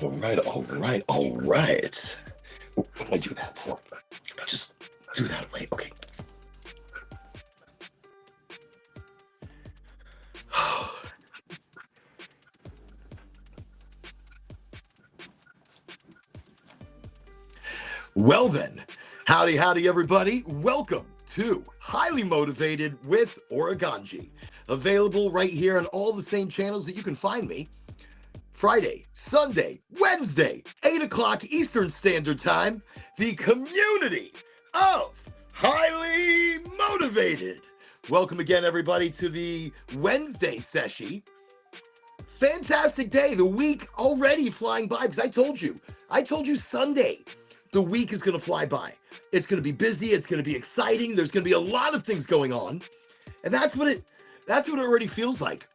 All right. What do I do that for? Just do that. Wait, okay. Well then, howdy everybody. Welcome to Highly Motivated with Oregonji. Available right here on all the same channels that you can find me. Friday, Sunday, Wednesday, 8 o'clock Eastern Standard Time. The community of Highly Motivated. Welcome again, everybody, to the Wednesday Seshy. Fantastic day. The week already flying by because I told you Sunday, the week is going to fly by. It's going to be busy. It's going to be exciting. There's going to be a lot of things going on. And that's what it already feels like.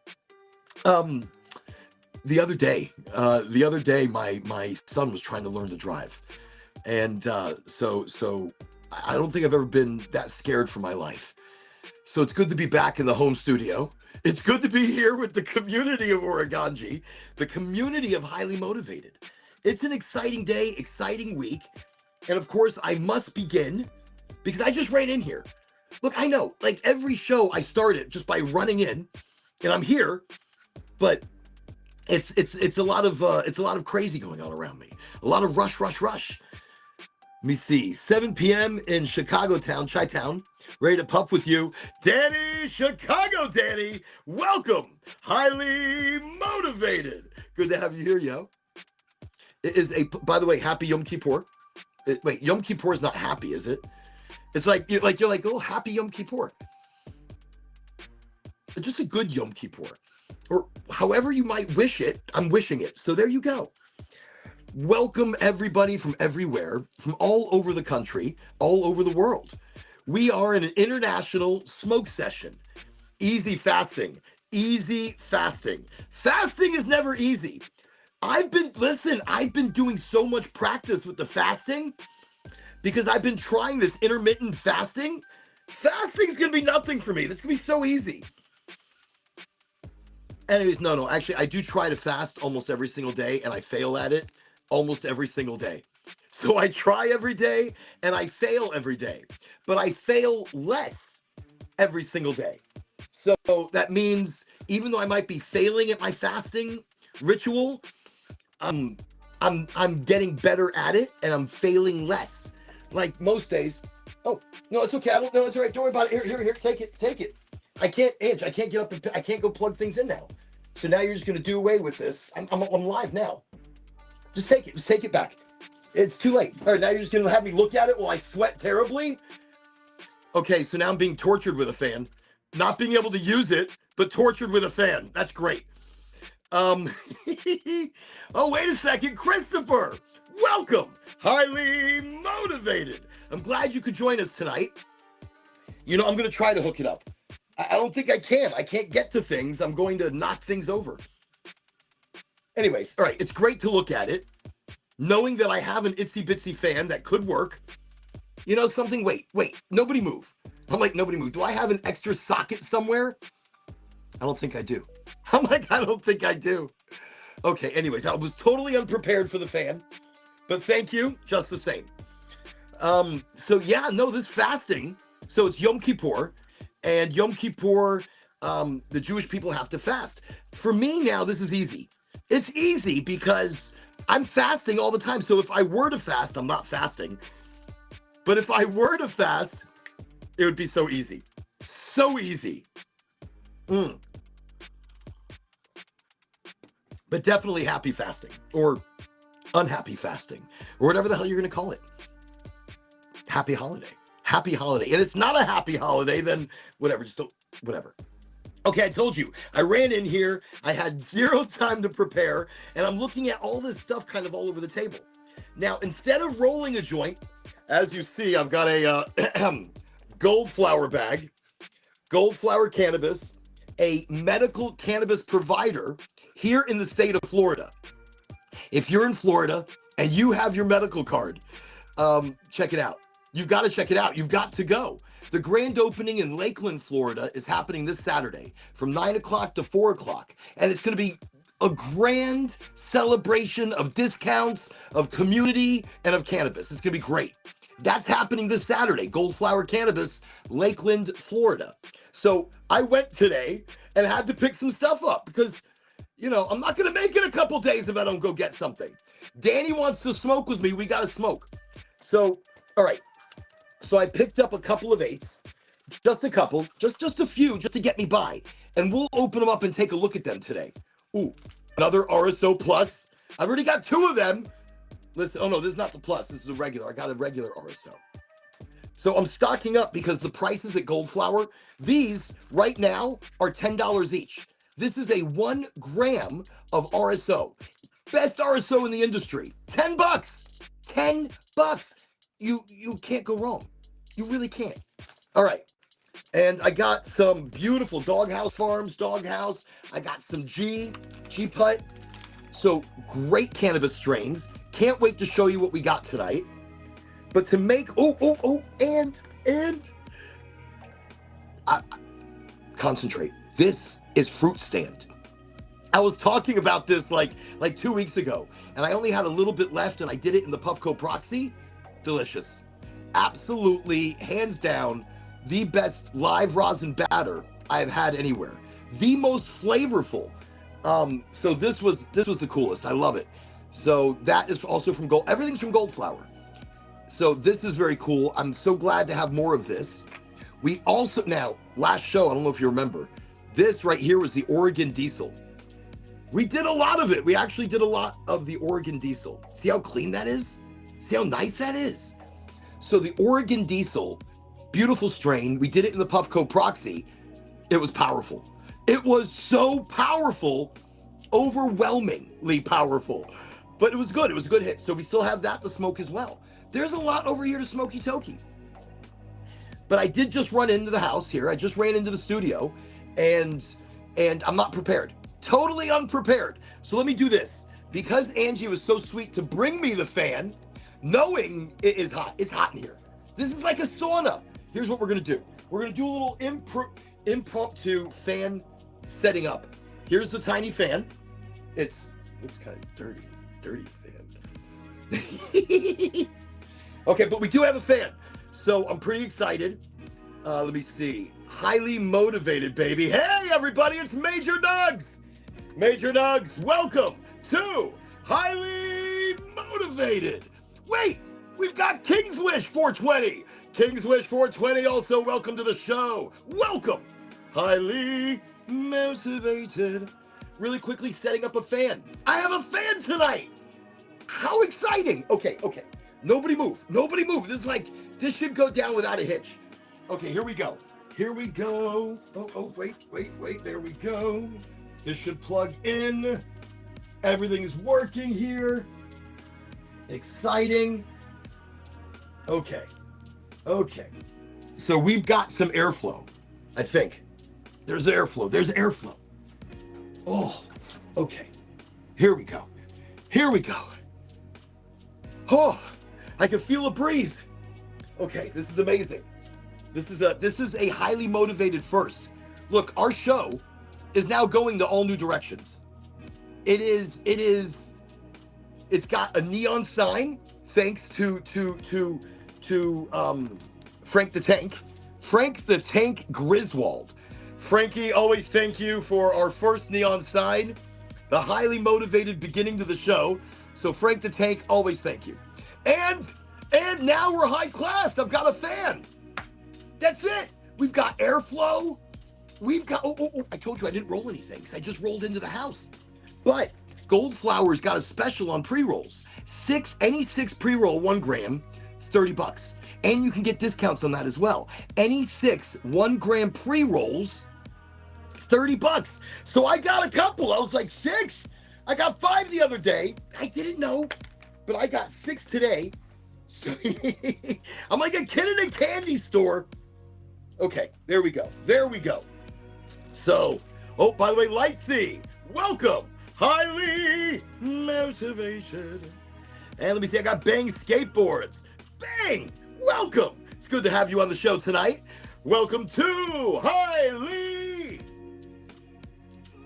The other day, my son was trying to learn to drive. And so I don't think I've ever been that scared for my life. So it's good to be back in the home studio. It's good to be here with the community of Oregonji, the community of Highly Motivated. It's an exciting day, exciting week. And of course, I must begin because I just ran in here. Look, I know, like every show I started just by running in, and I'm here, but it's a lot of crazy going on around me. A lot of rush. Let me see, 7 p.m. in Chicago town, Chi-Town, ready to puff with you. Danny, Chicago Danny, welcome, Highly Motivated. Good to have you here, yo. It is by the way, happy Yom Kippur. Wait, Yom Kippur is not happy, is it? It's like, you're like, oh, happy Yom Kippur. Just a good Yom Kippur. Or however you might wish it, I'm wishing it. So there you go. Welcome everybody from everywhere, from all over the country, all over the world. We are in an international smoke session. Easy fasting. Fasting is never easy. I've been doing so much practice with the fasting because I've been trying this intermittent fasting. Fasting's gonna be nothing for me. This gonna be so easy. Anyways, no, actually, I do try to fast almost every single day, and I fail at it almost every single day. So I try every day, and I fail every day, but I fail less every single day. So that means even though I might be failing at my fasting ritual, I'm getting better at it, and I'm failing less. Like most days. Oh, no, it's okay. No, it's all right. Don't worry about it. Here, take it. I can't get up and I can't go plug things in now. So now you're just going to do away with this. I'm live now. Just take it back. It's too late. All right, now you're just going to have me look at it while I sweat terribly. Okay, so now I'm being tortured with a fan. Not being able to use it, but tortured with a fan. That's great. Oh, wait a second. Christopher, welcome. Highly Motivated. I'm glad you could join us tonight. You know, I'm going to try to hook it up. I don't think I can. I can't get to things. I'm going to knock things over. Anyways, all right, it's great to look at it, knowing that I have an itsy bitsy fan that could work. You know something? Wait, nobody move. I'm like, nobody move. Do I have an extra socket somewhere? I don't think I do. I'm like, I don't think I do. Okay, anyways, I was totally unprepared for the fan, but thank you just the same. So yeah, no, this fasting, so it's Yom Kippur. And Yom Kippur, the Jewish people have to fast. For me now, this is easy. It's easy because I'm fasting all the time. So if I were to fast, I'm not fasting. But if I were to fast, it would be so easy. So easy. But definitely happy fasting or unhappy fasting or whatever the hell you're going to call it. Happy holiday. Happy holiday. And it's not a happy holiday, then whatever, just don't, whatever. Okay, I told you, I ran in here, I had zero time to prepare, and I'm looking at all this stuff kind of all over the table. Now, instead of rolling a joint, as you see, I've got a gold flower bag, gold flower cannabis, a medical cannabis provider here in the state of Florida. If you're in Florida and you have your medical card, check it out. You've got to check it out. You've got to go. The grand opening in Lakeland, Florida is happening this Saturday from 9 o'clock to 4 o'clock. And it's going to be a grand celebration of discounts, of community, and of cannabis. It's going to be great. That's happening this Saturday, Goldflower Cannabis, Lakeland, Florida. So I went today and had to pick some stuff up because, I'm not going to make it a couple days if I don't go get something. Danny wants to smoke with me. We got to smoke. So, all right. So I picked up a couple of eights, just a couple, just a few, just to get me by. And we'll open them up and take a look at them today. Ooh, another RSO Plus. I've already got 2 of them. Listen, oh no, this is not the Plus. This is a regular. I got a regular RSO. So I'm stocking up because the prices at Goldflower, these right now are $10 each. This is a 1 gram of RSO. Best RSO in the industry. $10. $10. You can't go wrong. You really can't. All right. And I got some beautiful Doghouse Farms, Doghouse. I got some G Putt. So great cannabis strains. Can't wait to show you what we got tonight. But to make, and concentrate. This is Fruit Stand. I was talking about this like 2 weeks ago, and I only had a little bit left, and I did it in the Puffco Proxy. Delicious. Absolutely, hands down, the best live rosin batter I've had anywhere. The most flavorful. So this was the coolest. I love it. So that is also from Gold. Everything's from Goldflower. So this is very cool. I'm so glad to have more of this. We also, now, last show, I don't know if you remember, this right here was the Oregon Diesel. We did a lot of it. We actually did a lot of the Oregon Diesel. See how clean that is? See how nice that is? So the Oregon Diesel, beautiful strain. We did it in the Puffco Proxy. It was powerful. It was so powerful, overwhelmingly powerful. But it was good. It was a good hit. So we still have that to smoke as well. There's a lot over here to smoky toky. But I did just run into the house here. I just ran into the studio, and I'm not prepared. Totally unprepared. So let me do this. Because Angie was so sweet to bring me the fan, knowing it is hot. It's hot in here. This is like a sauna. Here's what we're going to do. We're going to do a little impromptu fan setting up. Here's the tiny fan. It looks kind of dirty fan. Okay, but we do have a fan. So I'm pretty excited. Let me see. Highly motivated, baby. Hey, everybody, it's Major Nugs. Major Nugs, welcome to Highly Motivated. Wait, we've got King's Wish 420. King's Wish 420 also welcome to the show. Welcome. Highly motivated. Really quickly setting up a fan. I have a fan tonight. How exciting. Okay. Nobody move. This should go down without a hitch. Okay, here we go. Oh, wait. There we go. This should plug in. Everything's working here. Exciting. Okay. So we've got some airflow, I think. There's airflow. Oh, okay. Here we go. Oh, I can feel a breeze. Okay, this is amazing. This is a highly motivated first. Look, our show is now going to all new directions. It's got a neon sign thanks to Frank the Tank Griswold. Frankie, always thank you for our first neon sign, the highly motivated beginning to the show. So Frank the Tank, always thank you. And now we're high class. I've got a fan. That's it. We've got airflow. We've got, I told you I didn't roll anything because I just rolled into the house. But Goldflower's got a special on pre-rolls. Any six pre-roll 1 gram, $30. And you can get discounts on that as well. Any 6 1 gram pre-rolls, $30. So I got a couple. I was like, 6? I got 5 the other day. I didn't know, but I got 6 today. I'm like a kid in a candy store. Okay, there we go. So, by the way, Lightsy, welcome. Highly motivated. And let me see, I got Bang Skateboards. Bang, welcome. It's good to have you on the show tonight. Welcome to Highly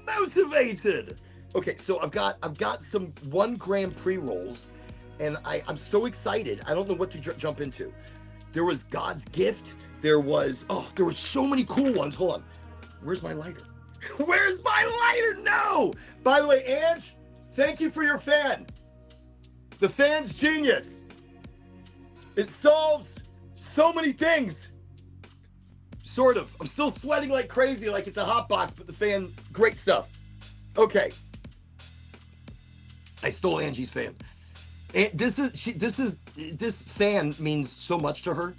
Motivated. Okay, so I've got some 1 gram pre-rolls, and I'm so excited. I don't know what to jump into. There was God's gift. There were so many cool ones. Hold on. Where's my lighter? Where's my lighter? No. By the way, Ange, thank you for your fan. The fan's genius. It solves so many things. Sort of. I'm still sweating like crazy, like it's a hot box, but the fan, great stuff. Okay. I stole Angie's fan. And this fan means so much to her.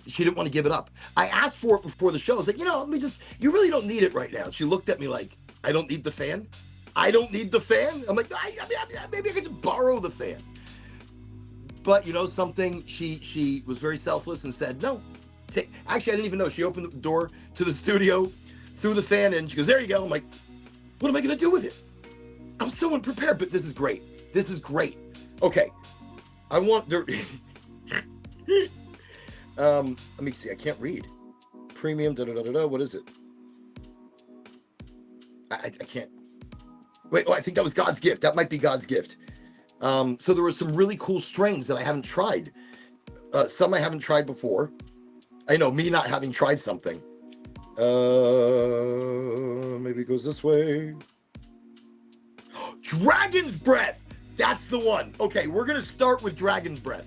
She didn't want to give it up. I asked for it before the show. I was like, you really don't need it right now. She looked at me like, I don't need the fan? I don't need the fan? I'm like, maybe I could just borrow the fan. But you know something? She was very selfless and said, no. Actually, I didn't even know. She opened the door to the studio, threw the fan in. She goes, there you go. I'm like, what am I going to do with it? I'm so unprepared, but this is great. This is great. Okay. I want the... let me see. I can't read. Premium, what is it? I can't. Wait, I think that was God's gift. That might be God's gift. So there were some really cool strains that I haven't tried. Some I haven't tried before. I know, me not having tried something. Maybe it goes this way. Dragon's Breath! That's the one. Okay, we're going to start with Dragon's Breath.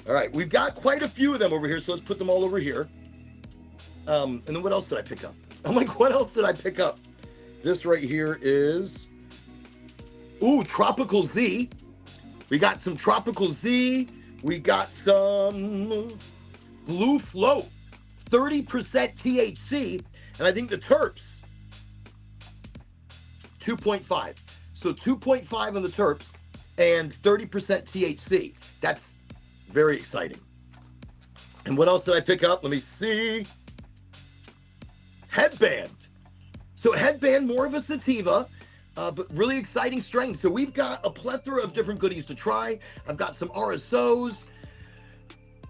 All right, we've got quite a few of them over here, so let's put them all over here. And then what else did I pick up? I'm like, what else did I pick up? This right here is... Ooh, Tropical Z. We got some Tropical Z. We got some Blue Float. 30% THC. And I think the terps, 2.5. So 2.5 on the terps and 30% THC. That's very exciting. And what else did I pick up? Let me see. Headband. So Headband, more of a sativa, but really exciting strain. So we've got a plethora of different goodies to try. I've got some RSOs.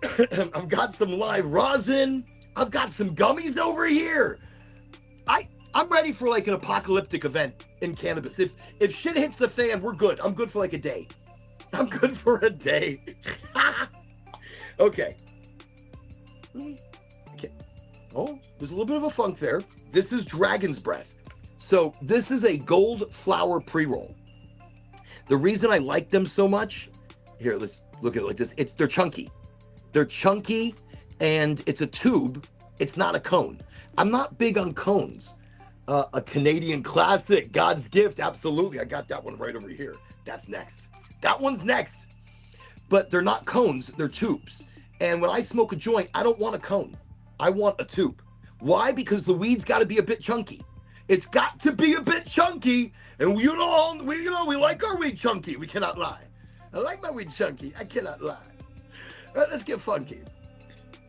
I've got some live rosin. I've got some gummies over here. I'm ready for like an apocalyptic event in cannabis. If shit hits the fan, we're good. I'm good for like a day. I'm good for a day. Okay. Oh, there's a little bit of a funk there. This is Dragon's Breath. So this is a gold flower pre-roll. The reason I like them so much, here, let's look at it like this. They're chunky. They're chunky and it's a tube. It's not a cone. I'm not big on cones. A Canadian classic, God's gift. Absolutely. I got that one right over here. That's next. That one's next. But they're not cones. They're tubes. And when I smoke a joint, I don't want a cone. I want a tube. Why? Because the weed's got to be a bit chunky. It's got to be a bit chunky. And we like our weed chunky. We cannot lie. I like my weed chunky. I cannot lie. All right, let's get funky.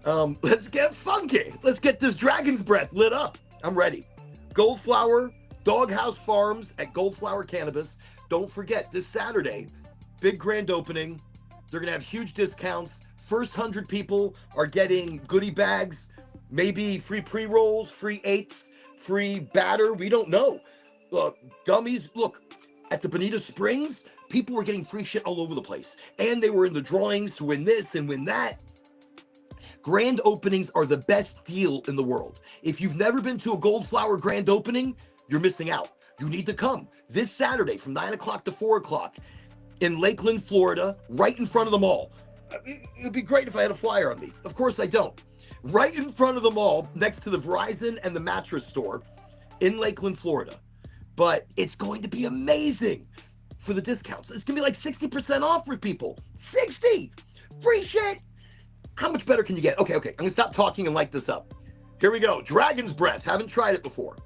Let's get funky. Let's get this Dragon's Breath lit up. I'm ready. Goldflower, Doghouse Farms at Goldflower Cannabis. Don't forget, this Saturday, big grand opening. They're going to have huge discounts. First 100 people are getting goodie bags, maybe free pre-rolls, free eighths, free batter. We don't know. Gummies. Look, at the Bonita Springs, people were getting free shit all over the place. And they were in the drawings to win this and win that. Grand openings are the best deal in the world. If you've never been to a Goldflower grand opening, you're missing out. You need to come this Saturday from 9 o'clock to 4 o'clock in Lakeland, Florida, right in front of the mall. It'd be great if I had a flyer on me. Of course I don't. Right in front of the mall, next to the Verizon and the mattress store in Lakeland, Florida. But it's going to be amazing for the discounts. It's going to be like 60% off for people. 60! Free shit! How much better can you get? Okay. I'm going to stop talking and light this up. Here we go. Dragon's Breath. Haven't tried it before.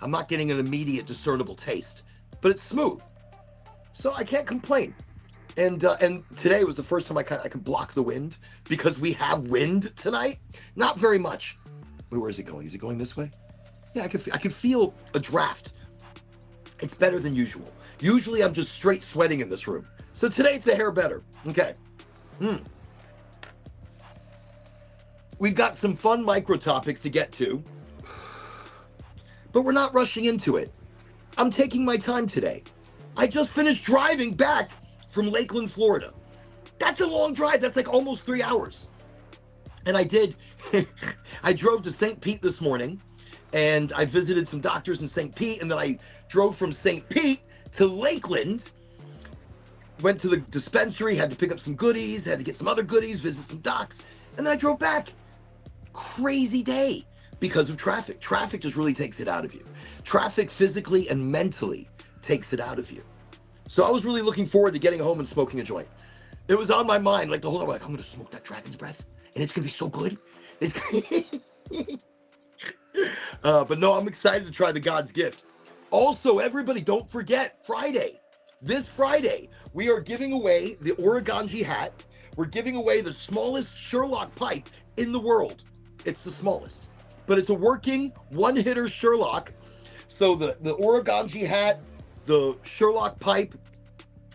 I'm not getting an immediate discernible taste, but it's smooth. So I can't complain. And today was the first time I can block the wind because we have wind tonight. Not very much. Wait, where is it going? Is it going this way? Yeah, I can feel a draft. It's better than usual. Usually I'm just straight sweating in this room. So today it's a hair better. Okay. We've got some fun micro topics to get to, but we're not rushing into it. I'm taking my time today. I just finished driving back from Lakeland, Florida. That's a long drive. That's like almost 3 hours. And I drove to St. Pete this morning, and I visited some doctors in St. Pete, and then I drove from St. Pete to Lakeland, went to the dispensary, had to pick up some goodies, had to get some other goodies, visit some docs, and then I drove back. Crazy day because of traffic. Traffic just really takes it out of you. Traffic physically and mentally takes it out of you. So I was really looking forward to getting home and smoking a joint. It was on my mind like the whole time, like, I'm going to smoke that dragon's breath and it's going to be so good. But no, I'm excited to try the God's gift. Also, everybody, don't forget Friday. This Friday, we are giving away the Oregonji hat. We're giving away the smallest Sherlock pipe in the world. It's the smallest, but it's a working one-hitter Sherlock. So the Oregonji hat, the Sherlock pipe,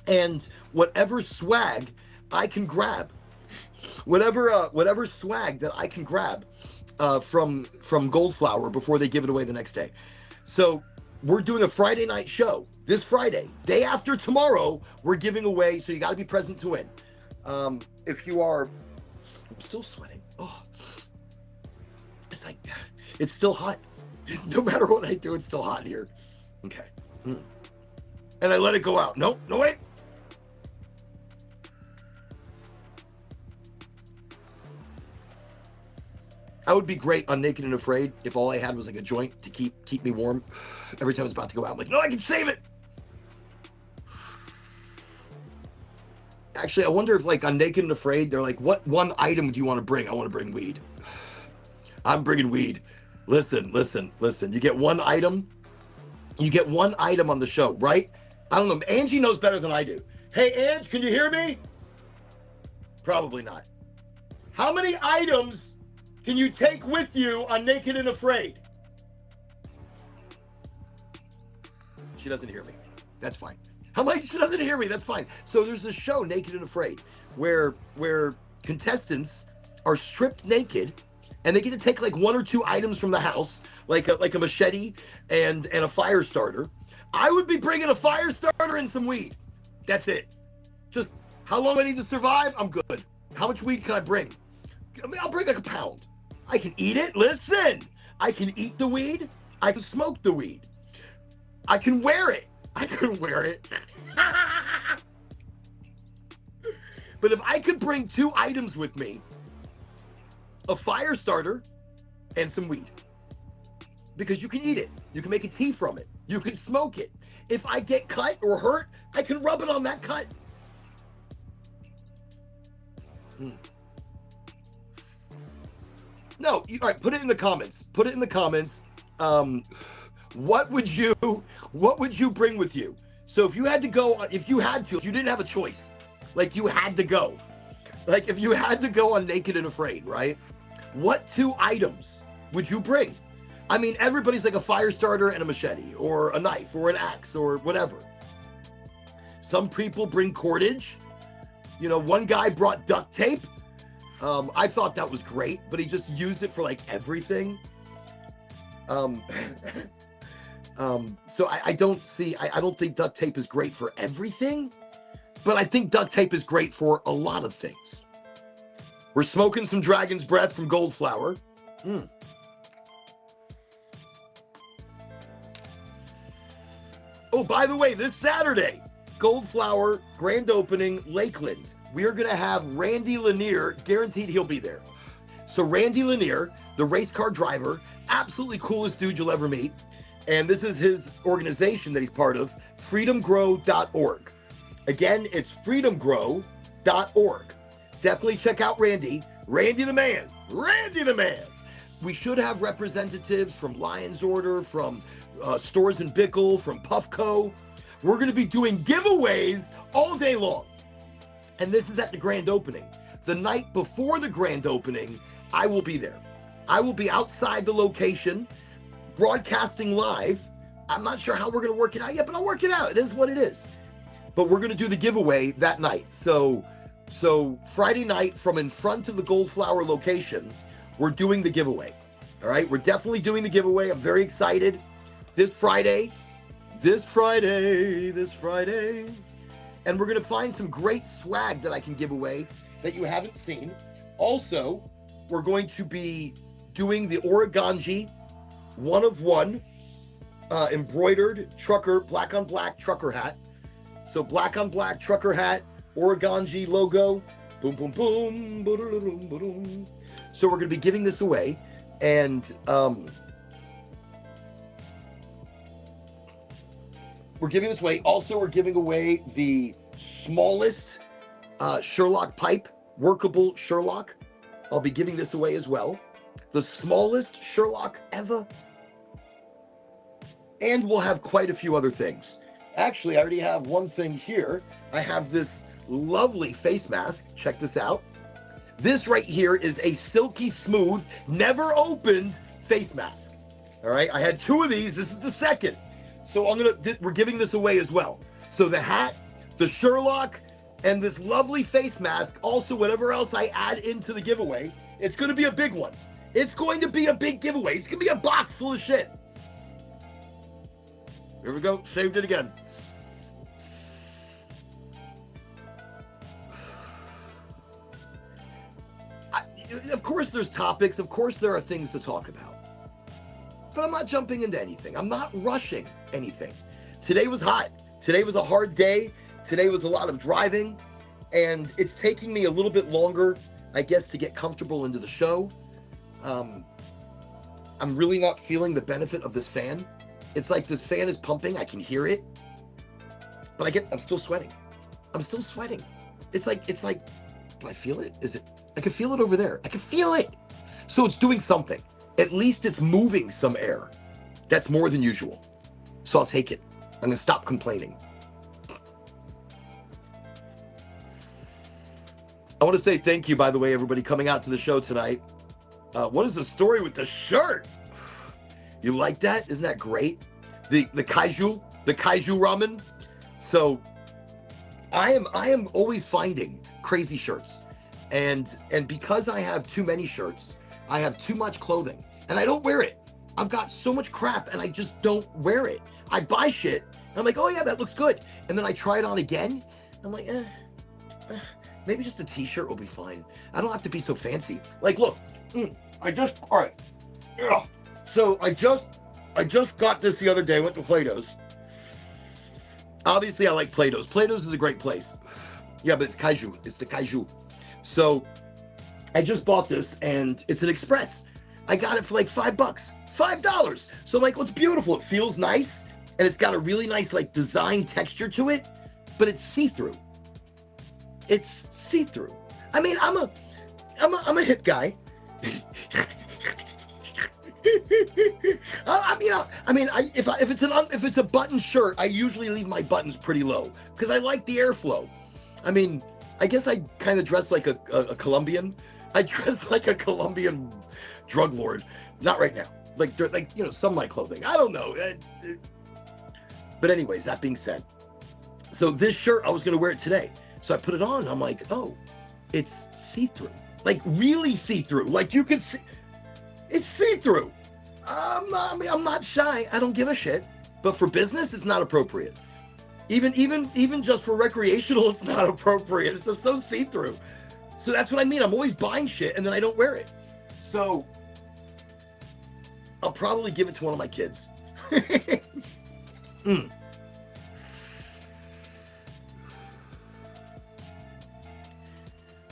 and whatever swag I can grab, whatever swag that I can grab from Goldflower before they give it away the next day. So we're doing a Friday night show this Friday. Day after tomorrow, we're giving away. So you got to be present to win. If you are, I'm still sweating. Oh, it's like, it's still hot. No matter what I do, it's still hot here. Okay. And I let it go out. Nope. No, wait. I would be great on Naked and Afraid if all I had was like a joint to keep me warm. Every time it's about to go out, I'm like, no, I can save it. Actually, I wonder if like on Naked and Afraid, they're like, what one item do you want to bring? I want to bring weed. I'm bringing weed. Listen. You get one item. You get one item on the show, right? I don't know. Angie knows better than I do. Hey, Ange, can you hear me? Probably not. How many items can you take with you on Naked and Afraid? She doesn't hear me. That's fine. She doesn't hear me. That's fine. So there's this show, Naked and Afraid, where contestants are stripped naked, and they get to take like one or two items from the house, like a machete and a fire starter. I would be bringing a fire starter and some weed. That's it. Just how long do I need to survive? I'm good. How much weed can I bring? I'll bring like a pound. I can eat it. Listen, I can eat the weed. I can smoke the weed. I can wear it. But if I could bring two items with me, a fire starter and some weed, because you can eat it. You can make a tea from it. You can smoke it. If I get cut or hurt, I can rub it on that cut. No, all right, put it in the comments. What would you bring with you? So if you didn't have a choice, like you had to go, like if you had to go on Naked and Afraid, right? What two items would you bring? I mean, everybody's like a fire starter and a machete or a knife or an axe or whatever. Some people bring cordage. You know, one guy brought duct tape. I thought that was great, but he just used it for like everything. So I don't think duct tape is great for everything, but I think duct tape is great for a lot of things. We're smoking some Dragon's Breath from Goldflower. Oh, by the way, this Saturday, Goldflower grand opening, Lakeland. We are going to have Randy Lanier, guaranteed he'll be there. So Randy Lanier, the race car driver, absolutely coolest dude you'll ever meet. And this is his organization that he's part of, freedomgrow.org. Again, it's freedomgrow.org. Definitely check out Randy. Randy the man. We should have representatives from Lion's Order, from Stores and Bickle, from Puffco. We're going to be doing giveaways all day long. And this is at the grand opening. The night before the grand opening, I will be there. I will be outside the location, broadcasting live I'm not sure how we're going to work it out yet, but I'll work it out. It is what it is. But we're going to do the giveaway that night. So Friday night from in front of the Goldflower location, we're doing the giveaway. All right, we're definitely doing the giveaway. I'm very excited. This Friday. And we're going to find some great swag that I can give away that you haven't seen. Also, we're going to be doing the Oregonji 1 of 1 embroidered trucker, black on black trucker hat. So black on black trucker hat, Oregonji logo, boom, boom, boom, boom, boom. So we're going to be giving this away, and we're giving this away. Also, we're giving away the smallest Sherlock pipe, workable Sherlock. I'll be giving this away as well. The smallest Sherlock ever. And we'll have quite a few other things. Actually, I already have one thing here. I have this lovely face mask. Check this out. This right here is a silky smooth, never opened face mask. All right, I had 2 of these. This is the second. So we're giving this away as well. So the hat, the Sherlock, and this lovely face mask. Also, whatever else I add into the giveaway, it's going to be a big one. It's going to be a big giveaway. It's going to be a box full of shit. Here we go. Saved it again. Of course there's topics. Of course there are things to talk about. But I'm not jumping into anything. I'm not rushing anything. Today was hot. Today was a hard day. Today was a lot of driving. And it's taking me a little bit longer, I guess, to get comfortable into the show. I'm really not feeling the benefit of this fan. It's like this fan is pumping. I can hear it. But I'm still sweating. I'm still sweating. It's like, do I feel it? I can feel it over there. I can feel it. So it's doing something. At least it's moving some air. That's more than usual. So I'll take it. I'm going to stop complaining. I want to say thank you, by the way, everybody coming out to the show tonight. What is the story with the shirt? You like that? Isn't that great? The kaiju ramen. So I am always finding crazy shirts. And because I have too many shirts, I have too much clothing and I don't wear it. I've got so much crap and I just don't wear it. I buy shit and I'm like, oh yeah, that looks good. And then I try it on again. I'm like, maybe just a t-shirt will be fine. I don't have to be so fancy. Like, look, all right. Ugh. So I just got this the other day, went to Plato's. Obviously I like Plato's. Plato's is a great place. Yeah, but it's kaiju. It's the kaiju. So I just bought this and it's an express. I got it for like $5. $5. So I'm like, well, it's beautiful. It feels nice. And it's got a really nice like design texture to it, but it's see-through. It's see-through. I mean, I'm a hip guy. If it's a button shirt, I usually leave my buttons pretty low because I like the airflow. I mean, I guess I kind of dress like a Colombian. I dress like a Colombian drug lord. Not right now. Like some of my clothing. I don't know. But anyways, that being said, so this shirt, I was going to wear it today. So I put it on and I'm like, oh, it's see-through. Like really see-through. Like you could see, it's see-through. I'm not shy. I don't give a shit. But for business, it's not appropriate. Even just for recreational, it's not appropriate. It's just so see-through. So that's what I mean. I'm always buying shit and then I don't wear it. So I'll probably give it to one of my kids.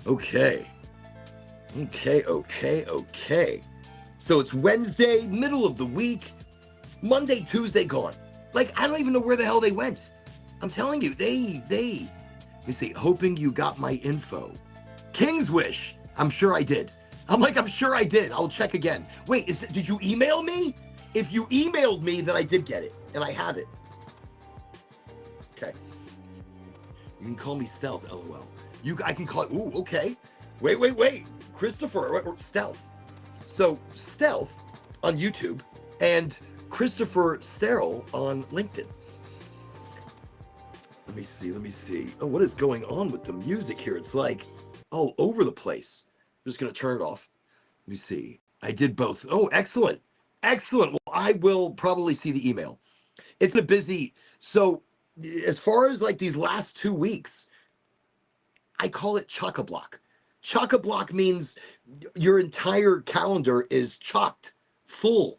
Okay. So it's Wednesday, middle of the week. Monday, Tuesday gone. Like, I don't even know where the hell they went. I'm telling you, let me see, hoping you got my info. King's Wish. I'm sure I did. I'm sure I did. I'll check again. Wait, did you email me? If you emailed me, then I did get it, and I have it. Okay. You can call me Stealth, LOL. I can call, ooh, okay. Wait. Christopher, Stealth. So, Stealth on YouTube, and Christopher Sterl on LinkedIn. Let me see. Oh, what is going on with the music here? It's like all over the place. I'm just going to turn it off. Let me see. I did both. Oh, excellent. Excellent. Well, I will probably see the email. It's been busy. So, as far as like these last 2 weeks, I call it chock-a-block. Chock-a-block means your entire calendar is chocked full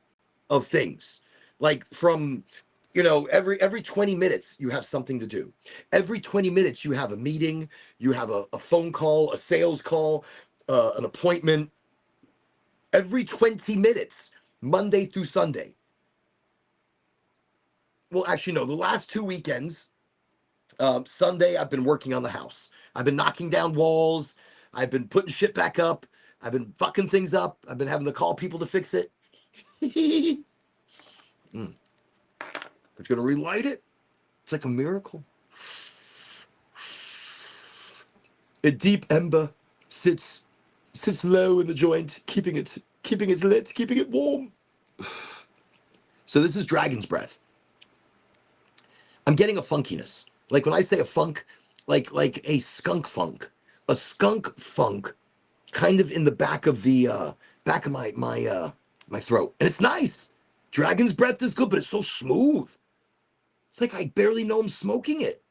of things. Like from, every 20 minutes you have something to do. Every 20 minutes you have a meeting, you have a phone call, a sales call, an appointment. Every 20 minutes, Monday through Sunday. Well, actually, no, the last 2 weekends, Sunday, I've been working on the house. I've been knocking down walls. I've been putting shit back up. I've been fucking things up. I've been having to call people to fix it. I'm just gonna relight it. It's like a miracle. A deep ember sits low in the joint, keeping it lit, keeping it warm. So this is Dragon's Breath. I'm getting a funkiness. Like when I say a funk, like a skunk funk, kind of in the back of the back of my throat, and it's nice. Dragon's Breath is good, but it's so smooth. It's like I barely know I'm smoking it.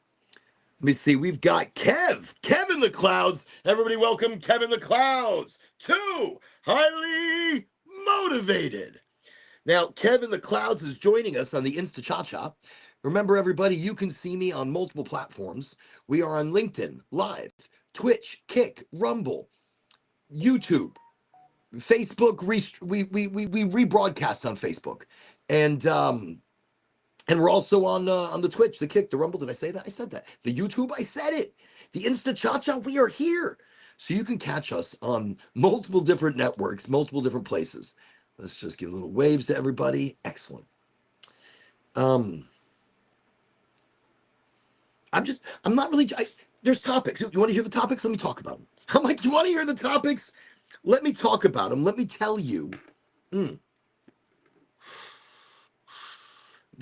Let me see. We've got Kev in the clouds. Everybody, welcome Kev in the clouds. 2, highly motivated. Now, Kev in the clouds is joining us on the Insta Cha-Cha. Remember, everybody, you can see me on multiple platforms. We are on LinkedIn, Live, Twitch, Kick, Rumble, YouTube, Facebook. We rebroadcast on Facebook, and we're also on the Twitch, the Kick, the Rumble. Did I say that? I said that. The YouTube, I said it. The Insta Cha-Cha, we are here, so you can catch us on multiple different networks, multiple different places. Let's just give little waves to everybody. Excellent. I'm not really, there's topics. You want to hear the topics? Let me talk about them. I'm like, you want to hear the topics? Let me talk about them. Let me tell you. The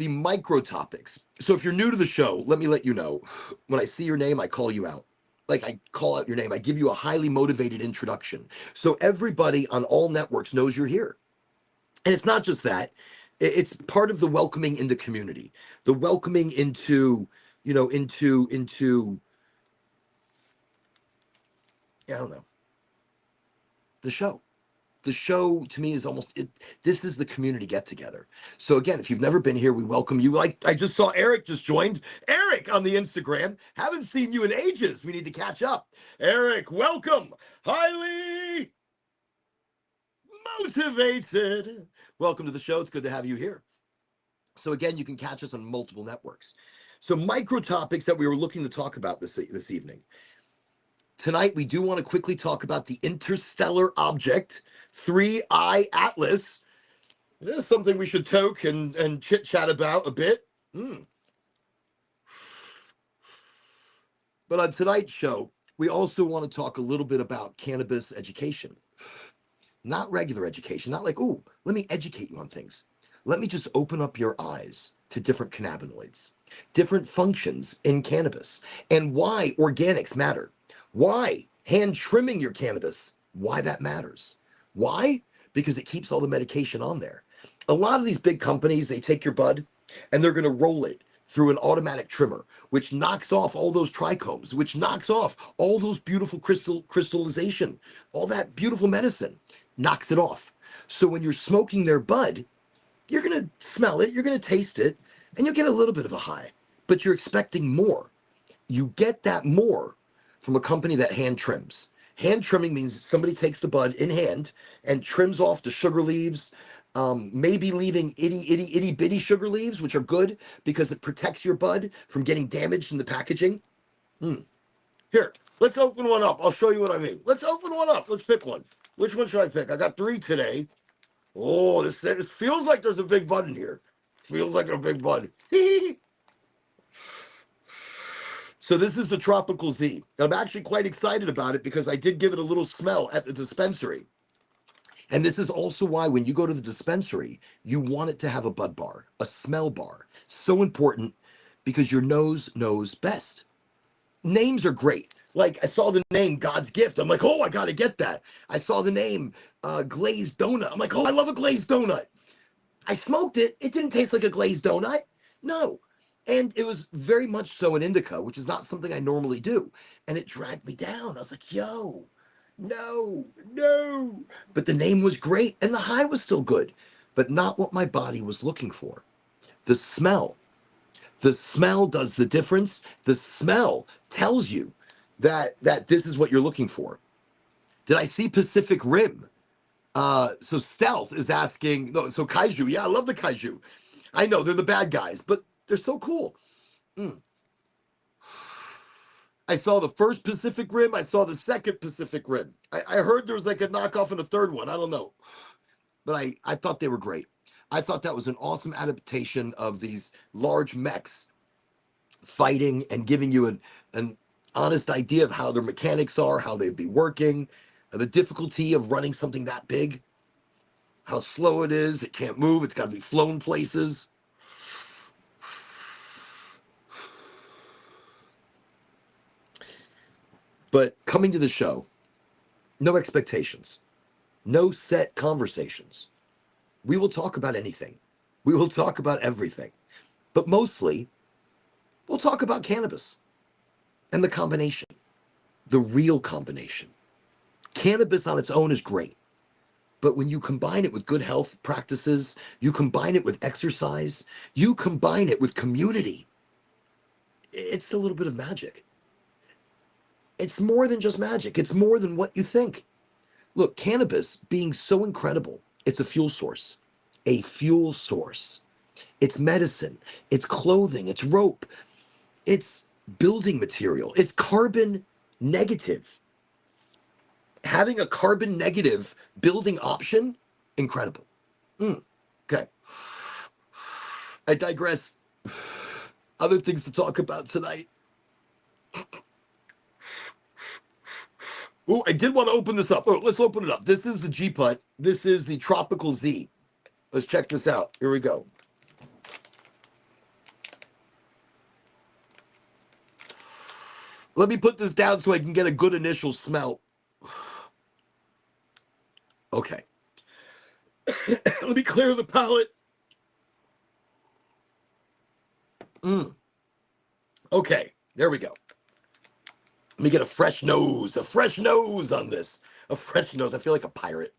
micro topics. So if you're new to the show, let me let you know. When I see your name, I call you out. Like I call out your name. I give you a highly motivated introduction. So everybody on all networks knows you're here. And it's not just that. It's part of the welcoming into community. The welcoming into, I don't know, the show. The show to me is almost it. This is the community get together. So again, if you've never been here, we welcome you. Like I just saw Eric just joined. Eric on the Instagram. Haven't seen you in ages. We need to catch up. Eric, welcome. Highly motivated. Welcome to the show. It's good to have you here. So again, you can catch us on multiple networks. So micro topics that we were looking to talk about this evening. Tonight, we do want to quickly talk about the interstellar object, 3I Atlas. This is something we should talk and chit-chat about a bit. But on tonight's show, we also want to talk a little bit about cannabis education. Not regular education, not like, oh, let me educate you on things. Let me just open up your eyes to different cannabinoids, different functions in cannabis, and why organics matter. Why hand trimming your cannabis, why that matters. Why? Because it keeps all the medication on there. A lot of these big companies, they take your bud and they're going to roll it through an automatic trimmer, which knocks off all those trichomes, which knocks off all those beautiful crystallization, all that beautiful medicine, knocks it off. So when you're smoking their bud, you're going to smell it, you're going to taste it, and you'll get a little bit of a high, but you're expecting more. You get that more from a company that hand trims. Hand trimming means somebody takes the bud in hand and trims off the sugar leaves, maybe leaving itty bitty sugar leaves, which are good because it protects your bud from getting damaged in the packaging. Here, let's open one up. I'll show you what I mean. Let's open one up. Let's pick one. Which one should I pick? I got 3 today. Oh, this feels like there's a big bud in here. Feels like a big bud. So this is the Tropical Z. I'm actually quite excited about it because I did give it a little smell at the dispensary. And this is also why when you go to the dispensary, you want it to have a bud bar, a smell bar. So important because your nose knows best. Names are great. Like I saw the name God's Gift. I'm like, oh, I got to get that. I saw the name Glazed Donut. I'm like, oh, I love a glazed donut. I smoked it. It didn't taste like a glazed donut. No. And it was very much so an indica, which is not something I normally do. And it dragged me down. I was like, yo, no, no. But the name was great and the high was still good, but not what my body was looking for. The smell. The smell does the difference. The smell tells you that this is what you're looking for. Did I see Pacific Rim? So Stealth is asking, no, so Kaiju, yeah, I love the Kaiju. I know they're the bad guys, but they're so cool. I saw the first Pacific Rim. I saw the second Pacific Rim. I heard there was like a knockoff in the third one. I don't know. But I thought they were great. I thought that was an awesome adaptation of these large mechs fighting and giving you an honest idea of how their mechanics are, how they'd be working, the difficulty of running something that big, how slow it is. It can't move. It's got to be flown places. But coming to the show, no expectations, no set conversations. We will talk about anything. We will talk about everything. But mostly, we'll talk about cannabis and the combination, the real combination. Cannabis on its own is great. But when you combine it with good health practices, you combine it with exercise, you combine it with community, it's a little bit of magic. It's more than just magic. It's more than what you think. Look, cannabis being so incredible, it's a fuel source. A fuel source. It's medicine. It's clothing. It's rope. It's building material. It's carbon negative. Having a carbon negative building option, incredible. Okay. I digress. Other things to talk about tonight. Oh, I did want to open this up. Oh, let's open it up. This is the G-Putt. This is the Tropical Z. Let's check this out. Here we go. Let me put this down so I can get a good initial smell. Okay. Let me clear the palate. Okay, there we go. Let me get a fresh nose on this. A fresh nose. I feel like a pirate.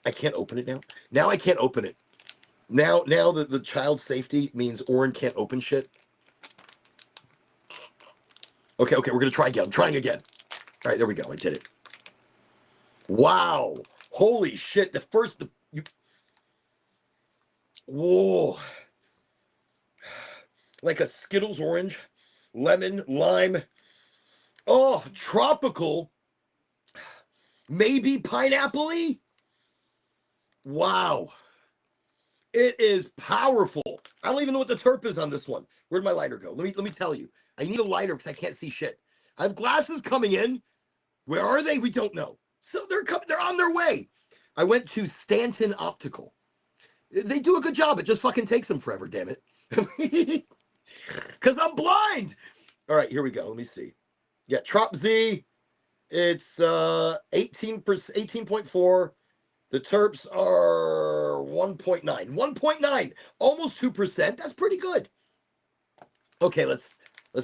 I can't open it now. Now I can't open it. Now the child safety means Oren can't open shit. Okay, we're gonna try again. I'm trying again. All right, there we go. I did it. Wow. Holy shit. Whoa. Like a Skittles orange, lemon, lime. Oh, tropical. Maybe pineapple-y. Wow. It is powerful. I don't even know what the terp is on this one. Where'd my lighter go? Let me tell you. I need a lighter because I can't see shit. I have glasses coming in. Where are they? We don't know. So they're on their way. I went to Stanton Optical. They do a good job. It just fucking takes them forever, damn it. Because I'm blind. All right, here we go. Let me see. Yeah, Trop Z. It's 18.4. The terps are 1.9. 1.9. Almost 2%. That's pretty good. Okay, let's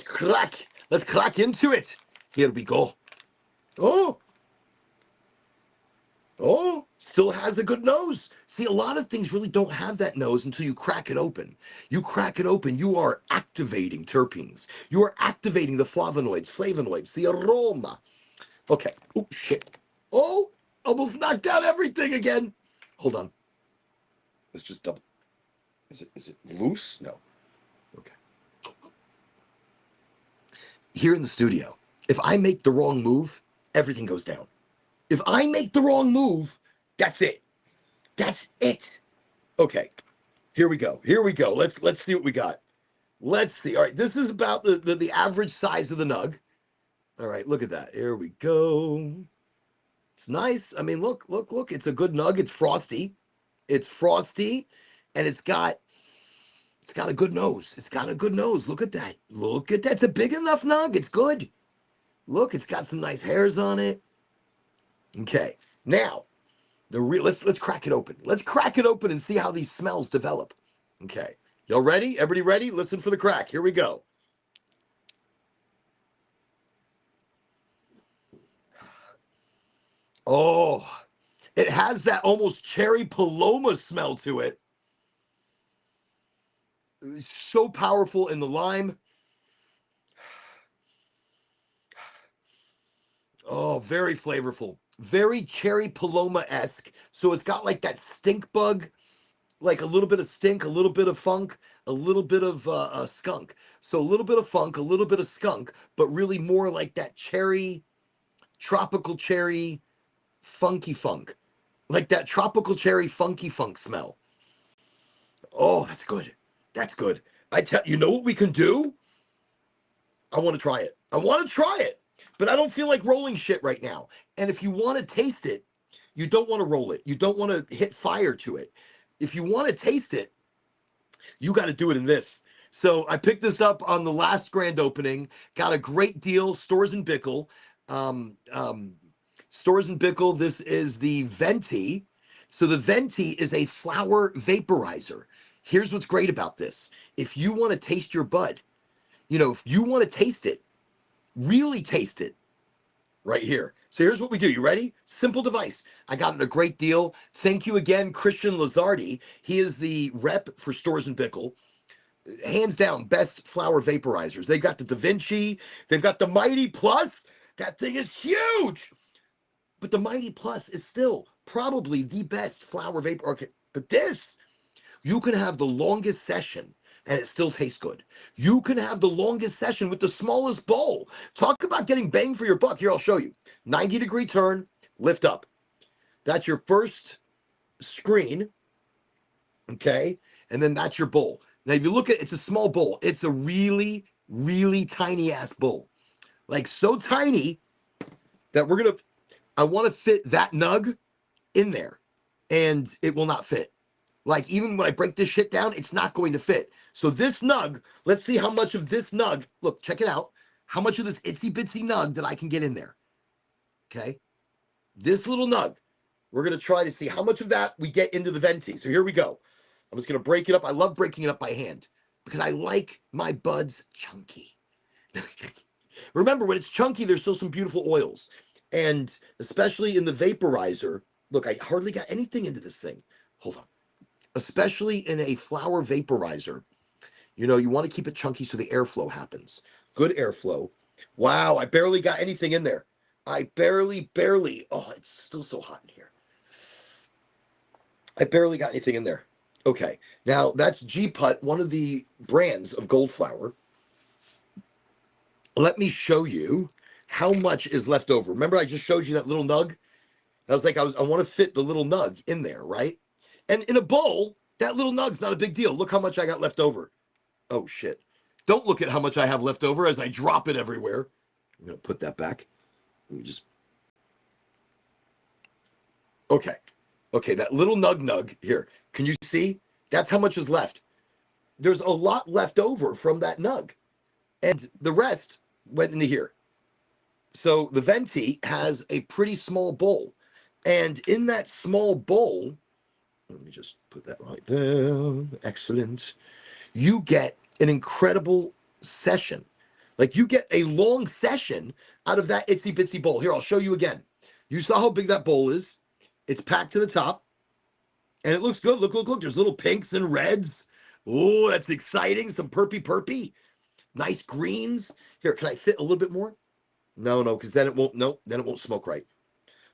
crack. Let's crack into it. Here we go. Oh, still has a good nose. See, a lot of things really don't have that nose until you crack it open. You crack it open, you are activating terpenes. You are activating the flavonoids, the aroma. Okay. Oh, shit. Oh, almost knocked out everything again. Hold on. Let's just double. Is it loose? No. Okay. Here in the studio, if I make the wrong move, everything goes down. If I make the wrong move, that's it. That's it. Okay. Here we go. Let's see what we got. Let's see. All right. This is about the average size of the nug. All right. Look at that. Here we go. It's nice. I mean, look, look, look. It's a good nug. It's frosty. It's frosty, and it's got a good nose. It's got a good nose. Look at that. Look at that. It's a big enough nug. It's good. Look, it's got some nice hairs on it. Okay. Now, let's crack it open. Let's crack it open and see how these smells develop. Okay. Y'all ready? Everybody ready? Listen for the crack. Here we go. Oh, it has that almost cherry paloma smell to it. It's so powerful in the lime. Oh, very flavorful. Very cherry paloma-esque. So it's got like that stink bug, like a little bit of stink, a little bit of funk, a little bit of skunk. So a little bit of funk, a little bit of skunk, but really more like that cherry, tropical cherry, funky funk. Like that tropical cherry, funky funk smell. Oh, that's good. That's good. You know what we can do? I want to try it. I want to try it, but I don't feel like rolling shit right now. And if you want to taste it, you don't want to roll it. You don't want to hit fire to it. If you want to taste it, you got to do it in this. So I picked this up on the last grand opening. Got a great deal. Stores and Bickle. Um, um, Stores and Bickle. This is the Venti. So the Venti is a flower vaporizer. Here's what's great about this. If you want to taste your bud, if you want to taste it, really taste it right here. So here's what we do. You ready? Simple device. I got it a great deal. Thank you again, Christian Lazardi. He is the rep for Stores and Bickle. Hands down, best flower vaporizers. They got the Da Vinci. They've got the Mighty Plus. That thing is huge. But the Mighty Plus is still probably the best flower vapor. Okay, but this, you can have the longest session and it still tastes good. You can have the longest session with the smallest bowl. Talk about getting bang for your buck. Here, I'll show you. 90-degree turn, lift up. That's your first screen, okay? And then that's your bowl. Now, if you look at it's a small bowl. It's a really, really tiny ass bowl. Like so tiny that I want to fit that nug in there and it will not fit. Like even when I break this shit down, it's not going to fit. So this nug, let's see how much of this nug, look, check it out. How much of this itsy bitsy nug that I can get in there. Okay. This little nug, we're going to try to see how much of that we get into the Venti. So here we go. I'm just going to break it up. I love breaking it up by hand because I like my buds chunky. Remember, when it's chunky, there's still some beautiful oils. And especially in the vaporizer, look, I hardly got anything into this thing. Hold on. Especially in a flower vaporizer, you want to keep it chunky so the airflow happens. Good airflow. Wow, I barely got anything in there. I barely, oh, it's still so hot in here. I barely got anything in there. Okay, now that's G-Putt, one of the brands of gold flower. Let me show you how much is left over. Remember I just showed you that little nug? I was like, I want to fit the little nug in there, right? And in a bowl, that little nug's not a big deal. Look how much I got left over. Oh, shit. Don't look at how much I have left over as I drop it everywhere. I'm going to put that back. Let me just... Okay. Okay, that little nug here. Can you see? That's how much is left. There's a lot left over from that nug. And the rest went into here. So the Venti has a pretty small bowl. And in that small bowl, let me just put that right there. Excellent. You get an incredible session. Like you get a long session out of that itsy bitsy bowl. Here, I'll show you again. You saw how big that bowl is. It's packed to the top. And it looks good. Look, look, look. There's little pinks and reds. Oh, that's exciting. Some perpy. Nice greens. Here, can I fit a little bit more? No, because then it won't smoke right.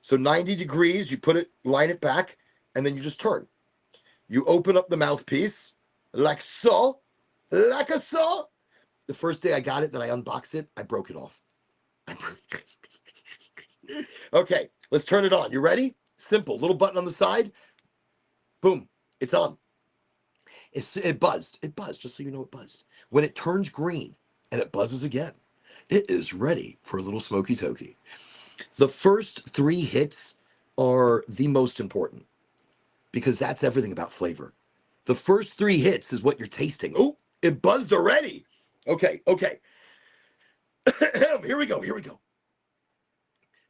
So 90 degrees, you put it, line it back, and then you just turn. You open up the mouthpiece, like so, like a so. The first day I got it, that I unboxed it, I broke it off. Okay, let's turn it on. You ready? Simple. Little button on the side. Boom. It's on. It buzzed. It buzzed, just so you know it buzzed. When it turns green and it buzzes again, it is ready for a little smoky toky. The first 3 hits are the most important because that's everything about flavor. The first 3 hits is what you're tasting. Oh, it buzzed already. Okay, okay. Here we go. Here we go.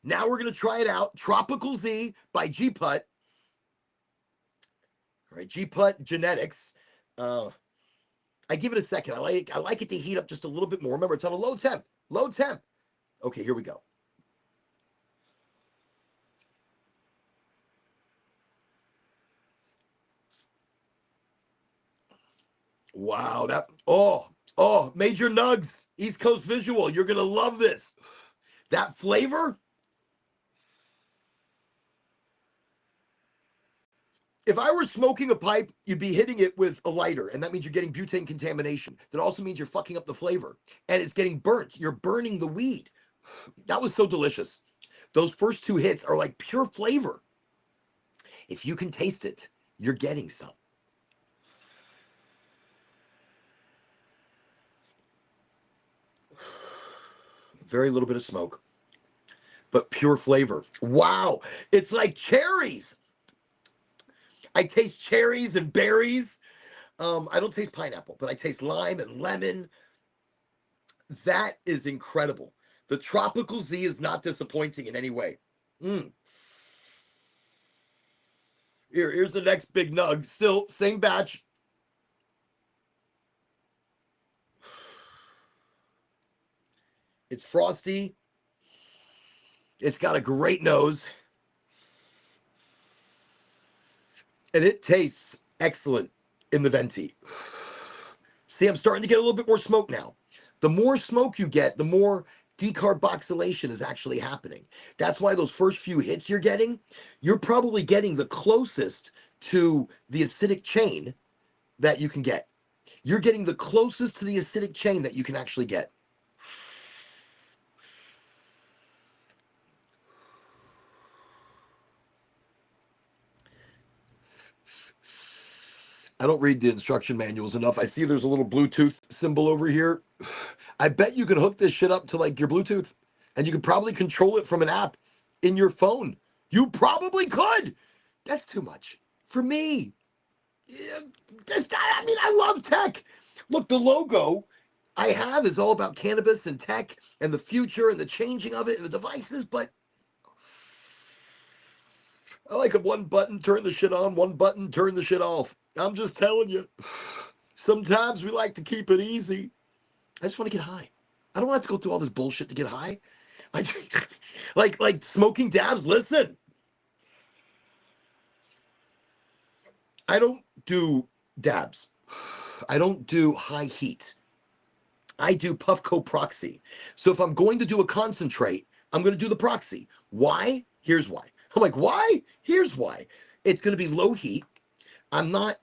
Now we're gonna try it out. Tropical Z by G Putt. All right, G Putt Genetics. I give it a second. I like it to heat up just a little bit more. Remember, it's on a low temp. Low temp. Okay, here we go. Wow, Major Nugs, East Coast Visual. You're gonna love this. That flavor. If I were smoking a pipe, you'd be hitting it with a lighter, and that means you're getting butane contamination. That also means you're fucking up the flavor, and it's getting burnt. You're burning the weed. That was so delicious. Those first 2 hits are like pure flavor. If you can taste it, you're getting some. Very little bit of smoke, but pure flavor. Wow, it's like cherries. I taste cherries and berries. I don't taste pineapple, but I taste lime and lemon. That is incredible. The Tropical Z is not disappointing in any way. Mm. Here's the next big nug. Still same batch. It's frosty. It's got a great nose. And it tastes excellent in the venti. See, I'm starting to get a little bit more smoke now. The more smoke you get, the more decarboxylation is actually happening. That's why those first few hits you're probably getting the closest to the acidic chain that you can get. You're getting the closest to the acidic chain that you can actually get. I don't read the instruction manuals enough. I see there's a little Bluetooth symbol over here. I bet you can hook this shit up to like your Bluetooth and you could probably control it from an app in your phone. You probably could. That's too much for me. Yeah, I love tech. Look, the logo I have is all about cannabis and tech and the future and the changing of it and the devices, but I like a one button, turn the shit on, one button, turn the shit off. I'm just telling you. Sometimes we like to keep it easy. I just want to get high. I don't have to go through all this bullshit to get high. I, like smoking dabs. Listen, I don't do dabs. I don't do high heat. I do Puffco proxy. So if I'm going to do a concentrate, I'm going to do the proxy. Why? Here's why. I'm like, why? Here's why. It's going to be low heat. I'm not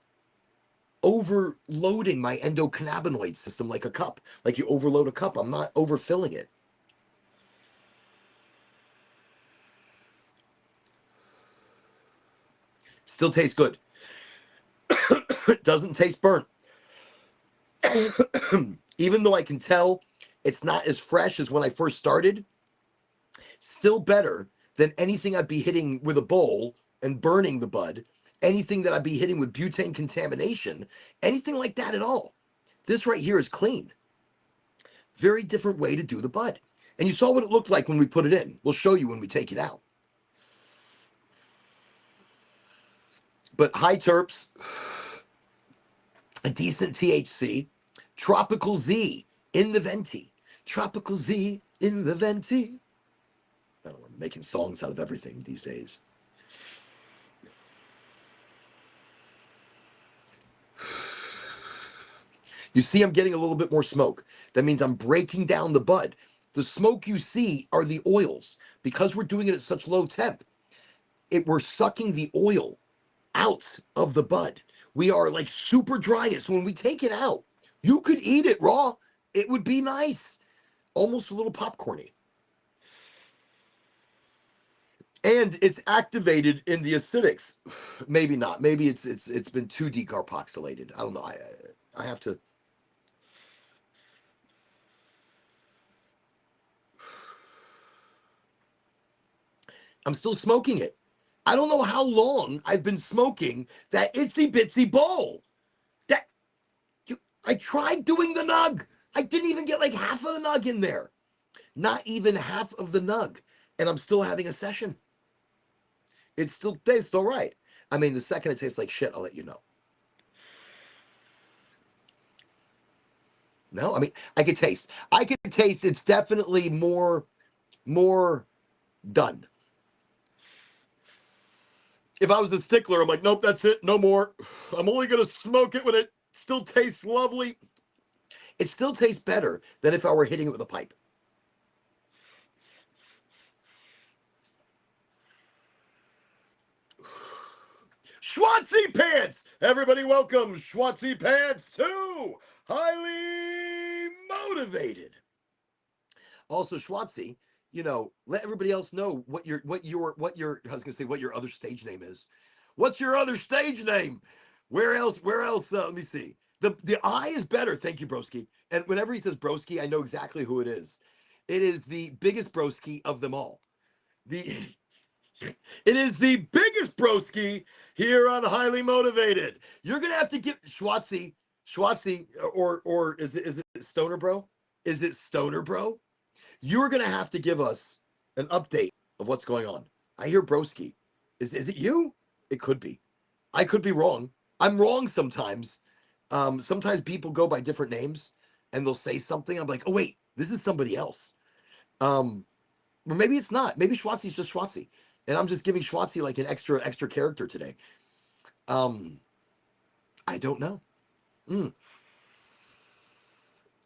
overloading my endocannabinoid system like a cup. Like you overload a cup. I'm not overfilling it. Still tastes good. It doesn't taste burnt. Even though I can tell it's not as fresh as when I first started, still better than anything I'd be hitting with a bowl and burning the bud, anything that I'd be hitting with butane contamination, anything like that at all. This right here is clean. Very different way to do the bud. And you saw what it looked like when we put it in. We'll show you when we take it out. But high terps, a decent THC, Tropical Z in the venti. Tropical Z in the venti. I don't know, we're making songs out of everything these days. You see, I'm getting a little bit more smoke. That means I'm breaking down the bud. The smoke you see are the oils. Because we're doing it at such low temp, we're sucking the oil out of the bud. We are like super dry it. So when we take it out, you could eat it raw. It would be nice. Almost a little popcorny. And it's activated in the acidics. Maybe not. Maybe it's been too decarboxylated. I don't know. I have to. I'm still smoking it. I don't know how long I've been smoking that itsy bitsy bowl. That I tried doing the nug. I didn't even get like half of the nug in there. Not even half of the nug. And I'm still having a session. It still tastes all right. I mean, the second it tastes like shit, I'll let you know. No, I mean, I could taste. I could taste it's definitely more done. If I was a stickler, I'm like, nope, that's it, no more. I'm only gonna smoke it when it still tastes lovely. It still tastes better than if I were hitting it with a pipe. Schwartzy Pants! Everybody welcome Schwartzy Pants to Highly Motivated. Also, Schwartzy, let everybody else know I was gonna say what your other stage name is. What's your other stage name? Where else? Let me see. The I is better. Thank you, Broski. And whenever he says Broski, I know exactly who it is. It is the biggest Broski of them all. The It is the biggest broski here on Highly Motivated. You're gonna have to give Schwartzy, or is it Stoner Bro? Is it Stoner Bro? You're gonna have to give us an update of what's going on. I hear broski. Is it you? It could be. I could be wrong. I'm wrong sometimes. Sometimes people go by different names and they'll say something. I'm like, oh wait, this is somebody else. Um, or maybe it's not. Maybe Schwartzy's just Schwartzy, and I'm just giving Schwartzy like an extra character today. Um, I don't know. Mm.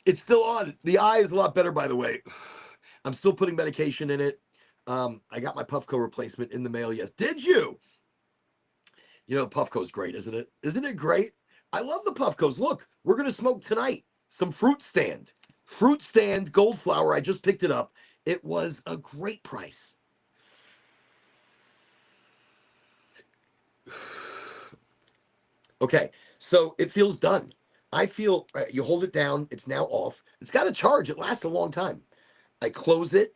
It's still on. The eye is a lot better, by the way. I'm still putting medication in it. I got my Puffco replacement in the mail. Yes, did you? Puffco is great, isn't it? Isn't it great? I love the Puffcos. Look, we're gonna smoke tonight. Some fruit stand gold flower. I just picked it up. It was a great price. Okay, so it feels done. I feel you hold it down. It's now off. It's got a charge. It lasts a long time. I close it.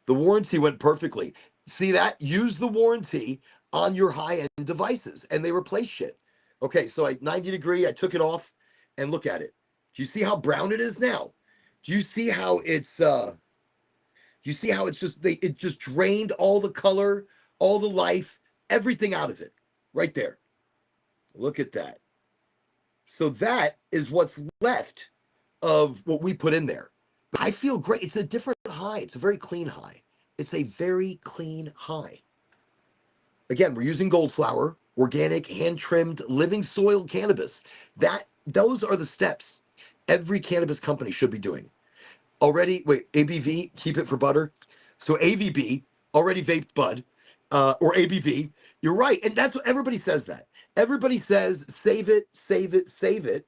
The warranty went perfectly. See that? Use the warranty on your high-end devices, and they replace shit. Okay, so I 90 degree. I took it off, and look at it. Do you see how brown it is now? Do you see how it's? You see how it's just it just drained all the color, all the life, everything out of it, right there. Look at that. So that is what's left of what we put in there. I feel great. It's a different high. It's a very clean high. It's a very clean high. Again, we're using gold flower, organic, hand trimmed, living soil cannabis. Those are the steps every cannabis company should be doing. Already, wait, ABV, keep it for butter. So AVB, already vaped bud, or ABV. You're right, and that's what everybody says. That everybody says, save it, save it, save it.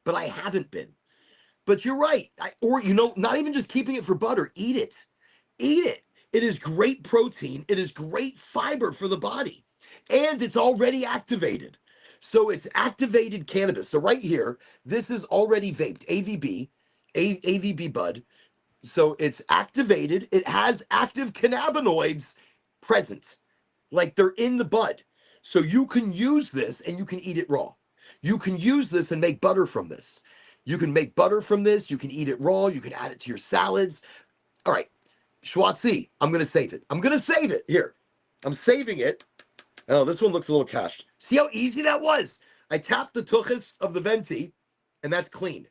But I haven't been. But you're right. Or not even just keeping it for butter. Eat it. Eat it. It is great protein. It is great fiber for the body. And it's already activated. So it's activated cannabis. So right here, this is already vaped. AVB bud. So it's activated. It has active cannabinoids present. Like they're in the bud. So you can use this and you can eat it raw. You can use this and make butter from this. You can make butter from this. You can eat it raw. You can add it to your salads. All right, Schwartzy, I'm going to save it. I'm going to save it. Here, I'm saving it. Oh, this one looks a little cached. See how easy that was? I tapped the tuchus of the venti, and that's clean.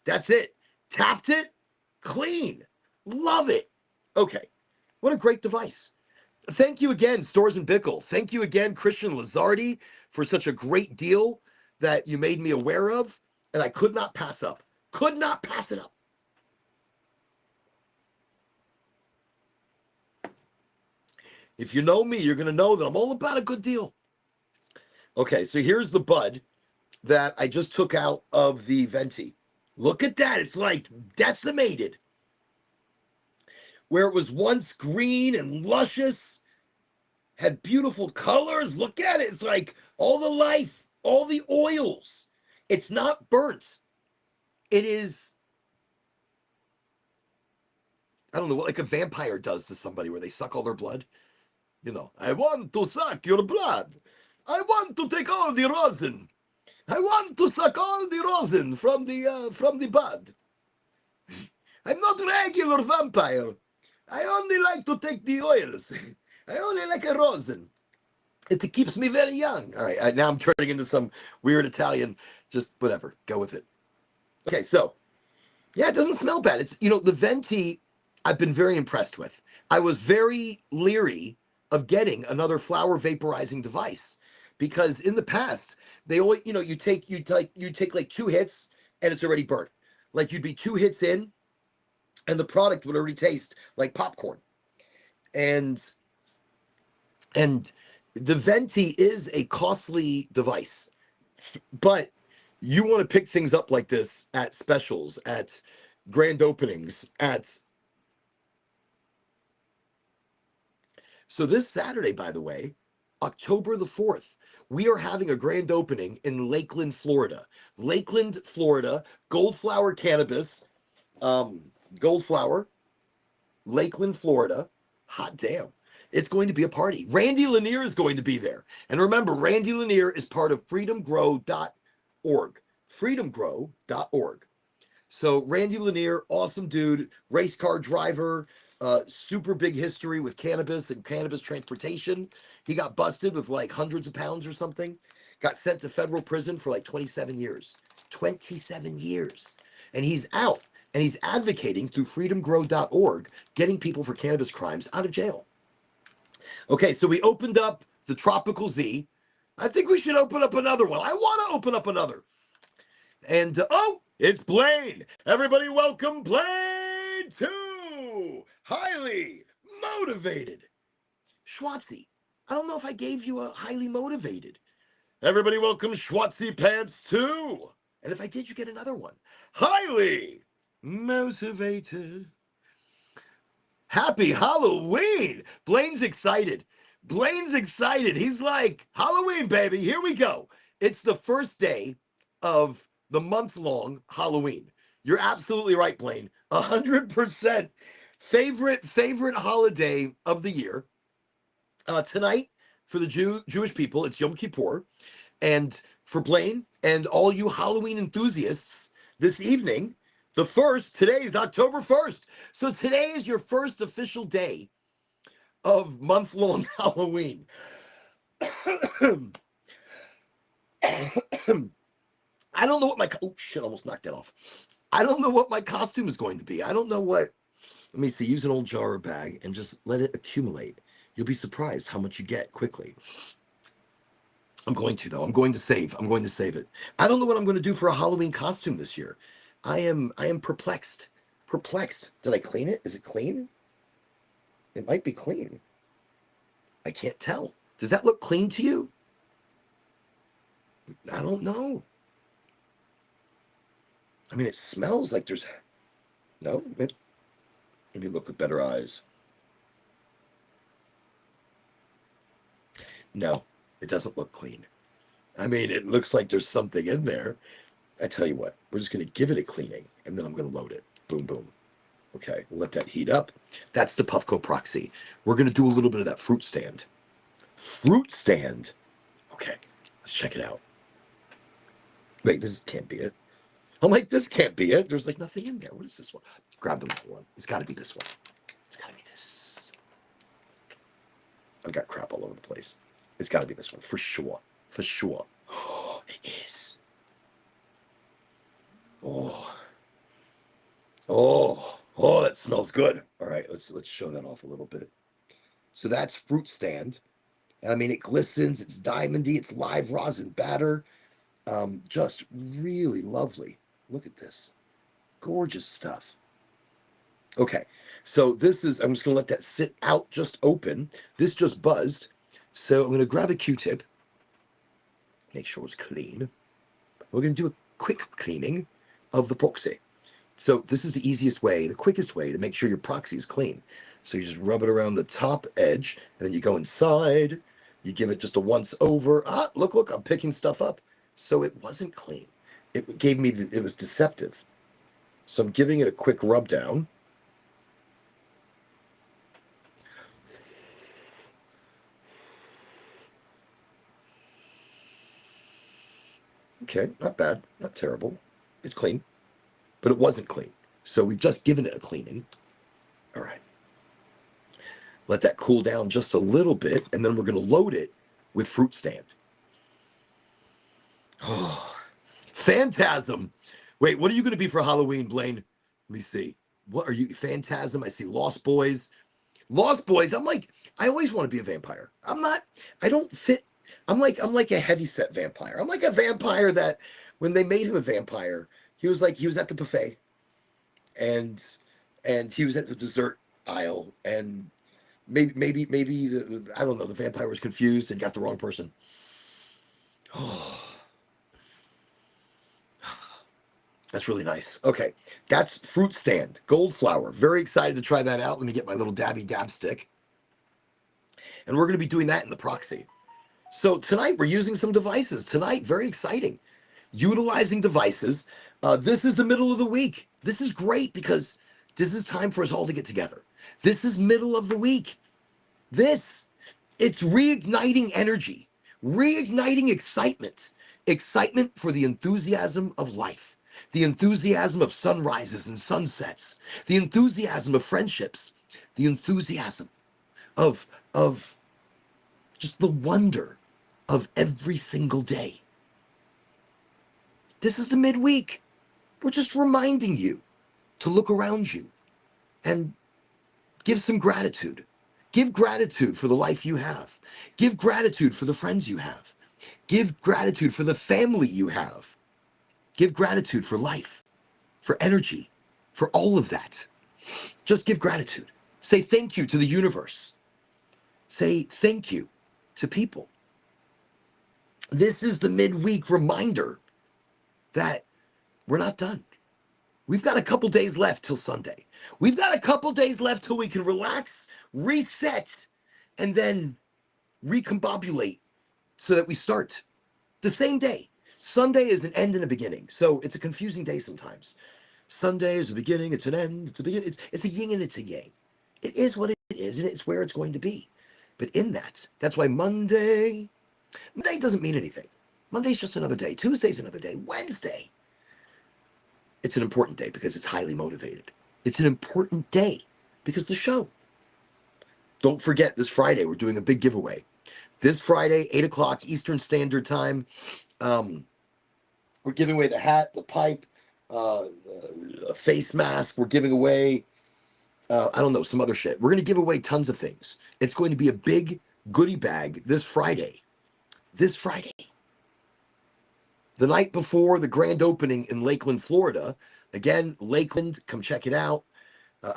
That's it. Tapped it, clean. Love it. Okay, what a great device. Thank you again, Stores and Bickle. Thank you again, Christian Lazardi, for such a great deal that you made me aware of, and I could not pass up. Could not pass it up. If you know me, you're going to know that I'm all about a good deal. Okay, so here's the bud that I just took out of the venti. Look at that. It's like decimated. Where it was once green and luscious, had beautiful colors. Look at it. It's like all the life, all the oils. It's not burnt. It is, I don't know, what like a vampire does to somebody where they suck all their blood. I want to suck your blood. I want to take all the rosin. I want to suck all the rosin from the bud. I'm not a regular vampire. I only like to take the oils. I only like a rosin. It keeps me very young. All right, now I'm turning into some weird Italian. Just whatever, go with it. Okay, so yeah, it doesn't smell bad. It's the venti. I've been very impressed with. I was very leery of getting another flower vaporizing device because in the past they always, you take like two hits and it's already burnt. Like you'd be two hits in and the product would already taste like popcorn. And and the venti is a costly device, but you want to pick things up like this at specials, at grand openings, at so this Saturday, by the way, October the 4th, we are having a grand opening in Lakeland, Florida. Lakeland, Florida, Goldflower Cannabis, um, Goldflower, Lakeland, Florida. Hot damn. It's going to be a party. Randy Lanier is going to be there. And remember, Randy Lanier is part of freedomgrow.org. Freedomgrow.org. So Randy Lanier, awesome dude, race car driver, super big history with cannabis and cannabis transportation. He got busted with like hundreds of pounds or something. Got sent to federal prison for like 27 years. 27 years. And he's out and he's advocating through freedomgrow.org, getting people for cannabis crimes out of jail. Okay, so we opened up the Tropical Z. I think we should open up another one. I want to open up another. And oh, it's Blaine. Everybody, welcome Blaine to Highly Motivated. Schwartzy, I don't know if I gave you a highly motivated. Everybody, welcome Schwartzy Pants 2. And if I did, you get another one. Highly motivated. Happy Halloween. Blaine's excited. Blaine's excited. He's like, Halloween, baby. Here we go. It's the first day of the month-long Halloween. You're absolutely right, Blaine. 100% favorite holiday of the year. Tonight, for the Jewish people, it's Yom Kippur. And for Blaine and all you Halloween enthusiasts, this evening, today is October 1st. So today is your first official day of month-long Halloween. I don't know what oh shit, almost knocked that off. I don't know what my costume is going to be. I don't know what. Let me see. Use an old jar or bag and just let it accumulate. You'll be surprised how much you get quickly. I'm going to though. I'm going to save. I'm going to save it. I don't know what I'm going to do for a Halloween costume this year. I am perplexed. Perplexed. Did I clean it? Is it clean? It might be clean. I can't tell. Does that look clean to you? I don't know. I mean, it smells like there's no. Let me look with better eyes. No, it doesn't look clean. I mean, it looks like there's something in there. I tell you what, we're just going to give it a cleaning, and then I'm going to load it. Boom, boom. Okay, we'll let that heat up. That's the Puffco Proxy. We're going to do a little bit of that fruit stand. Fruit stand? Okay, let's check it out. Wait, this can't be it. I'm like, this can't be it. There's like nothing in there. What is this one? Grab the one. It's got to be this one. It's got to be this. I've got crap all over the place. It's got to be this one for sure. For sure. Oh, it is. Oh. Oh, that smells good. All right, let's show that off a little bit. So that's fruit stand. I mean, it glistens, it's diamondy, it's live rosin batter. Just really lovely. Look at this. Gorgeous stuff. Okay, so I'm just gonna let that sit out just open. This just buzzed. So I'm gonna grab a Q-tip, make sure it's clean. We're gonna do a quick cleaning of the proxy. So this is the easiest way, the quickest way to make sure your proxy is clean. So you just rub it around the top edge, and then you go inside. You give it just a once over. Ah, look, I'm picking stuff up. So it wasn't clean. It gave me, it was deceptive. So I'm giving it a quick rub down. Okay, not bad, not terrible. It's clean, but it wasn't clean. So we've just given it a cleaning. All right. Let that cool down just a little bit, and then we're going to load it with fruit stand. Oh, Phantasm. Wait, what are you going to be for Halloween, Blaine? Let me see. What are you? Phantasm. I see Lost Boys. Lost Boys. I'm like, I always want to be a vampire. I'm not. I don't fit. I'm like a heavyset vampire. I'm like a vampire that when they made him a vampire, he was at the buffet and he was at the dessert aisle and maybe I don't know, the vampire was confused and got the wrong person. Oh, that's really nice. Okay, that's fruit stand, gold flower. Very excited to try that out. Let me get my little dabby dab stick, and we're going to be doing that in the proxy. So tonight we're using some devices. Tonight, very exciting. Utilizing devices. This is the middle of the week. This is great because this is time for us all to get together. This is middle of the week. This, it's reigniting energy, reigniting excitement, excitement for the enthusiasm of life, the enthusiasm of sunrises and sunsets, the enthusiasm of friendships, the enthusiasm of just the wonder of every single day. This is the midweek. We're just reminding you to look around you and give some gratitude. Give gratitude for the life you have. Give gratitude for the friends you have. Give gratitude for the family you have. Give gratitude for life, for energy, for all of that. Just give gratitude. Say thank you to the universe. Say thank you to people. This is the midweek reminder that we're not done. We've got a couple days left till Sunday. We've got a couple days left till we can relax, reset, and then recombobulate so that we start the same day. Sunday is an end and a beginning. So it's a confusing day sometimes. Sunday is a beginning, it's an end, it's a beginning, it's a yin and it's a yang. It is what it is, and it's where it's going to be. But in that, that's why Monday doesn't mean anything. Monday's just another day. Tuesday's another day. Wednesday, it's an important day because it's highly motivated. It's an important day because the show. Don't forget this Friday, we're doing a big giveaway. This Friday, 8 o'clock Eastern Standard Time. We're giving away the hat, the pipe, a face mask. We're giving away, I don't know, some other shit. We're going to give away tons of things. It's going to be a big goodie bag this Friday. This Friday. The night before the grand opening in Lakeland, Florida. Again, Lakeland, come check it out.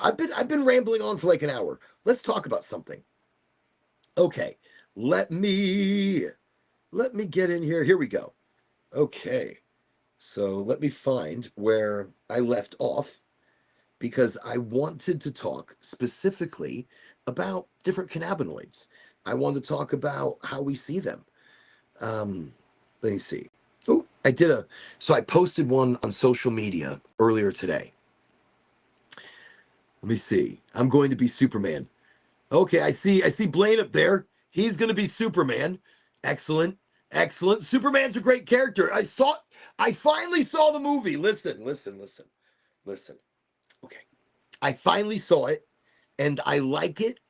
I've been rambling on for like an hour. Let's talk about something. Okay, let me get in here. Here we go. Okay, so let me find where I left off because I wanted to talk specifically about different cannabinoids. I wanted to talk about how we see them. Let me see. Oh, so I posted one on social media earlier today. Let me see. I'm going to be Superman. Okay, I see Blaine up there. He's going to be Superman. Excellent. Excellent. Superman's a great character. I finally saw the movie. Listen. Okay. I finally saw it and I like it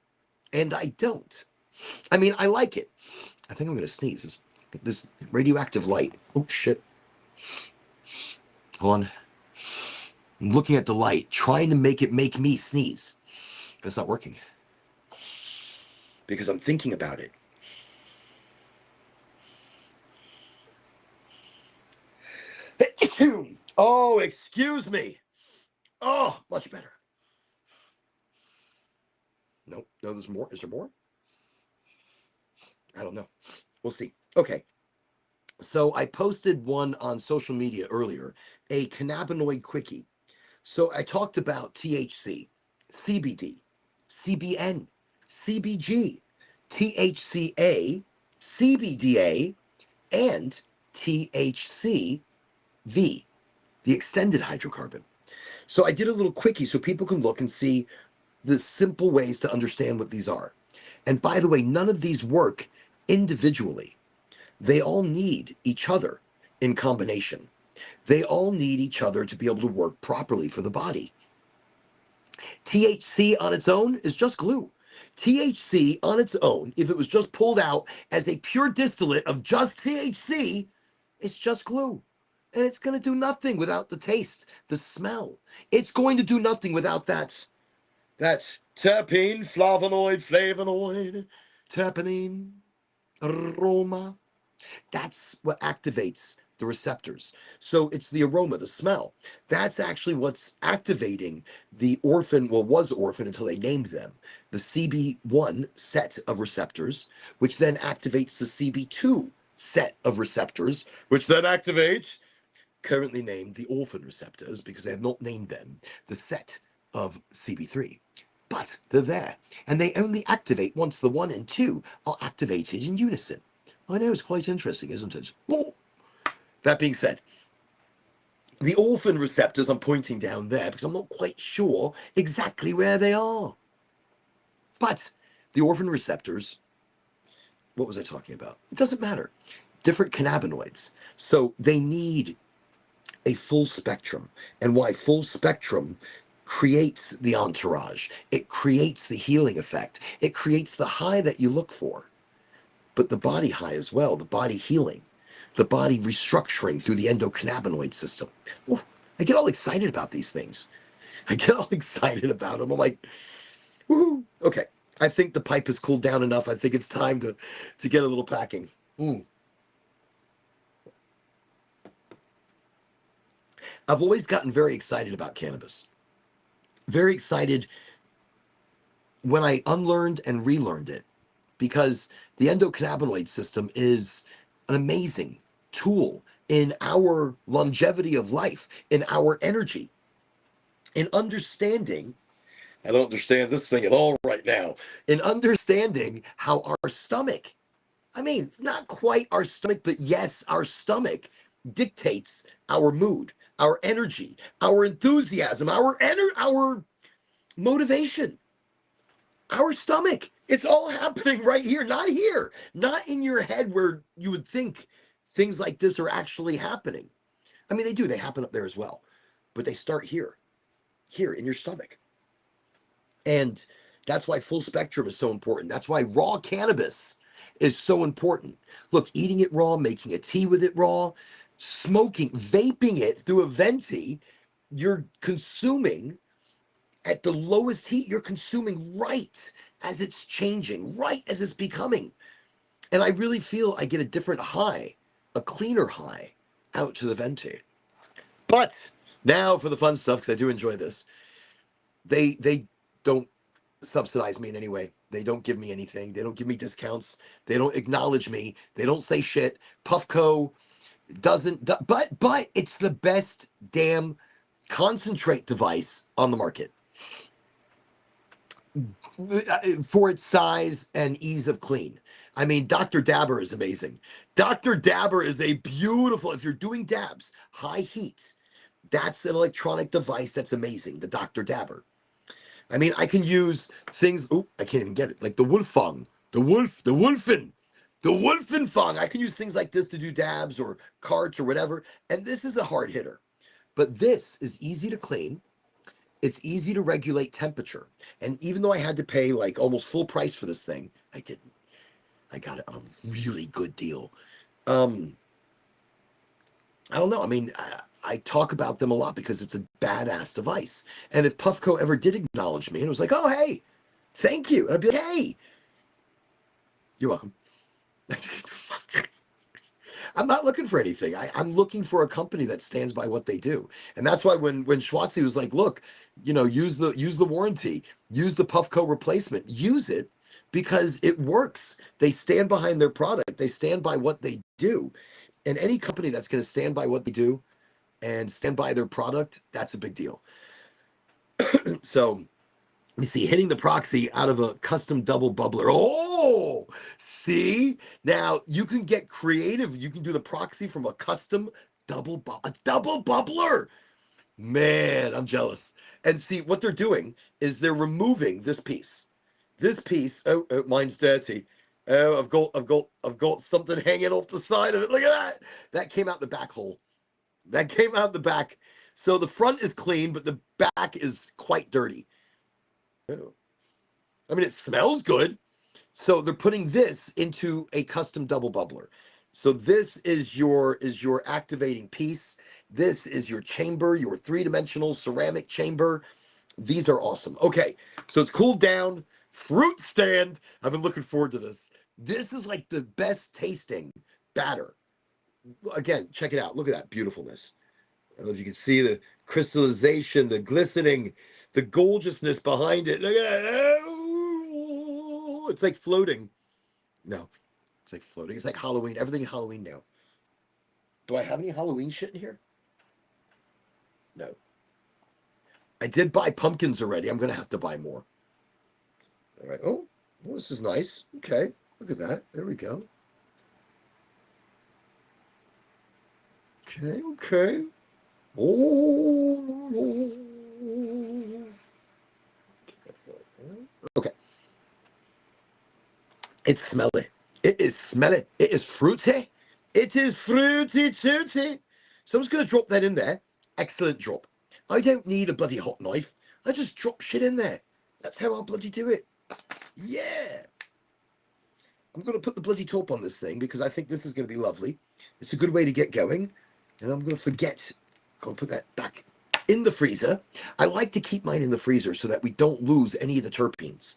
and I don't. I mean, I like it. I think I'm going to sneeze. This radioactive light. Oh shit. Hold on. I'm looking at the light, trying to make it make me sneeze. But it's not working. Because I'm thinking about it. Oh, excuse me. Oh, much better. No, there's more. Is there more? I don't know. We'll see. Okay. So I posted one on social media earlier, a cannabinoid quickie. So I talked about THC, CBD, CBN, CBG, THCA, CBDA, and THCV, the extended hydrocarbon. So I did a little quickie so people can look and see the simple ways to understand what these are. And by the way, none of these work individually. They all need each other in combination. They all need each other to be able to work properly for the body. THC on its own is just glue. THC on its own, if it was just pulled out as a pure distillate of just THC, it's just glue. And it's going to do nothing without the taste, the smell. It's going to do nothing without that terpene, flavonoid, terpene, aroma. That's what activates the receptors. So it's the aroma, the smell. That's actually what's activating the orphan, well, was orphan until they named them, the CB1 set of receptors, which then activates the CB2 set of receptors, which then activates, currently named the orphan receptors because they have not named them, the set of CB3. But they're there, and they only activate once the 1 and 2 are activated in unison. I know, it's quite interesting, isn't it? Well, that being said, the orphan receptors, I'm pointing down there because I'm not quite sure exactly where they are. But the orphan receptors, what was I talking about? It doesn't matter. Different cannabinoids. So they need a full spectrum. And why full spectrum creates the entourage, it creates the healing effect, it creates the high that you look for. But the body high as well, the body healing, the body restructuring through the endocannabinoid system. Ooh, I get all excited about these things. I get all excited about them. I'm like, woohoo. Okay, I think the pipe has cooled down enough. I think it's time to get a little packing. I've always gotten very excited about cannabis. Very excited when I unlearned and relearned it, because the endocannabinoid system is an amazing tool in our longevity of life, in our energy, in understanding. I don't understand this thing at all right now. In understanding how our stomach, I mean, not quite our stomach, but yes, our stomach dictates our mood, our energy, our enthusiasm, our motivation. Our stomach. It's all happening right here, not in your head where you would think things like this are actually happening. I mean, they do, they happen up there as well, but they start here in your stomach. And that's why full spectrum is so important. That's why raw cannabis is so important. Look, eating it raw, making a tea with it raw, smoking, vaping it through a venti, you're consuming at the lowest heat, you're consuming right as it's changing, right as it's becoming. And I really feel I get a different high, a cleaner high out to the venti. But now for the fun stuff, because I do enjoy this. They don't subsidize me in any way. They don't give me anything. They don't give me discounts. They don't acknowledge me. They don't say shit. Puffco doesn't, but it's the best damn concentrate device on the market for its size and ease of clean. I mean, Dr. Dabber is amazing. Dr. Dabber is a beautiful, if you're doing dabs, high heat, that's an electronic device that's amazing, the Dr. Dabber. I mean, I can use things, oh, I can't even get it, like the Wolfung, the Wolfen Fung. I can use things like this to do dabs or carts or whatever, and this is a hard hitter. But this is easy to clean. It's easy to regulate temperature. And even though I had to pay like almost full price for this thing, I didn't. I got it on a really good deal. Um, I don't know. I mean, I talk about them a lot because it's a badass device. And if Puffco ever did acknowledge me and was like, oh, hey, thank you. And I'd be like, hey, you're welcome. I'm not looking for anything. I'm looking for a company that stands by what they do. And that's why when Schwartzy was like, look, use the warranty, use the Puffco replacement, use it because it works. They stand behind their product. They stand by what they do. And any company that's going to stand by what they do and stand by their product, that's a big deal. So let me see, hitting the proxy out of a custom double bubbler. Oh, see? Now you can get creative. You can do the proxy from a custom a double bubbler. Man, I'm jealous. And see, what they're doing is they're removing this piece. This piece, oh, mine's dirty. Oh, I've got something hanging off the side of it. Look at that. That came out the back hole. That came out the back. So the front is clean, but the back is quite dirty. Oh. I mean, it smells good. So they're putting this into a custom double bubbler. So this is your activating piece. This is your chamber, your three-dimensional ceramic chamber. These are awesome. Okay, so it's cooled down. Fruit stand. I've been looking forward to this. This is like the best tasting batter. Again, check it out. Look at that beautifulness. I don't know if you can see the crystallization, the glistening, the gorgeousness behind it. Look at that. Oh, it's like floating. No, it's like floating. It's like Halloween. Everything is Halloween now. Do I have any Halloween shit in here? No. I did buy pumpkins already. I'm going to have to buy more. All right. Oh, well, this is nice. Okay. Look at that. There we go. Okay. Okay. Oh. Okay. It's smelly. It is smelly. It is fruity. It is fruity tooty. So I'm just going to drop that in there. Excellent drop. I don't need a bloody hot knife. I just drop shit in there. That's how I'll bloody do it. Yeah. I'm going to put the bloody top on this thing because I think this is going to be lovely. It's a good way to get going. And I'm going to forget. I'm going to put that back in the freezer. I like to keep mine in the freezer so that we don't lose any of the terpenes.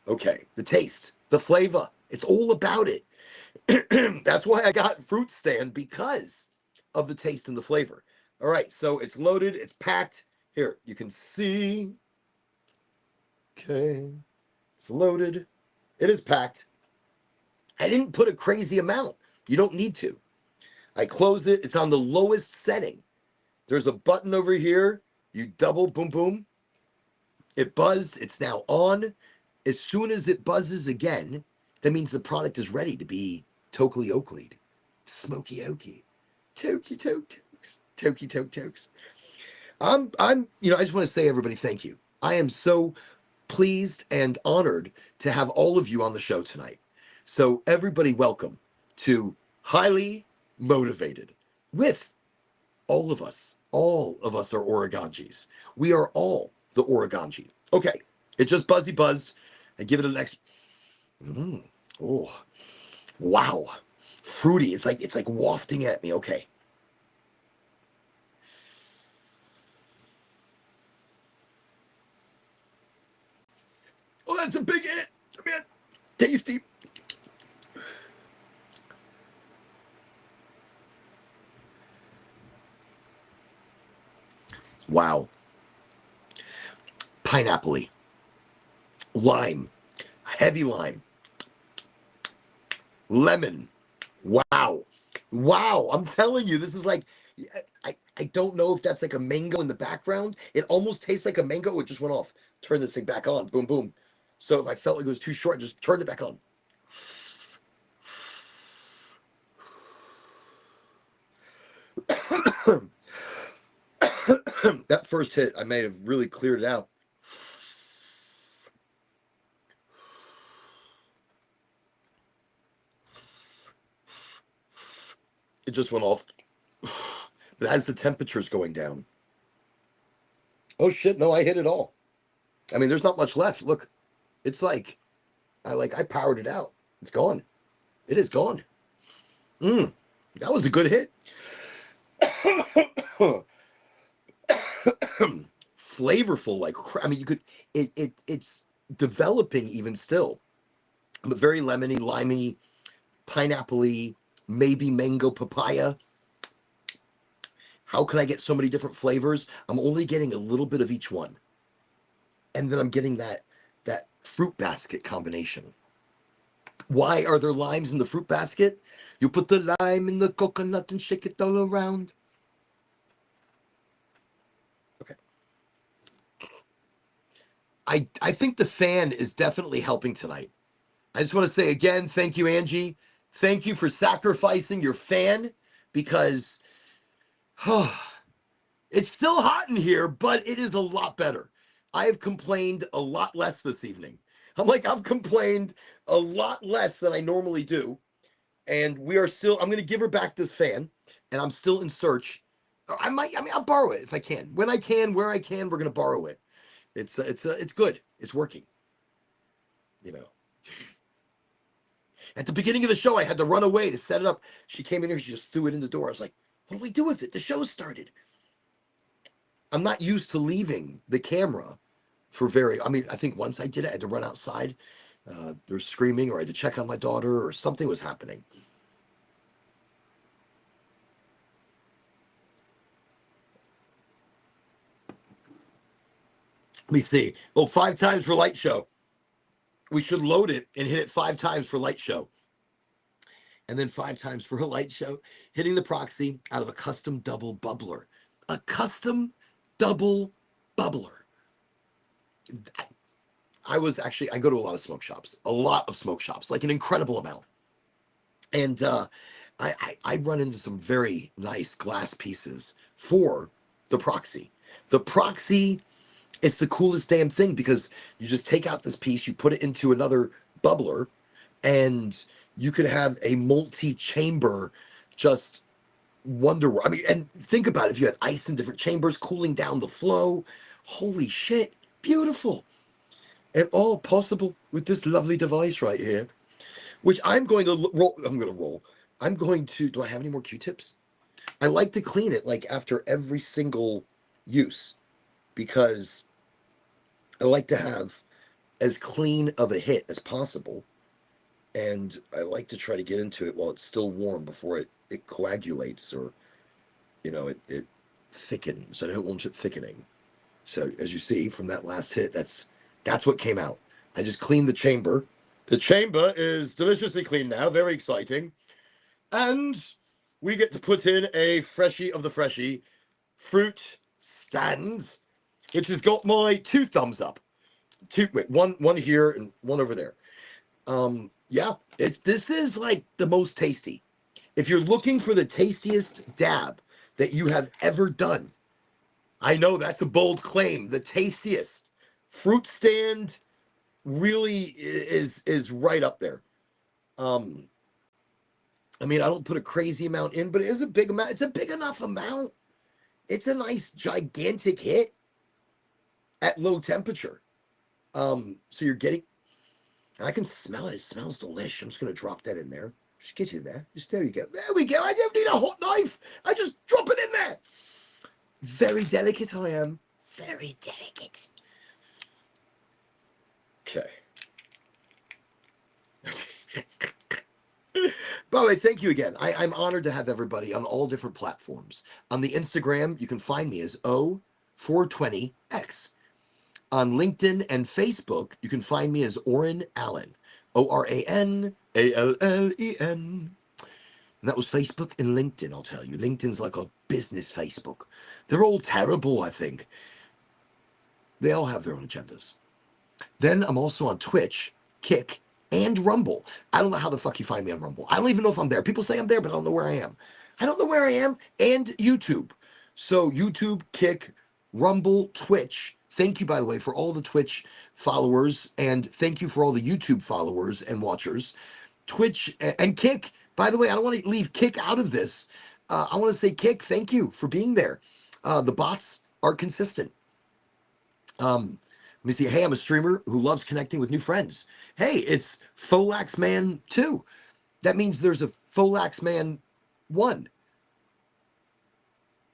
Okay, the taste, the flavor, it's all about it. That's why I got fruit stand, because of the taste and the flavor. All right, so it's loaded, it's packed. Here, you can see. Okay, it's loaded. It is packed. I didn't put a crazy amount. You don't need to. I close it. It's on the lowest setting. There's a button over here. You double, boom, boom. It buzzed. It's now on. As soon as it buzzes again, that means the product is ready to be tokely oakleyed. Smoky oaky. Toky toke tokes. Toky toke tokes. I just want to say, everybody, thank you. I am so pleased and honored to have all of you on the show tonight. So everybody, welcome to Highly Motivated with all of us. All of us are Oregonjis. We are all the Oregonji. Okay, it just buzzy buzzed. I give it an extra. Oh, wow, fruity. It's like wafting at me. Okay. Oh, that's a big hit. Man, tasty. Wow. Pineapple-y. Lime. Heavy lime. Lemon. Wow. Wow. I'm telling you, this is like, I don't know if that's like a mango in the background. It almost tastes like a mango. It just went off. Turn this thing back on. Boom, boom. So if I felt like it was too short, just turn it back on. That first hit, I may have really cleared it out. It just went off. But as the temperature's going down. Oh shit, no, I hit it all. I mean, there's not much left. Look, it's like I powered it out. It's gone. It is gone. That was a good hit. Flavorful, like, I mean, you could, it's developing even still, but very lemony, limey, pineapple-y, maybe mango papaya. How can I get so many different flavors? I'm only getting a little bit of each one. And then I'm getting that fruit basket combination. Why are there limes in the fruit basket? You put the lime in the coconut and shake it all around. Okay. I think the fan is definitely helping tonight. I just want to say again, thank you, Angie. Thank you for sacrificing your fan, because it's still hot in here, but it is a lot better. I have complained a lot less this evening. I'm like, I've complained a lot less than I normally do. And we are still, I'm going to give her back this fan, and I'm still in search. I mean, I'll borrow it if I can. When I can, where I can, we're going to borrow it. It's good. It's working, you know. At the beginning of the show, I had to run away to set it up. She came in here, she just threw it in the door. I was like, what do we do with it? The show started. I'm not used to leaving the camera for I mean, I think once I did it, I had to run outside. There was screaming, or I had to check on my daughter, or something was happening. Let me see. Oh, 5 times for light show. We should load it and hit it 5 times for light show. And then 5 times for a light show, hitting the proxy out of a custom double bubbler. A custom double bubbler. I go to a lot of smoke shops, like an incredible amount. And I run into some very nice glass pieces for the proxy. The proxy, it's the coolest damn thing because you just take out this piece, you put it into another bubbler, and you could have a multi-chamber just I mean, and think about it, if you had ice in different chambers cooling down the flow. Holy shit, beautiful. And all possible with this lovely device right here, which I'm going to roll. I'm going to, do I have any more Q-tips? I like to clean it like after every single use because I like to have as clean of a hit as possible. And I like to try to get into it while it's still warm before it coagulates, or, it thickens. I don't want it thickening. So as you see from that last hit, that's what came out. I just cleaned the chamber. The chamber is deliciously clean now, very exciting. And we get to put in a freshie of the freshie fruit stand, which has got my 2 thumbs up. One here and one over there. Yeah, this is like the most tasty. If you're looking for the tastiest dab that you have ever done, I know that's a bold claim. The tastiest fruit stand really is right up there. I mean, I don't put a crazy amount in, but it is a big amount. It's a big enough amount. It's a nice gigantic hit at low temperature. So you're getting, I can smell it. It smells delicious. I'm just gonna drop that in there. Just get you there. Just there you go. There we go. I don't need a hot knife. I just drop it in there. Very delicate I am. Very delicate. Okay. By the way, thank you again. I'm honored to have everybody on all different platforms. On the Instagram, you can find me as O420X. On LinkedIn and Facebook, you can find me as Oren Allen. OranAllen. And that was Facebook and LinkedIn, I'll tell you. LinkedIn's like a business Facebook. They're all terrible, I think. They all have their own agendas. Then I'm also on Twitch, Kick, and Rumble. I don't know how the fuck you find me on Rumble. I don't even know if I'm there. People say I'm there, but I don't know where I am. I don't know where I am. And YouTube. So YouTube, Kick, Rumble, Twitch. Thank you, by the way, for all the Twitch followers. And thank you for all the YouTube followers and watchers. Twitch and Kick. By the way, I don't want to leave Kick out of this. I want to say, Kick, thank you for being there. The bots are consistent. Let me see. Hey, I'm a streamer who loves connecting with new friends. Hey, it's Folax Man 2. That means there's a Folax Man 1.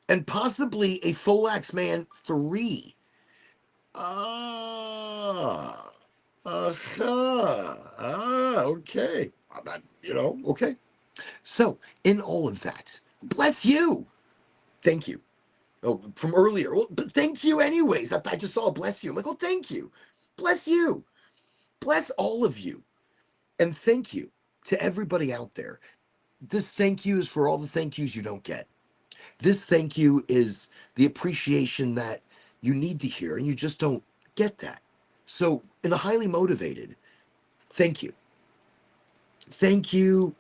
And possibly a Folax Man 3. Okay. Okay. So, in all of that, bless you. Thank you. Oh, from earlier. Well, but thank you anyways. I just saw a bless you. I'm like, oh, thank you. Bless you. Bless all of you. And thank you to everybody out there. This thank you is for all the thank yous you don't get. This thank you is the appreciation that you need to hear, and you just don't get that. So, in a highly motivated, thank you. Thank you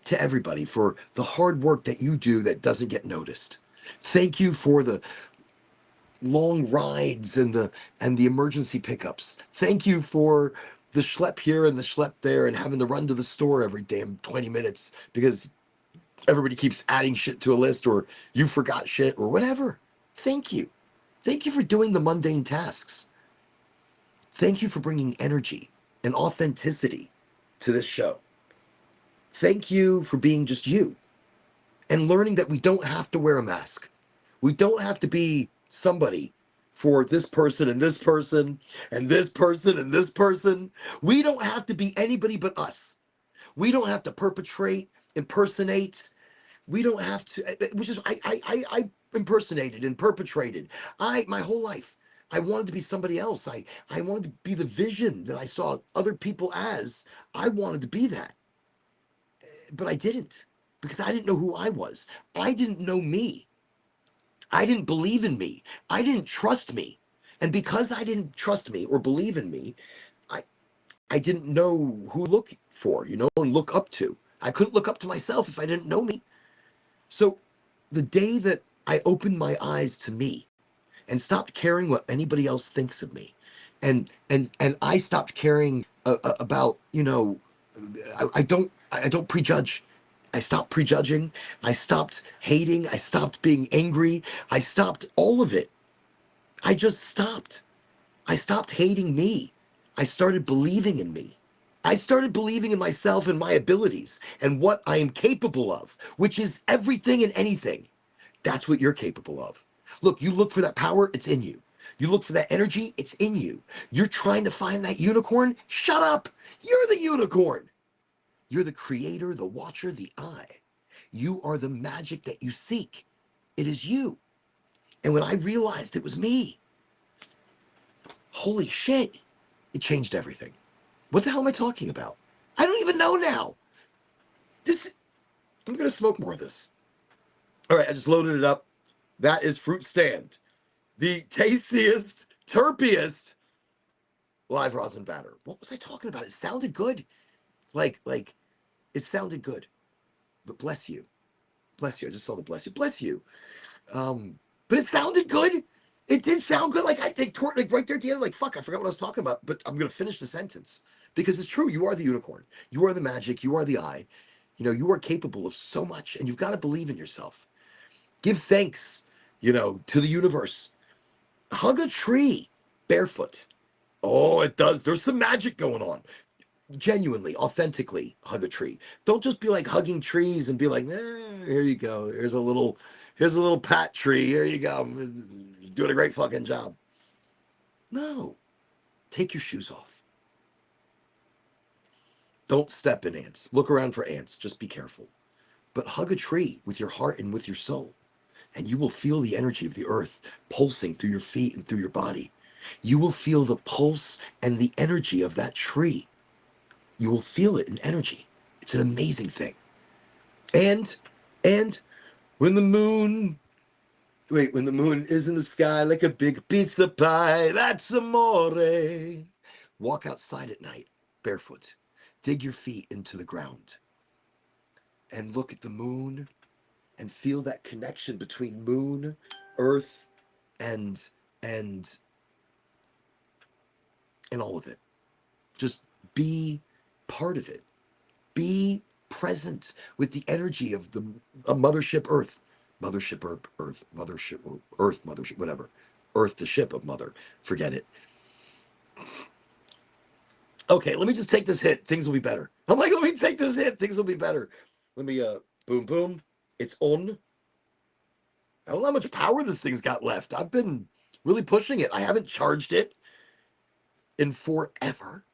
to everybody for the hard work that you do that doesn't get noticed. Thank you for the long rides and the emergency pickups. Thank you for the schlep here and the schlep there and having to run to the store every damn 20 minutes because everybody keeps adding shit to a list or you forgot shit or whatever. Thank you. Thank you for doing the mundane tasks. Thank you for bringing energy and authenticity to this show. Thank you for being just you and learning that we don't have to wear a mask. We don't have to be somebody for this person and this person and this person and this person. We don't have to be anybody but us. We don't have to perpetrate, impersonate. We don't have to, which is, I impersonated and perpetrated. My whole life, I wanted to be somebody else. I wanted to be the vision that I saw other people as. I wanted to be that, but I didn't because I didn't know who I was. I didn't know me. I didn't believe in me. I didn't trust me. And because I didn't trust me or believe in me, I, I didn't know who to look for, and look up to. I couldn't look up to myself if I didn't know me. So the day that I opened my eyes to me and stopped caring what anybody else thinks of me, and I stopped caring about, I don't prejudge. I stopped prejudging. I stopped hating. I stopped being angry. I stopped all of it. I just stopped. I stopped hating me. I started believing in me. I started believing in myself and my abilities and what I am capable of, which is everything and anything. That's what you're capable of. Look, you look for that power, it's in you. You look for that energy, it's in you. You're trying to find that unicorn? Shut up! You're the unicorn! You're the creator, the watcher, the eye. You are the magic that you seek. It is you. And when I realized it was me, holy shit, it changed everything. What the hell am I talking about? I don't even know now. This, I'm gonna smoke more of this. All right, I just loaded it up. That is Fruit Stand, the tastiest, terpiest live rosin batter. What was I talking about? It sounded good. Like it sounded good. But bless you. Bless you. I just saw the bless you. Bless you. But it sounded good. It did sound good. Like I think like right there at the end, like fuck, I forgot what I was talking about. But I'm gonna finish the sentence because it's true. You are the unicorn. You are the magic. You are the eye. You are capable of so much, and you've got to believe in yourself. Give thanks, to the universe. Hug a tree barefoot. Oh, it does. There's some magic going on. Genuinely, authentically hug a tree. Don't just be like hugging trees and be like, here you go. Here's a little pat tree. Here you go. You're doing a great fucking job. No. Take your shoes off. Don't step in ants. Look around for ants. Just be careful. But hug a tree with your heart and with your soul. And you will feel the energy of the earth pulsing through your feet and through your body. You will feel the pulse and the energy of that tree. You will feel it in energy. It's an amazing thing. And and when the moon when the moon is in the sky like a big pizza pie, that's amore. Walk outside at night, barefoot. Dig your feet into the ground and look at the moon and feel that connection between moon, earth, and and and all of it. Just be part of it. Be present with the energy of the mothership Earth, mothership Earth, mothership, whatever, Earth, the ship of mother. Forget it. Okay, let me just take this hit. Things will be better. I'm like, let me take this hit. Things will be better. Let me boom boom. It's on. I don't know how much power this thing's got left. I've been really pushing it. I haven't charged it in forever.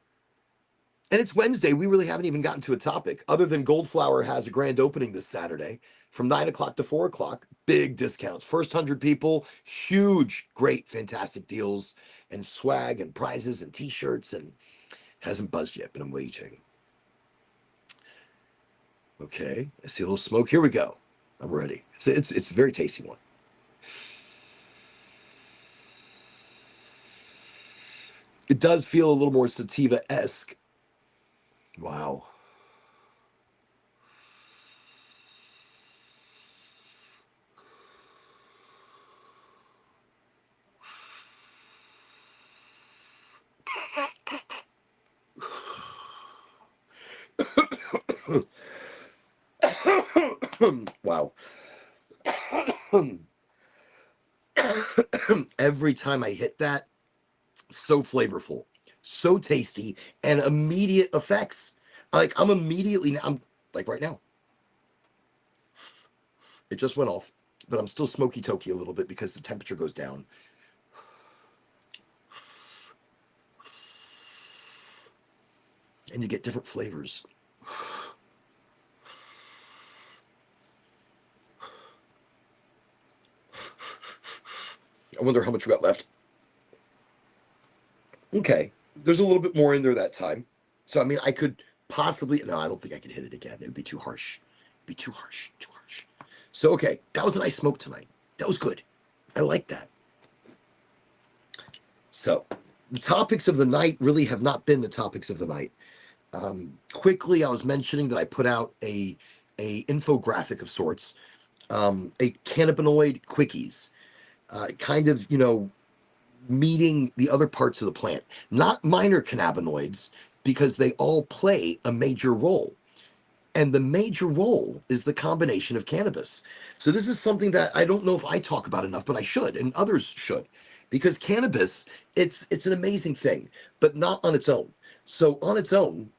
And it's Wednesday. We really haven't even gotten to a topic other than Goldflower has a grand opening this Saturday from 9 o'clock to 4 o'clock. Big discounts. First 100 people, huge, great, fantastic deals and swag and prizes and t-shirts, and hasn't buzzed yet, but I'm waiting. Okay, I see a little smoke. Here we go. I'm ready. It's a very tasty one. It does feel a little more sativa-esque. Wow. Wow. Every time I hit that, so flavorful, so tasty, and immediate effects. Like I'm immediately, I'm like right now, it just went off, but I'm still smoky toky a little bit because the temperature goes down. And you get different flavors. I wonder how much we got left. Okay, there's a little bit more in there that time. So I mean, I could possibly. No, I don't think I could hit it again. It would be too harsh. It'd be too harsh. Too harsh. So okay, that was a nice smoke tonight. That was good. I like that. So the topics of the night really have not been the topics of the night. Quickly, I was mentioning that I put out a infographic of sorts, a cannabinoid quickies, kind of meeting the other parts of the plant, not minor cannabinoids, because they all play a major role. And the major role is the combination of cannabis. So this is something that I don't know if I talk about enough, but I should, and others should, because cannabis, it's an amazing thing, but not on its own. So on its own,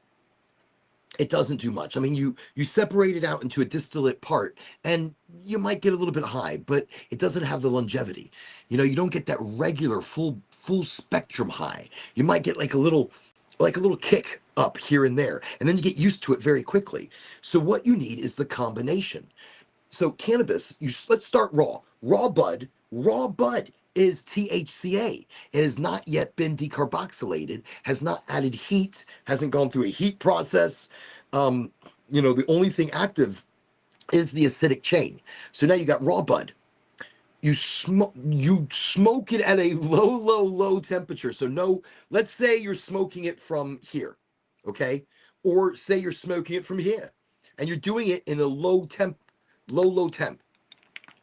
it doesn't do much. I mean, you separate it out into a distillate part, and you might get a little bit high, but it doesn't have the longevity. You don't get that regular full spectrum high. You might get like a little kick up here and there, and then you get used to it very quickly. So what you need is the combination. So cannabis, let's start raw. Raw bud is THCA. It has not yet been decarboxylated, has not added heat, hasn't gone through a heat process. Um, the only thing active is the acidic chain. So now you got raw bud. You smoke it at a low temperature. So no, let's say you're smoking it from here, okay? Or say you're smoking it from here, and you're doing it in a low temp.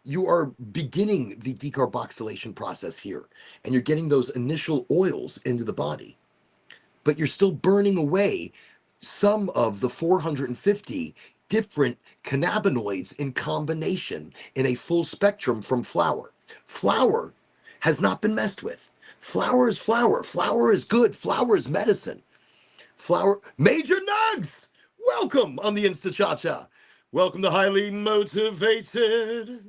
You are beginning the decarboxylation process here, and you're getting those initial oils into the body, but you're still burning away some of the 450 different cannabinoids in combination in a full spectrum from flower. Flower has not been messed with. Flower is flower. Flower is good. Flower is medicine. Flower. Major Nugs! Welcome on the Insta Cha Cha. Welcome to Highly Motivated.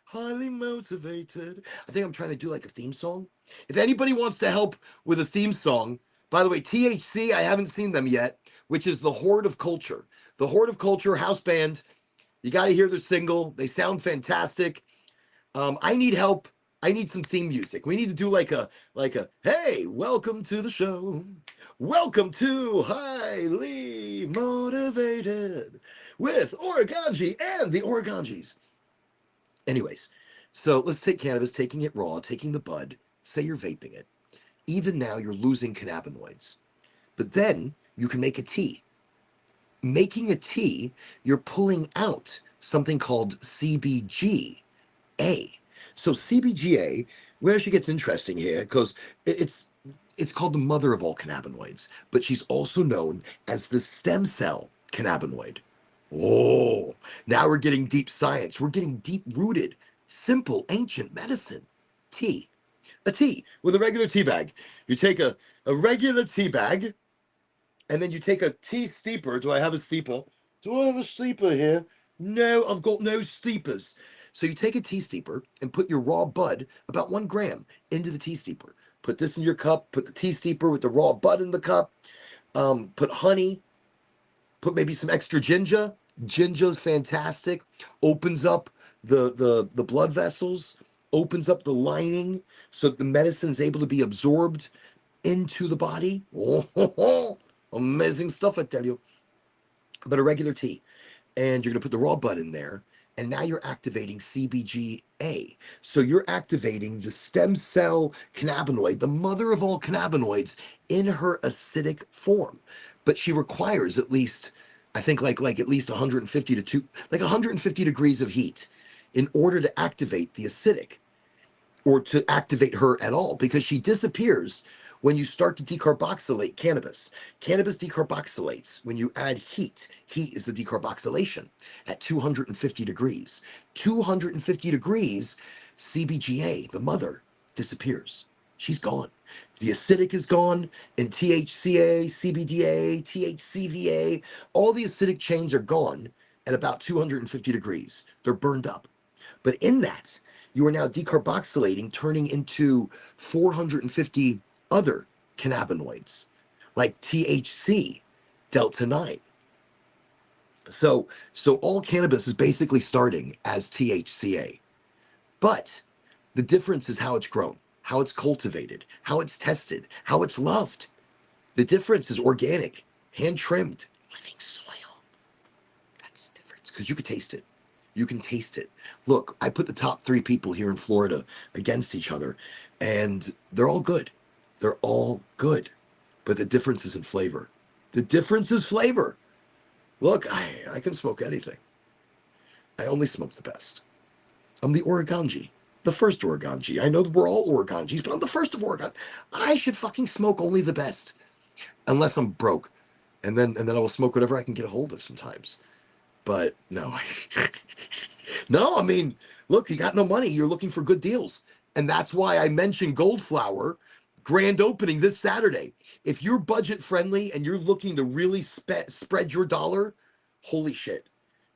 Highly Motivated. I think I'm trying to do like a theme song. If anybody wants to help with a theme song, by the way, THC, I haven't seen them yet, which is the Horde of Culture. The Horde of Culture house band. You got to hear their single. They sound fantastic. I need help. I need some theme music. We need to do like a hey, welcome to the show. Welcome to Highly Motivated with Oregonji and the Oregonjis. Anyways, so let's take cannabis, taking it raw, taking the bud, say you're vaping it. Even now you're losing cannabinoids. But then you can make a tea. Making a tea, you're pulling out something called CBGA. So CBGA, where she gets interesting here, because it's called the mother of all cannabinoids, but she's also known as the stem cell cannabinoid. Oh, now we're getting deep science. We're getting deep rooted, simple, ancient medicine. Tea. A tea with a regular tea bag. You take a regular tea bag, and then you take a tea steeper. Do I have a steeper? Do I have a steeper here? No, I've got no steepers. So you take a tea steeper and put your raw bud, about 1 gram, into the tea steeper. Put this in your cup, put the tea steeper with the raw bud in the cup, put honey, put maybe some extra ginger. Ginger is fantastic. Opens up the blood vessels, opens up the lining so that the medicine is able to be absorbed into the body. Oh, amazing stuff, I tell you. But a regular tea. And you're going to put the raw bud in there. And now you're activating CBGA. So you're activating the stem cell cannabinoid, the mother of all cannabinoids, in her acidic form. But she requires at least, I think, like at least 150 to 150 degrees of heat in order to activate the acidic, or to activate her at all, because she disappears when you start to decarboxylate cannabis. Cannabis decarboxylates when you add heat. Heat is the decarboxylation at 250 degrees. 250 degrees, CBGA, the mother, disappears. She's gone. The acidic is gone, and THCA, CBDA, THCVA, all the acidic chains are gone at about 250 degrees. They're burned up. But in that, you are now decarboxylating, turning into 450 other cannabinoids, like THC, delta 9. So all cannabis is basically starting as THCA. But the difference is how it's grown, how it's cultivated, how it's tested, how it's loved. The difference is organic, hand trimmed, living soil. That's the difference because you could taste it. You can taste it. Look, I put the top 3 people here in Florida against each other, and they're all good. They're all good. But the difference is in flavor. The difference is flavor. Look, I can smoke anything. I only smoke the best. I'm the Oregonji, the first Oregonji. I know that we're all Oregonjis, but I'm the first of Oregon. I should fucking smoke only the best, unless I'm broke, and then I will smoke whatever I can get a hold of sometimes. But no, no. I mean, look, you got no money. You're looking for good deals, and that's why I mentioned Goldflower grand opening this Saturday. If you're budget friendly and you're looking to really spread your dollar, holy shit!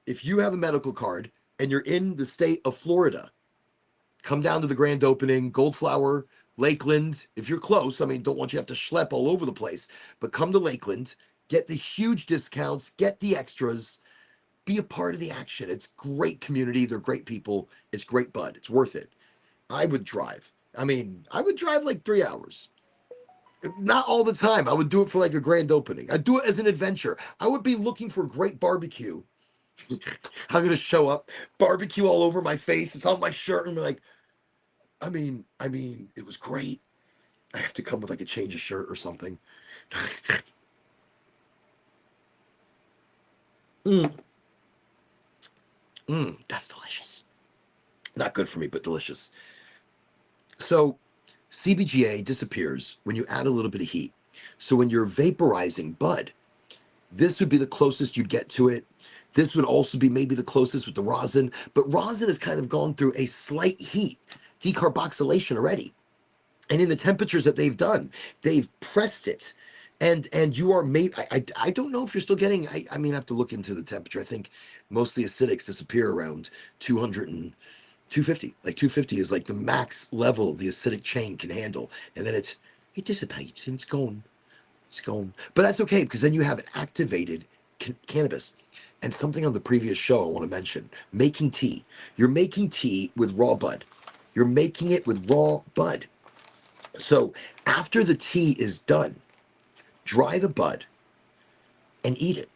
If you have a medical card and you're in the state of Florida, come down to the grand opening, Goldflower, Lakeland. If you're close, I mean, don't want you to have to schlep all over the place, but come to Lakeland, get the huge discounts, get the extras, be a part of the action. It's great community. They're great people. It's great bud. It's worth it. I would drive. I mean, I would drive like 3 hours. Not all the time. I would do it for like a grand opening. I'd do it as an adventure. I would be looking for great barbecue. I'm gonna show up, barbecue all over my face. It's on my shirt, and be like, I mean, it was great. I have to come with like a change of shirt or something. mm, that's delicious. Not good for me, but delicious. So CBGA disappears when you add a little bit of heat. So when you're vaporizing bud, this would be the closest you'd get to it. This would also be maybe the closest with the rosin, but rosin has kind of gone through a slight heat decarboxylation already. And in the temperatures that they've done, they've pressed it. And you are made, I don't know if you're still getting, I mean, I have to look into the temperature. I think most of the acidics disappear around 200 and 250. Like 250 is like the max level the acidic chain can handle. And then it dissipates and it's gone. It's gone. But that's okay because then you have an activated cannabis. And something on the previous show I want to mention, making tea. You're making tea with raw bud. You're making it with raw bud. So after the tea is done, dry the bud and eat it.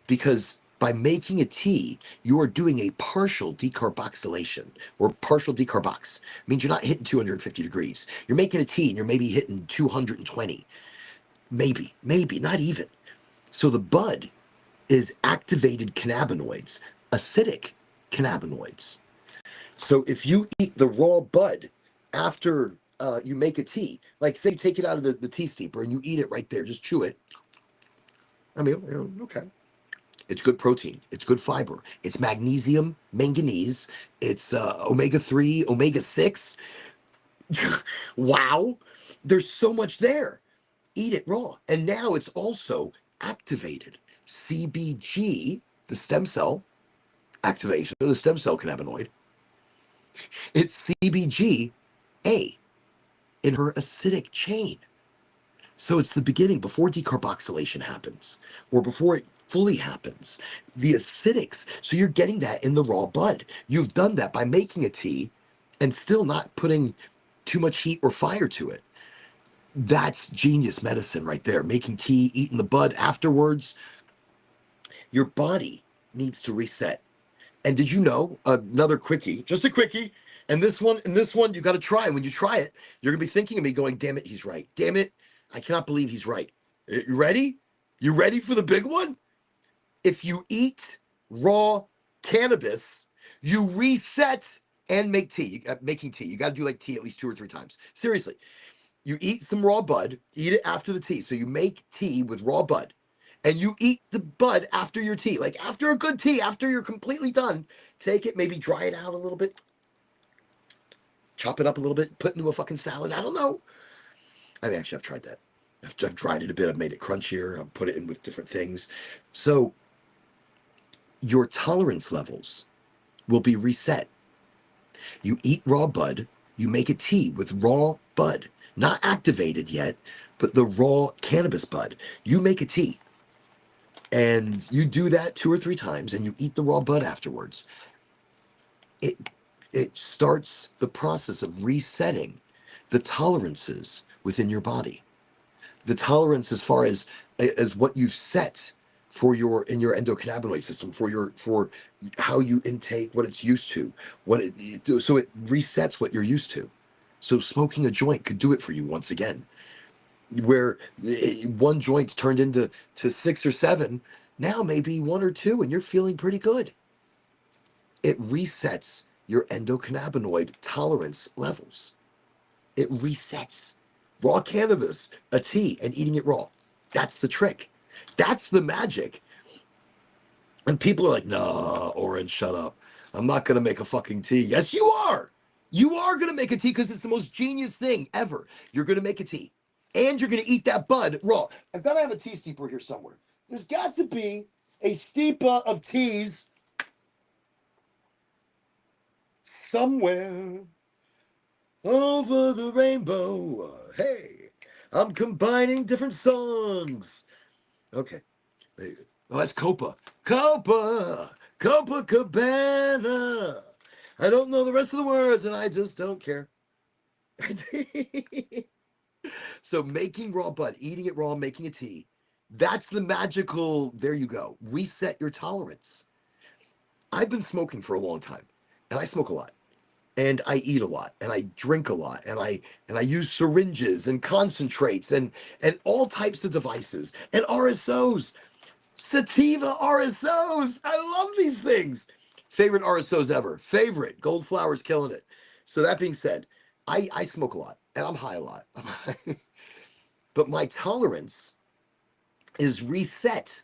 Because by making a tea, you are doing a partial decarboxylation or partial decarbox. It means you're not hitting 250 degrees. You're making a tea and you're maybe hitting 220. Maybe, not even. So the bud is activated cannabinoids, acidic cannabinoids. So if you eat the raw bud after you make a tea, like say you take it out of the tea steeper and you eat it right there, just chew it. I mean, okay. It's good protein. It's good fiber. It's magnesium, manganese. It's omega-3, omega-6. Wow. There's so much there. Eat it raw. And now it's also activated. CBG, the stem cell activation, the stem cell cannabinoid, it's CBGA in her acidic chain. So it's the beginning before decarboxylation happens or before it fully happens. The acidics, so you're getting that in the raw bud. You've done that by making a tea and still not putting too much heat or fire to it. That's genius medicine right there. Making tea, eating the bud afterwards. Your body needs to reset. And did you know, another quickie, just a quickie, and this one, you got to try. When you try it, you're gonna be thinking of me, going, "Damn it, he's right. Damn it, I cannot believe he's right." You ready? You ready for the big one? If you eat raw cannabis, you reset and make tea. Making tea, you got to do like tea at least 2 or 3 times. Seriously, You eat some raw bud, eat it after the tea. So you make tea with raw bud and you eat the bud after your tea. Like after a good tea, after you're completely done, take it, maybe dry it out a little bit, chop it up a little bit, put it into a fucking salad. I don't know. I mean, actually, I've tried that. I've dried it a bit. I've made it crunchier. I've put it in with different things. So your tolerance levels will be reset. You eat raw bud, you make a tea with raw bud, not activated yet, but the raw cannabis bud. You make a tea and you do that 2 or 3 times and you eat the raw bud afterwards. It it starts the process of resetting the tolerances within your body. The tolerance as what you've set for your in your endocannabinoid system for how you intake what it's used to so it resets what you're used to. So smoking a joint could do it for you once again, where one joint's turned into 6 or 7, now maybe 1 or 2 and you're feeling pretty good. It resets your endocannabinoid tolerance levels. It resets. Raw cannabis, a tea, and eating it raw. That's the trick. That's the magic. And people are like, nah, Orange, shut up. I'm not going to make a fucking tea. Yes, you are. You are going to make a tea because it's the most genius thing ever. You're going to make a tea. And you're going to eat that bud raw. I've got to have a tea steeper here somewhere. There's got to be a steeper of teas somewhere over the rainbow. Hey, I'm combining different songs. Okay. Oh, that's Copa. Copa! Copacabana! I don't know the rest of the words and I just don't care. So making raw bud, eating it raw, making a tea, that's the magical, there you go. Reset your tolerance. I've been smoking for a long time and I smoke a lot. And I eat a lot and I drink a lot and I use syringes and concentrates and all types of devices and RSOs, sativa RSOs. I love these things. Favorite RSOs ever. Favorite. Gold Flowers killing it. So that being said, I smoke a lot and I'm high a lot. But my tolerance is reset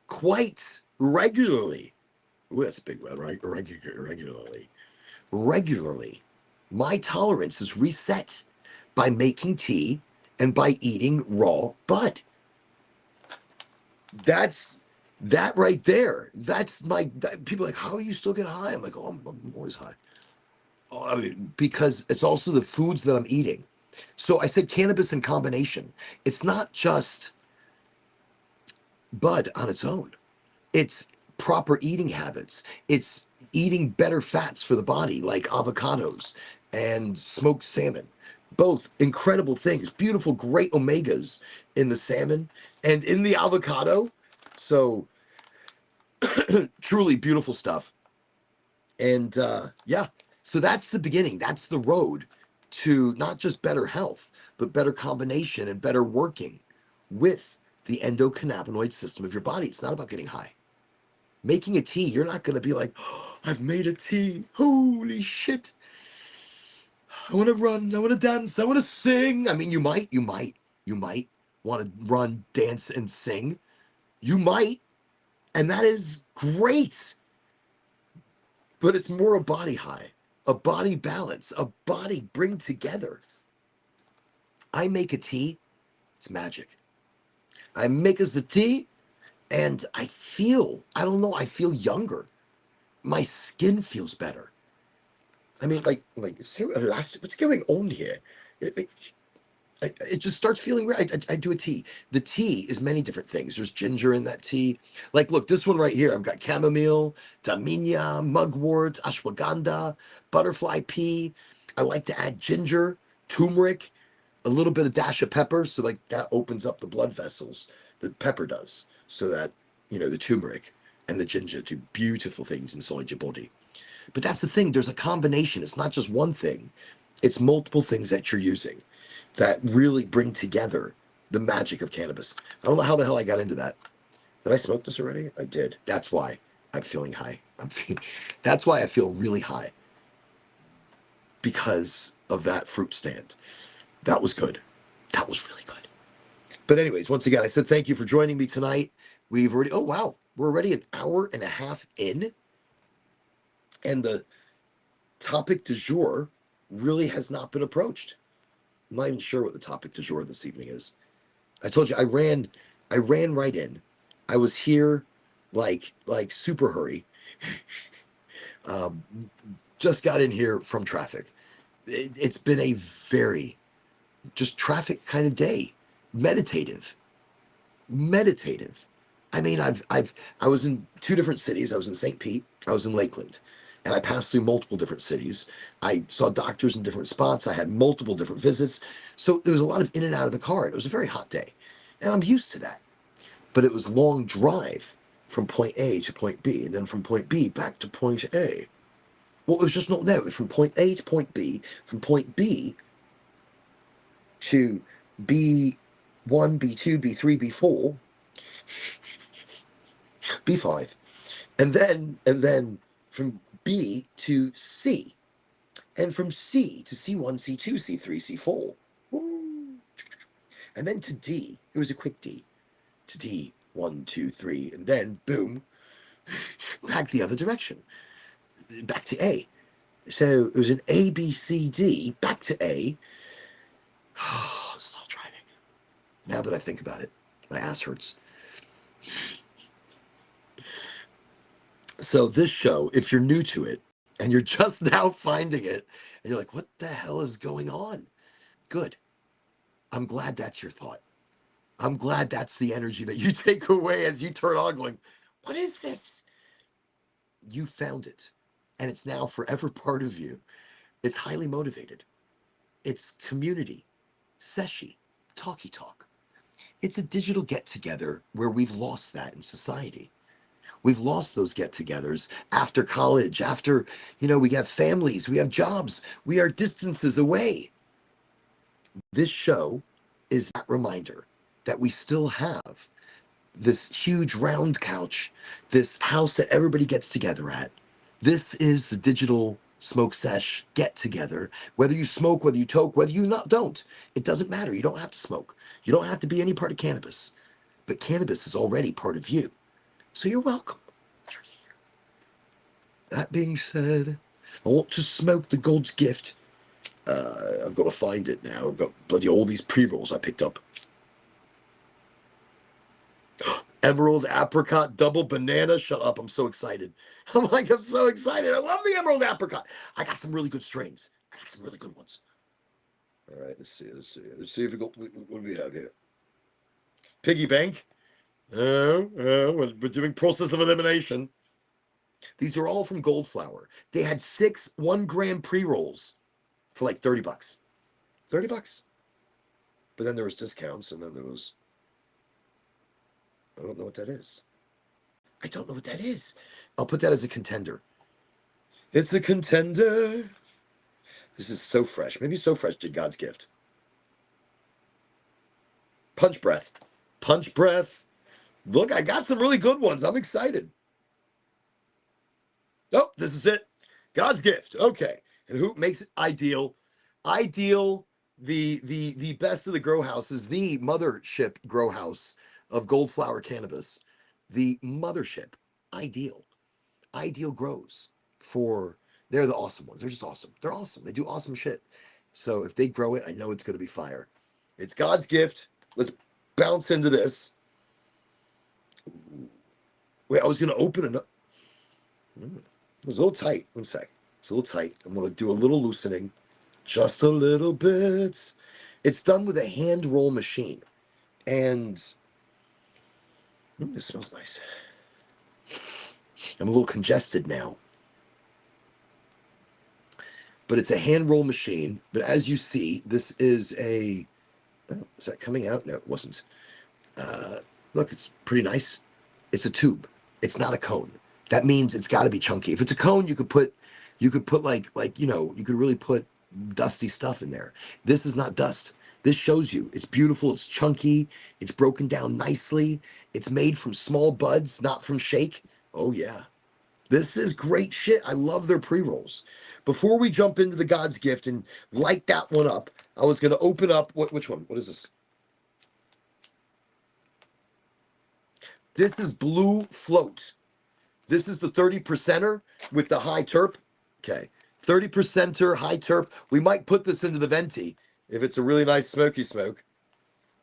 quite regularly. Ooh, that's a big word, right? Regularly. Regularly. My tolerance is reset by making tea and by eating raw bud. That's that right there. That's people are like, how are you still get high? I'm like, oh, I'm always high. Oh, I mean, because it's also the foods that I'm eating. So I said cannabis in combination. It's not just bud on its own. It's proper eating habits. It's eating better fats for the body, like avocados and smoked salmon. Both incredible things, beautiful, great omegas in the salmon and in the avocado. So truly beautiful stuff. And yeah, so that's the beginning. That's the road to not just better health, but better combination and better working with the endocannabinoid system of your body. It's not about getting high. Making a tea, you're not going to be like, oh, I've made a tea. Holy shit. I want to run. I want to dance. I want to sing. I mean, you might want to run, dance, and sing. You might. And that is great. But it's more a body high, a body balance, a body bring together. I make a tea, it's magic. I make us a tea and I don't know, I feel younger. My skin feels better. I mean, what's going on here? It, it just starts feeling weird. I do a tea. The tea is many different things. There's ginger in that tea. Like, look, this one right here. I've got chamomile, daminia, mugwort, ashwagandha, butterfly pea. I like to add ginger, turmeric, a little bit of dash of pepper. So, like, that opens up the blood vessels. The pepper does. So that, the turmeric and the ginger do beautiful things inside your body. But that's the thing. There's a combination. It's not just one thing. It's multiple things that you're using that really bring together the magic of cannabis. I don't know how the hell I got into that. Did I smoke this already? I did. That's why I'm feeling high. That's why I feel really high because of that fruit stand. That was good. That was really good. But anyways, once again, I said thank you for joining me tonight. We've already, oh wow, we're already an hour and a half in. And the topic du jour really has not been approached. I'm not even sure what the topic du jour this evening is. I told you I ran right in. I was here like super hurry. Um, just got in here from traffic. It's been a very just traffic kind of day. Meditative. Meditative. I mean, I was in two different cities. I was in St. Pete, I was in Lakeland, and I passed through multiple different cities. I saw doctors in different spots. I had multiple different visits. So there was a lot of in and out of the car. It was a very hot day. And I'm used to that. But it was long drive from point A to point B, and then from point B back to point A. Well, it was just not there. It was from point A to point B, from point B to B1, B2, B3, B4, B5, and then from B to C, and from C to C1, C2, C3, C4, and then to D. It was a quick D to D, 1, 2, 3, and then boom, back the other direction, back to A. So it was an A, B, C, D, back to A. Slow driving. Now that I think about it, my ass hurts. So this show, if you're new to it and you're just now finding it and you're like, what the hell is going on? Good. I'm glad that's your thought. I'm glad that's the energy that you take away as you turn on going, what is this? You found it. And it's now forever part of you. It's highly motivated. It's community, Seshy, talky talk. It's a digital get together where we've lost that in society. We've lost those get togethers after college, after, we have families, we have jobs, we are distances away. This show is that reminder that we still have this huge round couch, this house that everybody gets together at. This is the digital smoke sesh get together. Whether you smoke, whether you toke, whether you not don't, it doesn't matter. You don't have to smoke. You don't have to be any part of cannabis, but cannabis is already part of you. So you're welcome. That being said, I want to smoke the God's gift. I've got to find it now. I've got bloody all these pre-rolls I picked up. Emerald apricot double banana. Shut up. I'm so excited. I'm so excited. I love the emerald apricot. I got some really good strains. I got some really good ones. All right, let's see if we go. What do we have here? Piggy bank. We're doing process of elimination. These are all from Goldflower. They had 6 1-gram pre-rolls for like $30. $30. But then there was discounts, and then there was, I don't know what that is. I don't know what that is. I'll put that as a contender. It's a contender. This is So Fresh. Maybe So Fresh did God's gift. Punch breath. Punch breath. Look, I got some really good ones. I'm excited. Oh, this is it. God's gift. Okay. And who makes it ideal? Ideal, the best of the grow houses, the mothership grow house of Goldflower Cannabis. The mothership. Ideal. Ideal grows for, they're the awesome ones. They're just awesome. They're awesome. They do awesome shit. So if they grow it, I know it's going to be fire. It's God's gift. Let's bounce into this. Wait, I was going to open it up. It was a little tight. One sec. It's a little tight. I'm going to do a little loosening. Just a little bit. It's done with a hand roll machine. And this smells nice. I'm a little congested now. But it's a hand roll machine. But as you see, this is a... Oh, is that coming out? No, it wasn't. Look, it's pretty nice. It's a tube. It's not a cone. That means it's got to be chunky. If it's a cone, you could put like you could really put dusty stuff in there. This is not dust. This shows you it's beautiful. It's chunky. It's broken down nicely. It's made from small buds, not from shake. Oh yeah. This is great shit. I love their pre-rolls. Before we jump into the God's gift and light that one up, I was gonna open up which one? What is this? This is Blue Float. This is the 30%er with the high terp. Okay. 30%er, high terp. We might put this into the venti if it's a really nice smoky smoke.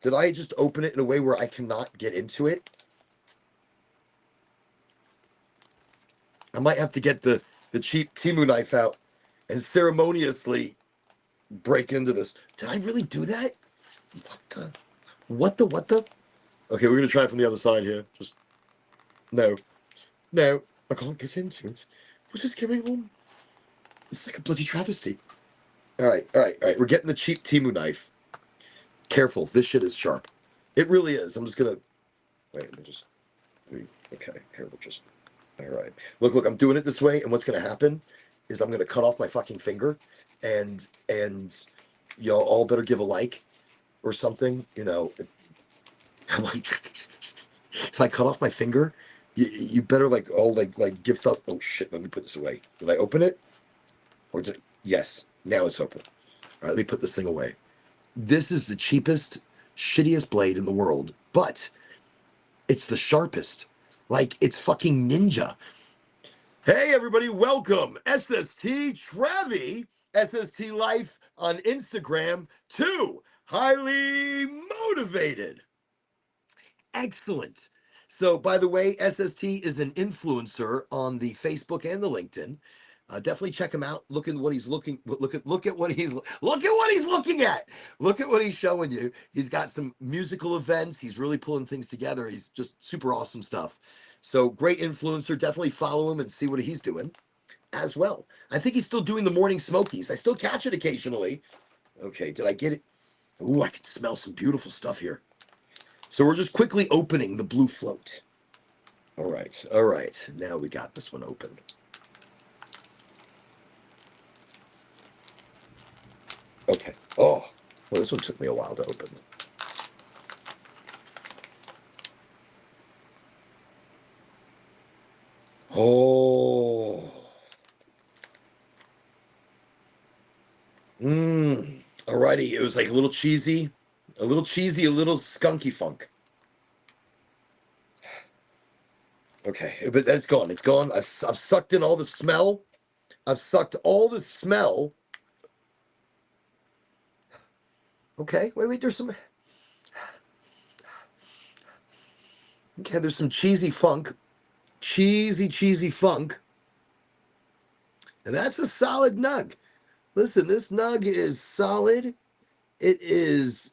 Did I just open it in a way where I cannot get into it? I might have to get the cheap Timu knife out and ceremoniously break into this. Did I really do that? What the? Okay, we're gonna try it from the other side here. Just no, I can't get into it. What is going on? It's like a bloody travesty. All right. We're getting the cheap Timu knife. Careful, this shit is sharp. It really is. I'm just gonna wait. Okay, here we'll just. All right. Look. I'm doing it this way, and what's gonna happen is I'm gonna cut off my fucking finger, and y'all all better give a like or something. I'm like, if I cut off my finger, you better all give up. Oh shit! Let me put this away. Did I open it? Or did yes? Now it's open. All right. Let me put this thing away. This is the cheapest, shittiest blade in the world, but it's the sharpest. Like it's fucking ninja. Hey everybody, welcome SST Trevi, SST Life on Instagram. 2 highly motivated. Excellent. So, by the way, SST is an influencer on the Facebook and the LinkedIn. Definitely check him out. Look at what he's looking. Look at what he's looking at. Look at what he's showing you. He's got some musical events. He's really pulling things together. He's just super awesome stuff. So great influencer. Definitely follow him and see what he's doing as well. I think he's still doing the morning smokies. I still catch it occasionally. Okay, did I get it? Ooh, I can smell some beautiful stuff here. So we're just quickly opening the Blue Float. All right. Now we got this one open. Okay. Oh, well, this one took me a while to open. Oh. Alrighty. It was like a little cheesy, a little skunky funk. Okay, but that's gone. It's gone. I've sucked in all the smell. I've sucked all the smell. Okay, wait. There's some. Okay, there's some cheesy funk. Cheesy funk. And that's a solid nug. Listen, this nug is solid. It is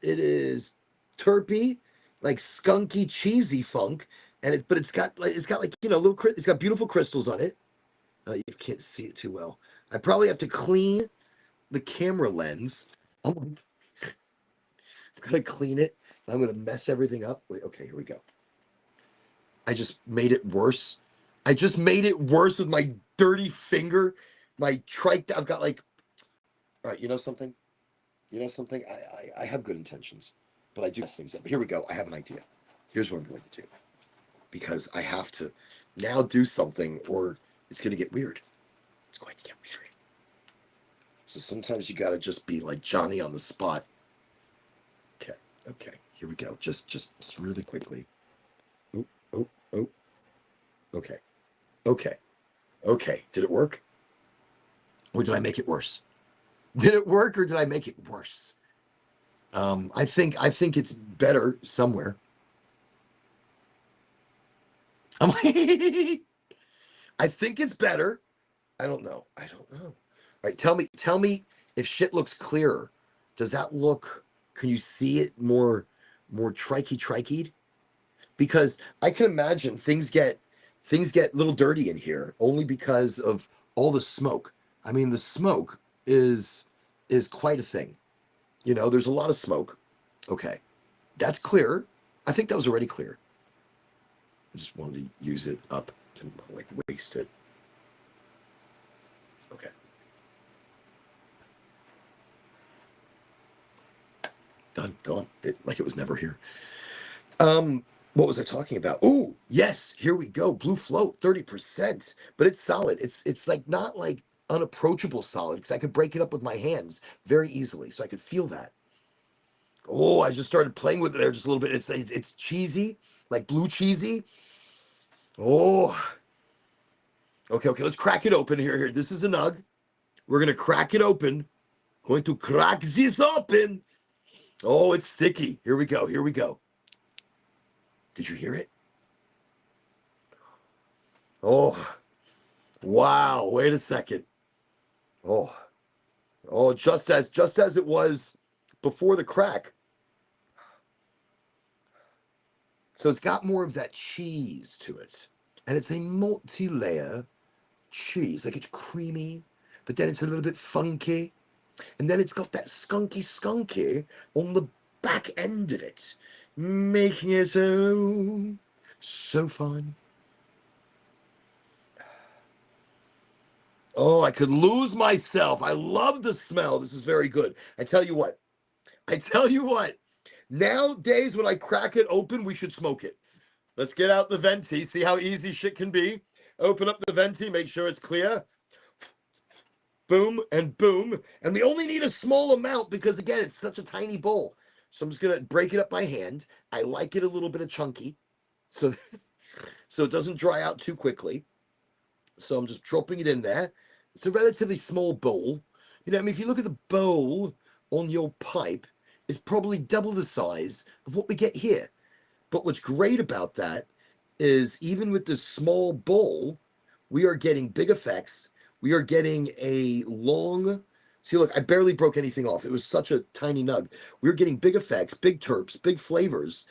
terpy, like skunky, cheesy funk, and it's got it's got beautiful crystals on it. You can't see it too well. I probably have to clean the camera lens. I'm gonna clean it. I'm gonna mess everything up. Wait, okay, here we go. I just made it worse. I just made it worse with my dirty finger. My trike. I've got like. All right, you know something? I have good intentions, but I do mess things up. But here we go. I have an idea. Here's what I'm going to do. Because I have to now do something or it's going to get weird. It's going to get weird. So sometimes you got to just be like Johnny on the spot. Okay. Here we go. Just really quickly. Oh. Okay. Did it work? Or did I make it worse? Did it work or did I make it worse? I think it's better somewhere. I think it's better. I don't know. All right, tell me if shit looks clearer. Does that look? Can you see it more trikey? Because I can imagine things get a little dirty in here only because of all the smoke. I mean, the smoke is quite a thing. There's a lot of smoke. Okay, that's clear. I think that was already clear. I just wanted to use it up to waste it. Okay. Done, gone. It was never here. What was I talking about? Oh, yes, here we go. Blue Float, 30%, but it's solid. It's like not like unapproachable solid because I could break it up with my hands very easily. So I could feel that. Oh, I just started playing with it there just a little bit. It's cheesy, like blue cheesy. Oh, okay. Let's crack it open here. This is the nug. We're gonna crack it open. Going to crack this open. Oh, it's sticky. Here we go. Did you hear it? Oh, wow. Wait a second. Oh, just as it was before the crack. So it's got more of that cheese to it. And it's a multi-layer cheese. Like it's creamy, but then it's a little bit funky. And then it's got that skunky on the back end of it, making it so fun. Oh, I could lose myself. I love the smell. This is very good. I tell you what. Nowadays, when I crack it open, we should smoke it. Let's get out the venti. See how easy shit can be. Open up the venti. Make sure it's clear. Boom and boom. And we only need a small amount because, again, it's such a tiny bowl. So I'm just going to break it up by hand. I like it a little bit of chunky so it doesn't dry out too quickly. So I'm just dropping it in there. It's a relatively small bowl. You know, I mean, if you look at the bowl on your pipe, it's probably double the size of what we get here. But what's great about that is even with this small bowl, we are getting big effects. We are getting a long, see, look, I barely broke anything off. It was such a tiny nug. We are getting big effects, big terps, big flavors,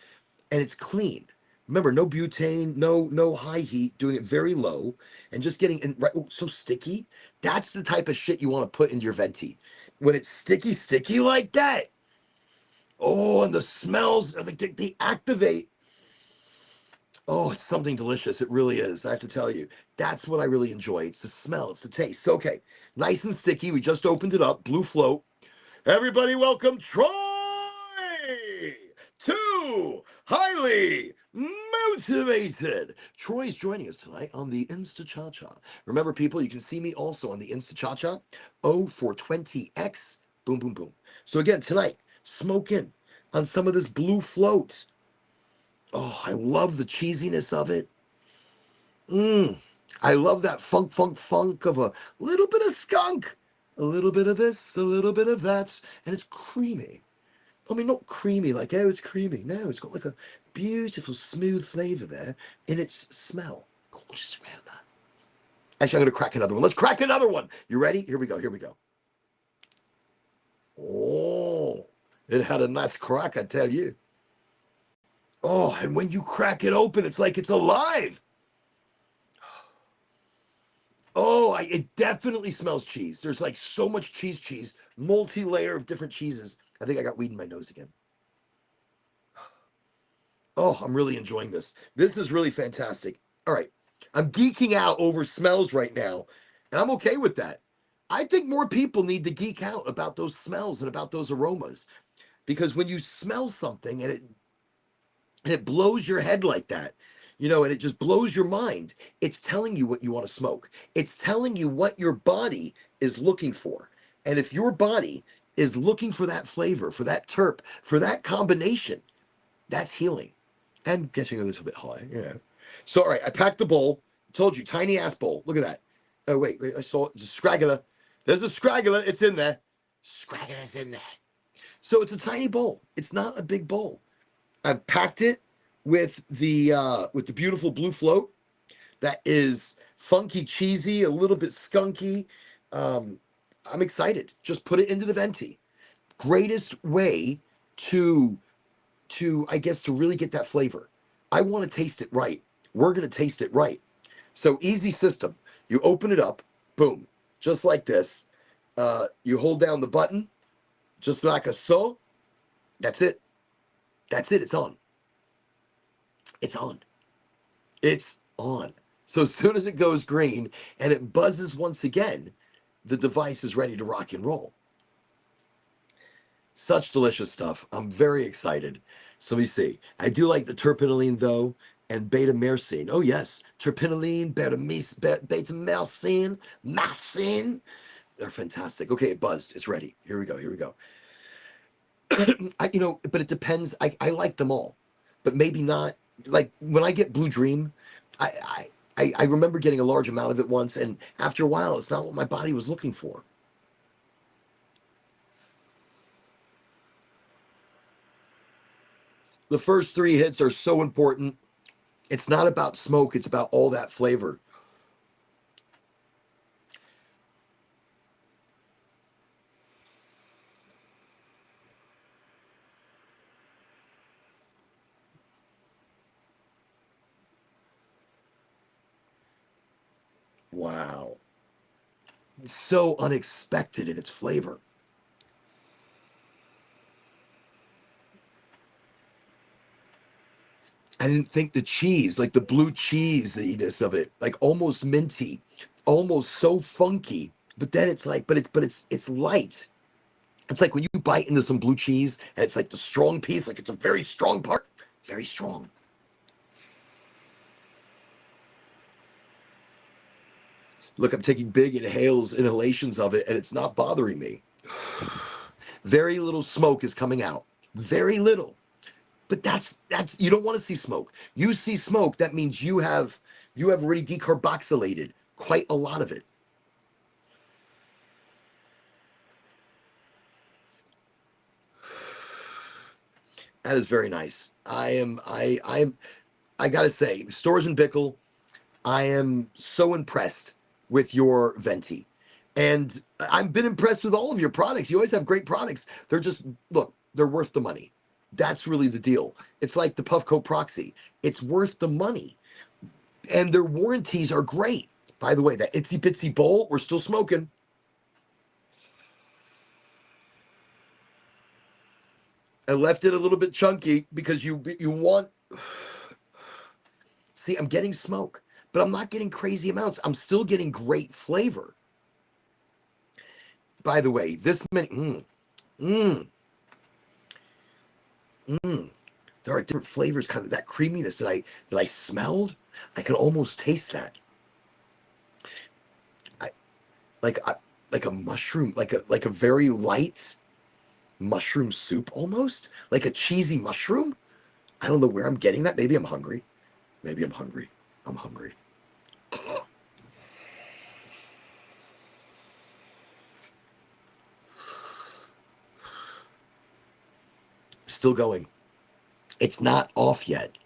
and it's clean. Remember, no butane, no high heat, doing it very low, and just getting and right, oh, so sticky. That's the type of shit you want to put in your venti. When it's sticky like that. Oh, and the smells, they activate. Oh, it's something delicious. It really is. I have to tell you. That's what I really enjoy. It's the smell, it's the taste. So, okay, nice and sticky. We just opened it up. Blue float. Everybody welcome Troy to Highly Motivated. Troy's joining us tonight on the Insta Cha Cha. Remember, people, you can see me also on the Insta Cha Cha. 0420X. Boom, boom, boom. So again, tonight, smoking on some of this blue float. Oh, I love the cheesiness of it. I love that funk of a little bit of skunk, a little bit of this, a little bit of that, and it's creamy. I mean, not creamy like, oh, it's creamy. No, it's got like a beautiful, smooth flavor there in its smell. Gorgeous around that. Actually, I'm going to crack another one. Let's crack another one. You ready? Here we go. Oh, it had a nice crack, I tell you. Oh, and when you crack it open, it's like it's alive. Oh, it definitely smells cheese. There's like so much cheese, multi-layer of different cheeses. I think I got weed in my nose again. Oh, I'm really enjoying this. This is really fantastic. All right. I'm geeking out over smells right now, and I'm okay with that. I think more people need to geek out about those smells and about those aromas because when you smell something and it blows your head like that, you know, and it just blows your mind. It's telling you what you want to smoke. It's telling you what your body is looking for. And if your body is looking for that flavor, for that terp, for that combination, that's healing and getting a little bit high, you know. So, all right, I packed the bowl. I told you, tiny ass bowl. Look at that. Oh, wait, I saw it. It's a scraggler. There's a scraggler. It's in there. Scraggler's in there. So it's a tiny bowl. It's not a big bowl. I've packed it with the beautiful blue float that is funky, cheesy, a little bit skunky. I'm excited. Just put it into the venti. Greatest way to I guess to really get that flavor. I want to taste it right. We're gonna taste it right. So easy system. You open it up, boom, just like this. You hold down the button, just like a so. That's it. That's it. It's on. It's on. It's on. So as soon as it goes green and it buzzes once again, the device is ready to rock and roll. Such delicious stuff. I'm very excited. So let me see. I do like the terpenoline though. and beta-myrcene. Oh yes, terpinolene, beta-myrcene, myrcene. They're fantastic. Okay, it buzzed. It's ready. Here we go. Here we go. But it depends. I like them all, but maybe not. Like when I get Blue Dream, I, I remember getting a large amount of it once, and after a while, it's not what my body was looking for. The first three hits are so important. It's not about smoke, it's about all that flavor. Wow. So unexpected in its flavor. I didn't think the cheese, like the blue cheesiness of it, like almost minty, almost so funky. But then it's like, but it's light. It's like when you bite into some blue cheese and it's like the strong piece, like it's a very strong part, very strong. Look, I'm taking big inhalations of it, and it's not bothering me. Very little smoke is coming out. Very little. But that's you don't want to see smoke. You see smoke, that means you have already decarboxylated quite a lot of it. That is very nice. I gotta say, Stores and Bickle, I am so impressed with your venti. And I've been impressed with all of your products. You always have great products. They're just, look, they're worth the money. That's really the deal. It's like the Puffco Proxy. It's worth the money. And their warranties are great. By the way, that itsy bitsy bowl, we're still smoking. I left it a little bit chunky because you want. See, I'm getting smoke, but I'm not getting crazy amounts. I'm still getting great flavor. By the way, this many. Mm, mm. There are different flavors, kind of that creaminess that I smelled. I can almost taste that. I like I, like a mushroom, like a very light mushroom soup almost, like a cheesy mushroom. I don't know where I'm getting that. Maybe I'm hungry. Maybe I'm hungry. I'm hungry. Still going. It's not off yet.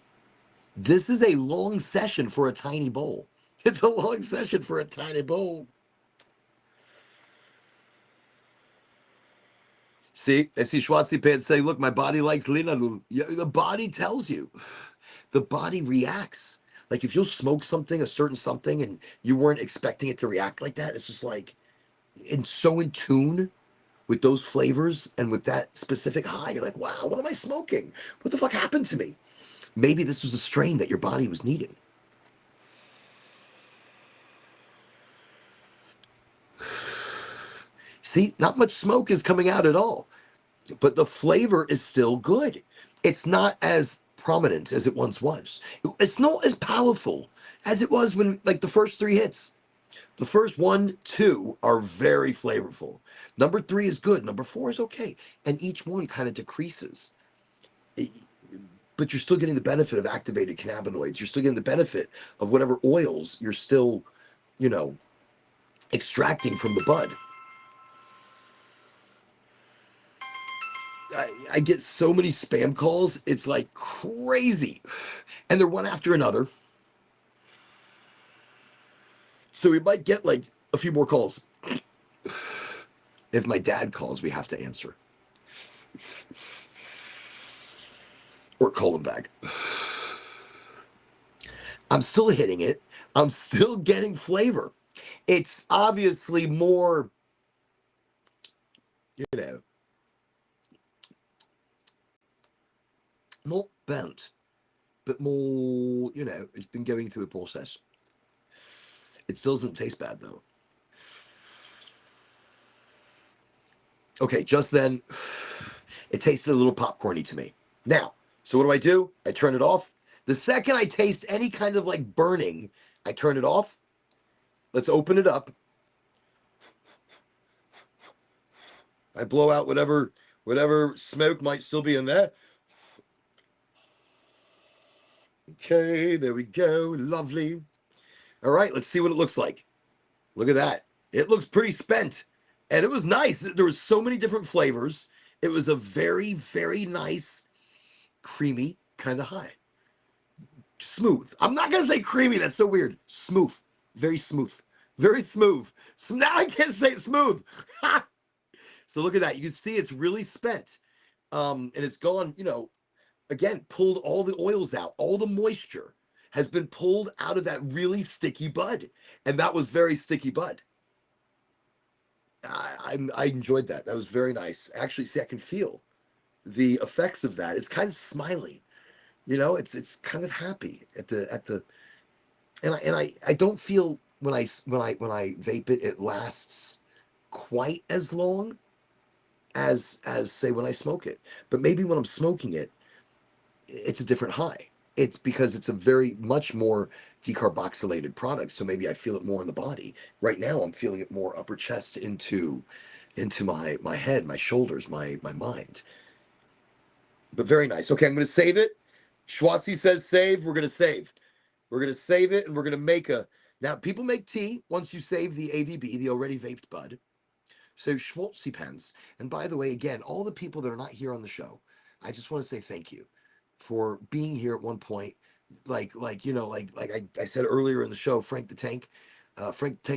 This is a long session for a tiny bowl. It's a long session for a tiny bowl. See, I see Schwartzy Pants say, look, my body likes linalool. Yeah, the body tells you. The body reacts. Like if you'll smoke something, a certain something, and you weren't expecting it to react like that, it's just like, and so in tune with those flavors and with that specific high, you're like, wow, what am I smoking? What the fuck happened to me? Maybe this was a strain that your body was needing. See, not much smoke is coming out at all, but the flavor is still good. It's not as prominent as it once was. It's not as powerful as it was when, like, the first three hits. The first one, two are very flavorful. Number three is good. Number four is okay. And each one kind of decreases. But you're still getting the benefit of activated cannabinoids. You're still getting the benefit of whatever oils you're still, you know, extracting from the bud. I get so many spam calls. It's like crazy. And they're one after another. So we might get like a few more calls. If my dad calls, we have to answer or call him back. I'm still hitting it. I'm still getting flavor. It's obviously more, you know, not bent, but more, it's been going through a process. It still doesn't taste bad though. Okay, just then, it tasted a little popcorny to me. Now, so what do? I turn it off. The second I taste any kind of like burning, I turn it off. Let's open it up. I blow out whatever smoke might still be in there. Okay, there we go. Lovely. All right, let's see what it looks like. Look at that. It looks pretty spent. And it was nice. There was so many different flavors. It was a very, very nice, creamy kind of high. Smooth. I'm not gonna say creamy. That's so weird. Smooth. Very smooth. Very smooth. So now I can't say it smooth. So look at that. You can see it's really spent. And it's gone, again, pulled all the oils out, all the moisture has been pulled out of that really sticky bud. And that was very sticky bud. I enjoyed that. That was very nice. Actually, see, I can feel the effects of that. It's kind of smiley, it's kind of happy at the and I don't feel when I vape it, it lasts quite as long as say when I smoke it. But maybe when I'm smoking it, it's a different high. It's because it's a very much more decarboxylated product, so maybe I feel it more in the body. Right now, I'm feeling it more upper chest into my head, my shoulders, my mind. But very nice. Okay, I'm going to save it. Schwazi says save. We're going to save. We're going to save it, and we're going to make a. Now, people make tea once you save the AVB, the already vaped bud. So Schwartzy pens. And by the way, again, all the people that are not here on the show, I just want to say thank you for being here at one point. Like I said earlier in the show, Frank the Tank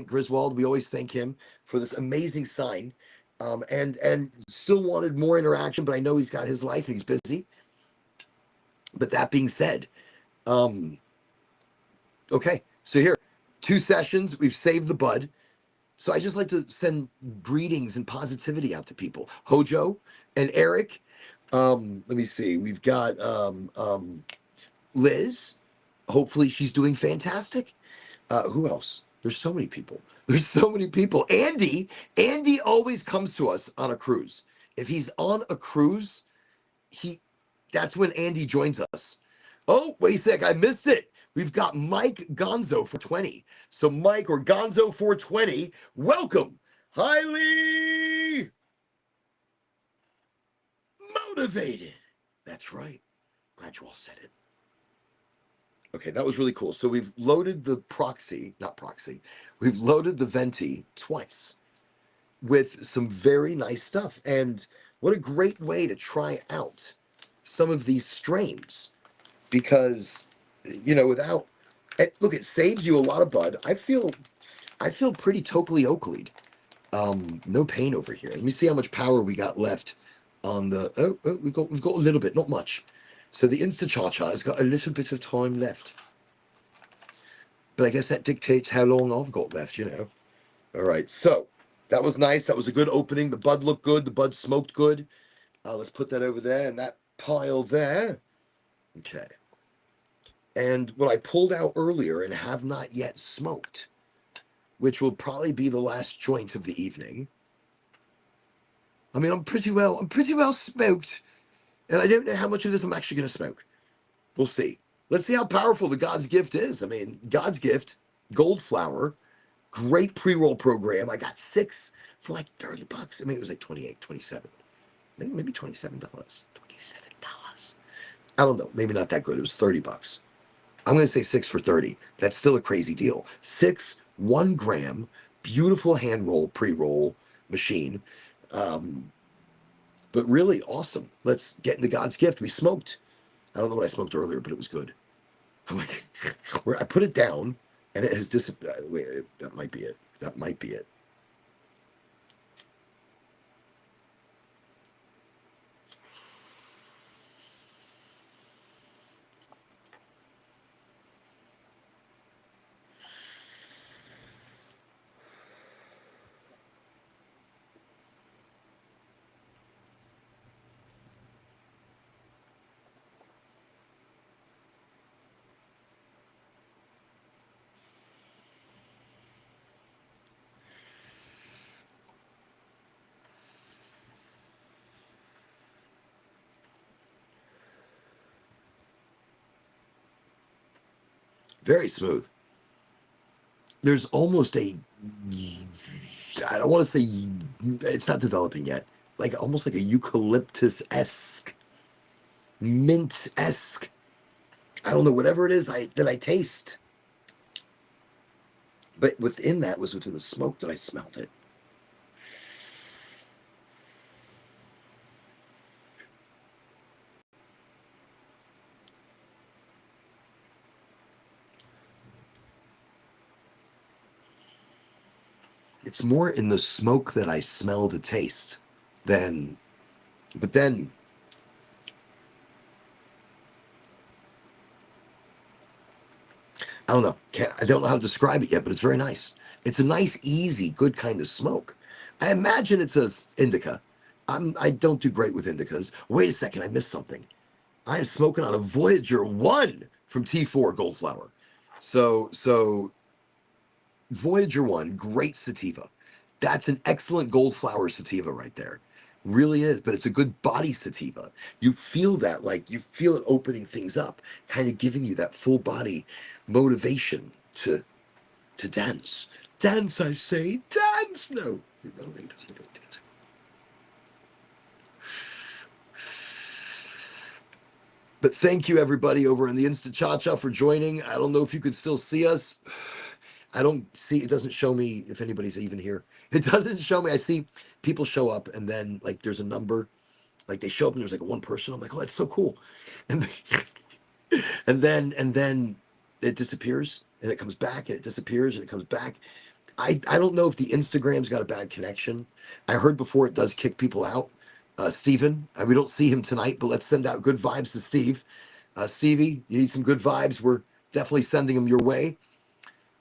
Griswold. We always thank him for this amazing sign. And still wanted more interaction, but I know he's got his life and he's busy. But that being said, um, okay, so here, 2 sessions. We've saved the bud. So I just like to send greetings and positivity out to people. Hojo and Eric. Let me see. We've got Liz. Hopefully she's doing fantastic. Who else? There's so many people. There's so many people. Andy. Andy always comes to us on a cruise. If he's on a cruise, he that's when Andy joins us. Oh, wait a sec, I missed it. We've got Mike Gonzo for 20. So Mike or Gonzo 420, welcome. Highly motivated. That's right. Glad you all said it. Okay, that was really cool. So we've loaded the proxy, not proxy, we've loaded the Venti twice with some very nice stuff. And what a great way to try out some of these strains because without look, it saves you a lot of bud. I feel pretty totally Oakleyed. No pain over here. Let me see how much power we got left on the we've got a little bit, not much. So the Insta Cha Cha has got a little bit of time left. But I guess that dictates how long I've got left. All right, so that was nice. That was a good opening. The bud looked good. The bud smoked good. Let's put that over there and that pile there. Okay. And what I pulled out earlier and have not yet smoked, which will probably be the last joint of the evening. I mean, I'm pretty well smoked, and I don't know how much of this I'm actually going to smoke. We'll see. Let's see how powerful the God's gift is. I mean, God's gift, gold flower, great pre-roll program. I got 6 for like $30. I mean, it was like 28, 27, maybe $27. $27. I don't know. Maybe not that good. It was $30. I'm going to say 6 for 30. That's still a crazy deal. 6, 1 gram, beautiful hand roll, pre-roll machine. Um, but really awesome. Let's get into God's gift. We smoked. I don't know what I smoked earlier, but it was good. I'm like, where I put it down and it has disappeared. Wait, that might be it. That might be it. Very smooth. There's almost a, I don't want to say it's not developing yet, like almost like a eucalyptus esque, mint esque. I don't know, whatever it is that I taste. But within that was within the smoke that I smelled it. It's more in the smoke that I smell the taste than, but then I don't know. I don't know how to describe it yet, but it's very nice. It's a nice, easy, good kind of smoke. I imagine it's a indica. I don't do great with indicas. Wait a second, I missed something. I am smoking on a Voyager 1 from T4 Goldflower. So Voyager 1, great sativa. That's an excellent Goldflower sativa right there. Really is, but it's a good body sativa. You feel that, like you feel it opening things up, kind of giving you that full body motivation to dance. Dance, I say, dance. No, it doesn't go dancing. But thank you everybody over in the Insta Cha Cha for joining. I don't know if you could still see us. I don't see, it doesn't show me if anybody's even here. It doesn't show me. I see people show up and then like there's a number, like they show up and there's like one person. I'm like, oh, that's so cool. And and then it disappears and it comes back and it disappears and it comes back. I don't know if the Instagram's got a bad connection. I heard before it does kick people out. Steven, we don't see him tonight, but let's send out good vibes to Steve. Stevie, you need some good vibes. We're definitely sending them your way.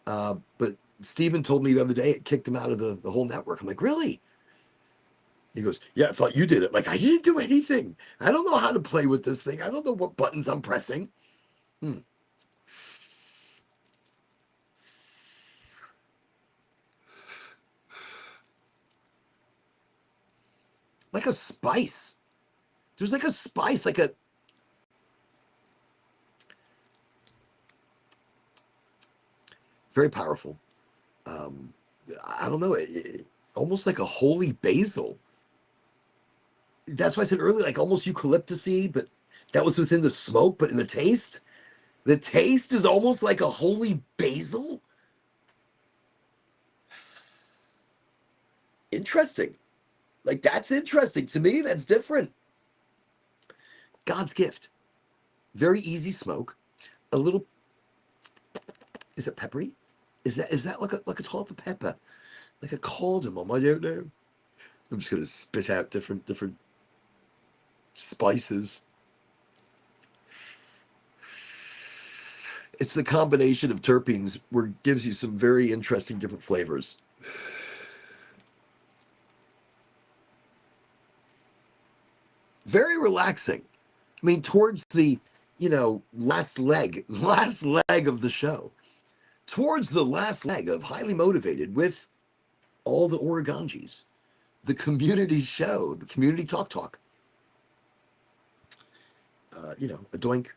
But Steven told me the other day it kicked him out of the whole network. I'm like, really? He goes, yeah, I thought you did it. Like, I didn't do anything. I don't know how to play with this thing. I don't know what buttons I'm pressing. Hmm. Like a spice. There's like a spice, like a very powerful. Um, I don't know, almost like a holy basil. That's why I said earlier, like almost eucalyptusy, but that was within the smoke. But in the taste is almost like a holy basil. Interesting. Like that's interesting to me. That's different. God's gift. Very easy smoke. A little. Is it peppery? Is that like a top of pepper, like a cardamom? I don't know. I'm just gonna spit out different spices. It's the combination of terpenes where it gives you some very interesting different flavors. Very relaxing. I mean, towards the last leg of the show, towards the last leg of Highly Motivated with all the Oregonjis, the community show, the community talk. A doink,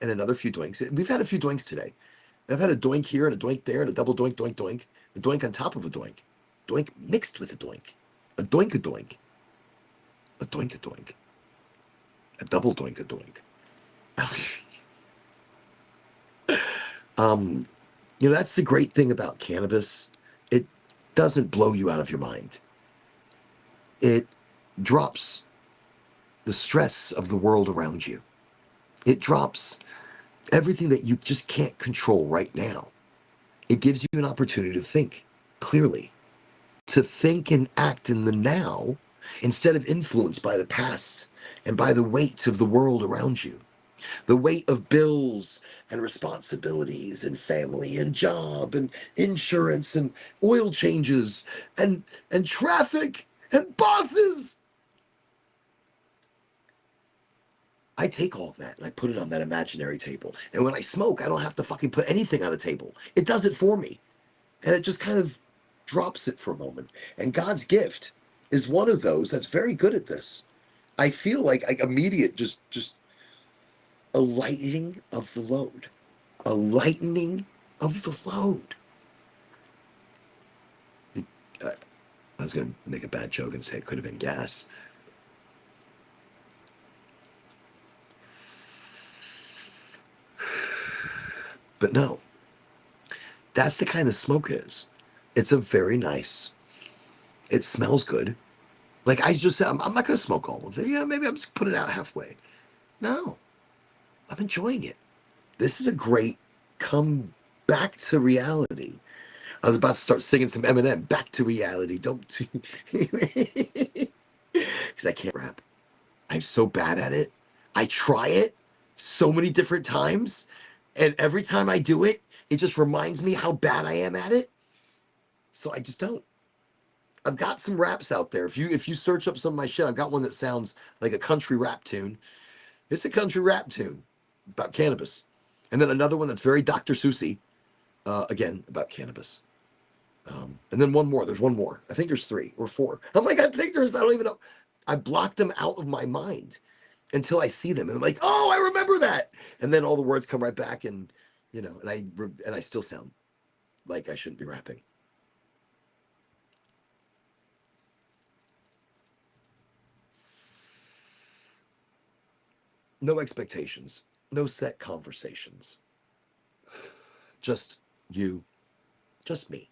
and another few doinks. We've had a few doinks today. I've had a doink here and a doink there and a double doink, doink, doink, a doink on top of a doink mixed with a doink, a doink, a doink, a doink, a double doink, a doink. um, that's the great thing about cannabis. It doesn't blow you out of your mind. It drops the stress of the world around you. It drops everything that you just can't control right now. It gives you an opportunity to think clearly, to think and act in the now instead of influenced by the past and by the weight of the world around you. The weight of bills and responsibilities and family and job and insurance and oil changes and traffic and bosses. I take all of that and I put it on that imaginary table. And when I smoke, I don't have to fucking put anything on a table. It does it for me. And it just kind of drops it for a moment. And God's gift is one of those that's very good at this. I feel like immediate just a lightening of the load. a lightening of the load. Uh, I was going to make a bad joke and say it could have been gas. But no, that's the kind of smoke it is. It's a very nice, it smells good. Like I just said, I'm not going to smoke all of it. Yeah, maybe I'm just put it out halfway. No, I'm enjoying it. This is a great come back to reality. I was about to start singing some Eminem, back to reality. Don't, because I can't rap. I'm so bad at it. I try it so many different times, and every time I do it, it just reminds me how bad I am at it. So I just don't. I've got some raps out there. If you search up some of my shit, I've got one that sounds like a country rap tune. It's a country rap tune about cannabis, and then another one that's very Dr. Seussy, again about cannabis. And then one more. There's one more. I think there's 3 or 4. I'm like, I think there's. I don't even know. I blocked them out of my mind until I see them, and I'm like, oh, I remember that. And then all the words come right back, and and I still sound like I shouldn't be rapping. No expectations, no set conversations. Just you, just me,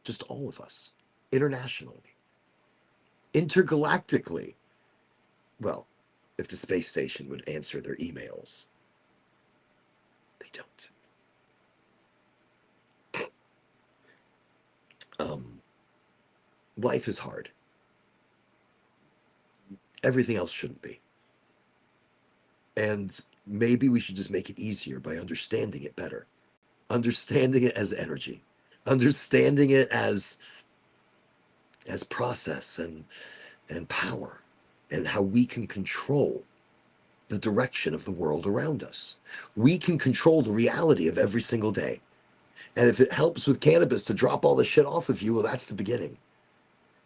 just all of us, internationally, intergalactically. Well, if the space station would answer their emails, they don't. Um, Life is hard. Everything else shouldn't be. And maybe we should just make it easier by understanding it better, understanding it as energy, understanding it as process and power, and how we can control the direction of the world around us. We can control the reality of every single day. And if it helps with cannabis to drop all the shit off of you, well, that's the beginning.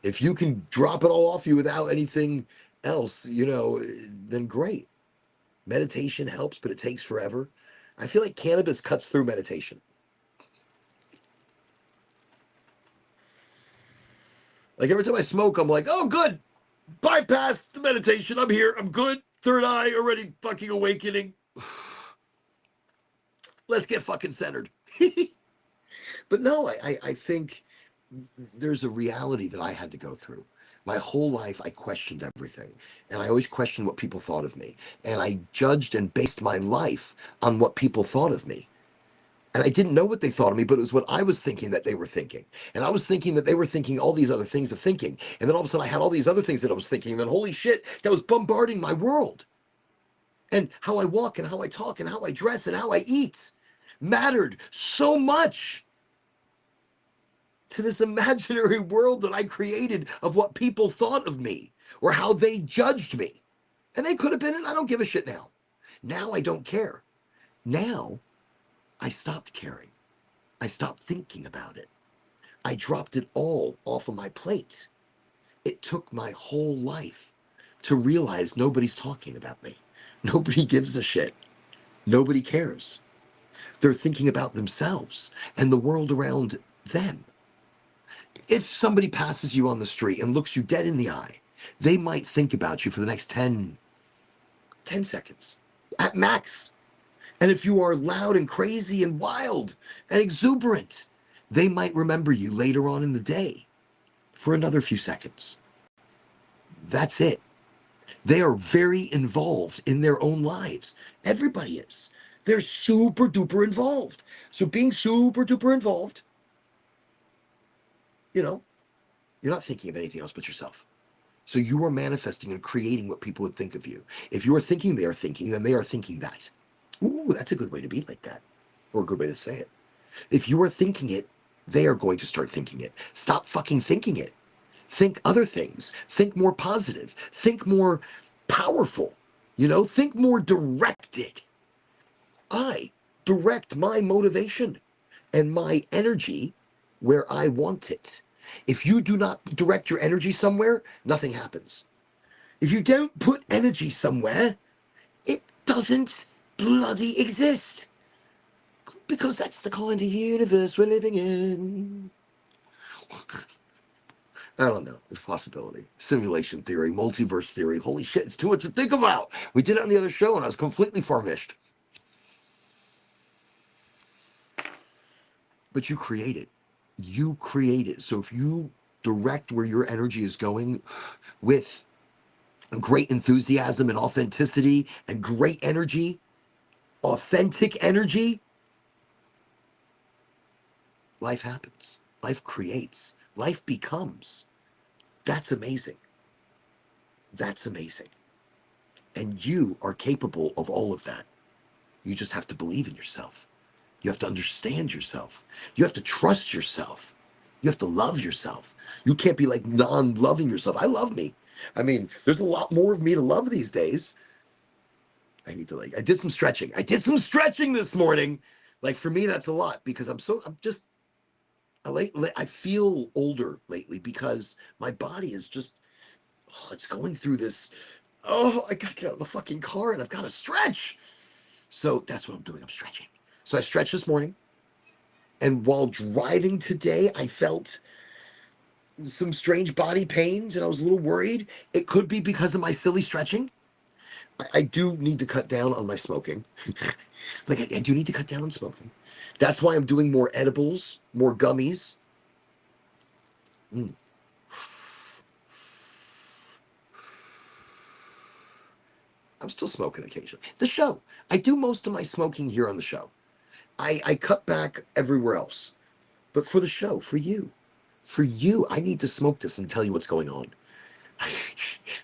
If you can drop it all off you without anything else, then great. Meditation helps, but it takes forever. I feel like cannabis cuts through meditation. Like every time I smoke, I'm like, oh, good. Bypass the meditation. I'm here. I'm good. Third eye already fucking awakening. Let's get fucking centered. But no, I think there's a reality that I had to go through. My whole life, I questioned everything. And I always questioned what people thought of me. And I judged and based my life on what people thought of me. And I didn't know what they thought of me, but it was what I was thinking that they were thinking. And I was thinking that they were thinking all these other things of thinking. And then all of a sudden I had all these other things that I was thinking. And then holy shit, that was bombarding my world. And how I walk and how I talk and how I dress and how I eat mattered so much to this imaginary world that I created of what people thought of me or how they judged me. And they could have been, and I don't give a shit now. Now I don't care. Now I stopped caring. I stopped thinking about it. I dropped it all off of my plate. It took my whole life to realize nobody's talking about me. Nobody gives a shit. Nobody cares. They're thinking about themselves and the world around them. If somebody passes you on the street and looks you dead in the eye, they might think about you for the next 10 seconds at max. And if you are loud and crazy and wild and exuberant, they might remember you later on in the day for another few seconds. That's it. They are very involved in their own lives. Everybody is. They're super duper involved. So being super duper involved, you're not thinking of anything else but yourself. So you are manifesting and creating what people would think of you. If you are thinking they are thinking, then they are thinking that. Ooh, that's a good way to be like that. Or a good way to say it. If you are thinking it, they are going to start thinking it. Stop fucking thinking it. Think other things. Think more positive. Think more powerful. Think more directed. I direct my motivation and my energy where I want it. If you do not direct your energy somewhere, nothing happens. If you don't put energy somewhere, it doesn't bloody exist. because that's the kind of universe we're living in. I don't know. It's a possibility. Simulation theory, multiverse theory. Holy shit, it's too much to think about. We did it on the other show and I was completely famished. But you create it. You create it. So if you direct where your energy is going with great enthusiasm and authenticity and great energy, authentic energy, life happens. Life creates. Life becomes. That's amazing. That's amazing. And you are capable of all of that. You just have to believe in yourself. You have to understand yourself. You have to trust yourself. You have to love yourself. You can't be like non-loving yourself. I love me. I mean, there's a lot more of me to love these days. I need to I did some stretching. I did some stretching this morning. Like for me, that's a lot because I feel older lately because my body is just, it's going through this. Oh, I gotta get out of the fucking car and I've got to stretch. So that's what I'm doing. I'm stretching. So I stretched this morning. And while driving today, I felt some strange body pains and I was a little worried. It could be because of my silly stretching. I do need to cut down on my smoking. I do need to cut down on smoking. That's why I'm doing more edibles, more gummies. Mm. I'm still smoking occasionally. The show. I do most of my smoking here on the show. I cut back everywhere else. But for the show, for you, I need to smoke this and tell you what's going on.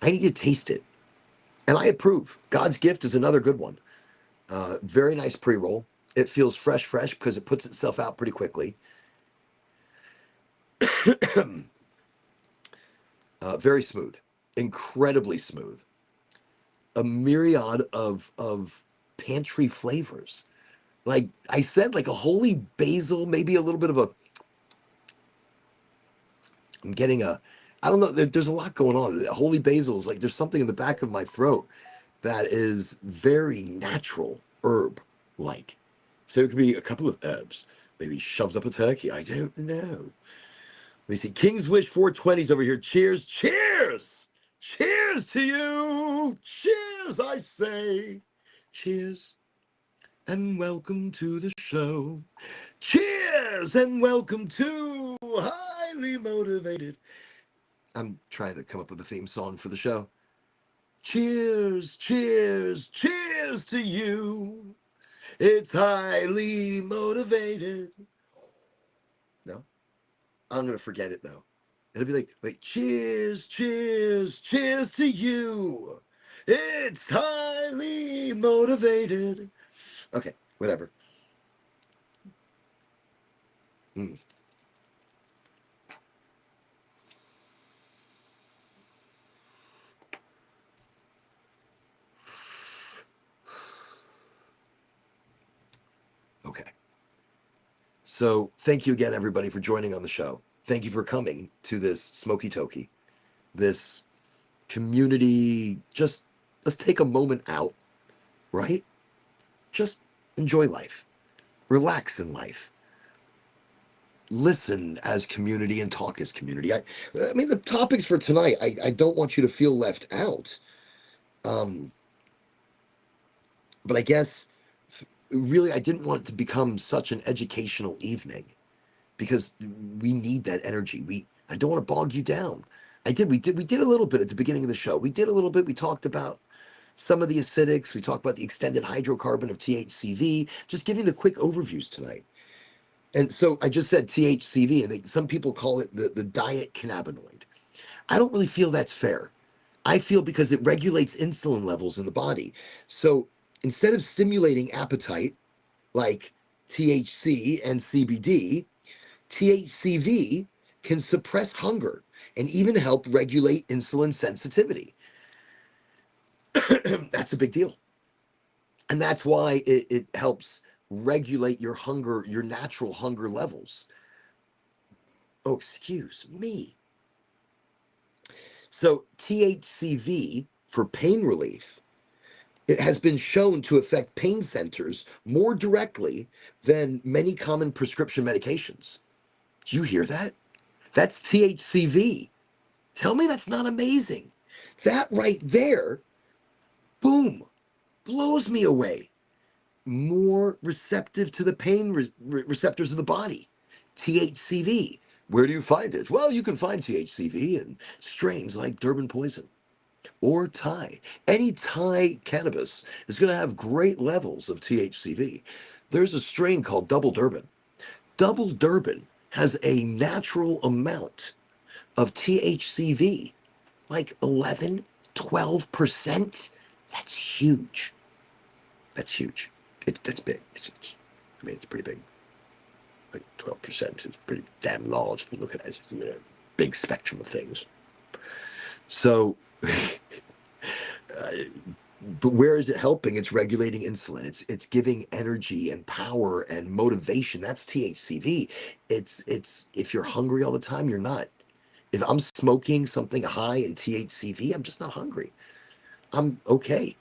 I need to taste it. And I approve. God's Gift is another good one. Very nice pre-roll. It feels fresh because it puts itself out pretty quickly. Very smooth, incredibly smooth. A myriad of pantry flavors. Like I said, like a holy basil, maybe a little bit of a. I'm getting a. I don't know. There's a lot going on. Holy basil is like there's something in the back of my throat that is very natural herb like. So it could be a couple of herbs, maybe shoved up a turkey. I don't know. Let me see. King's Wish 420's over here. Cheers. Cheers. Cheers to you. Cheers, I say. Cheers and welcome to the show. Cheers and welcome to Highly Motivated. I'm trying to come up with a theme song for the show. Cheers, cheers, cheers to you. It's highly motivated. No, I'm going to forget it though. It'll be like, wait, cheers, cheers, cheers to you. It's highly motivated. Okay, whatever. Mm. Okay. So thank you again, everybody, for joining on the show. Thank you for coming to this Smoky Toki, this community. Just let's take a moment out, right? Just enjoy life, relax in life, listen as community and talk as community. I mean, the topics for tonight, I don't want you to feel left out. Um, but I guess really, I didn't want it to become such an educational evening because we need that energy. I don't want to bog you down. We did a little bit at the beginning of the show. We did a little bit. We talked about some of the acidics. We talked about the extended hydrocarbon of THCV. Just giving the quick overviews tonight. And so I just said THCV, and some people call it the diet cannabinoid. I don't really feel that's fair. I feel because it regulates insulin levels in the body. So instead of stimulating appetite like THC and CBD, THCV can suppress hunger and even help regulate insulin sensitivity. That's a big deal. And that's why it helps regulate your hunger, your natural hunger levels. Oh, excuse me. So THCV for pain relief It has been shown to affect pain centers more directly than many common prescription medications. Do you hear that? That's THCV. Tell me that's not amazing. That right there, boom, blows me away. More receptive to the pain receptors of the body. THCV. Where do you find it? Well, you can find THCV in strains like Durban poison or Thai. Any Thai cannabis is going to have great levels of THCV. There's a strain called Double Durban. Double Durban has a natural amount of THCV, like 11, 12%. That's huge. That's huge. That's big. I mean, it's pretty big. Like 12% is pretty damn large if you look at it as a big spectrum of things. So, but where is it helping? It's regulating insulin. It's giving energy and power and motivation. That's THCV. It's if you're hungry all the time, you're not. If I'm smoking something high in THCV, I'm just not hungry. I'm okay.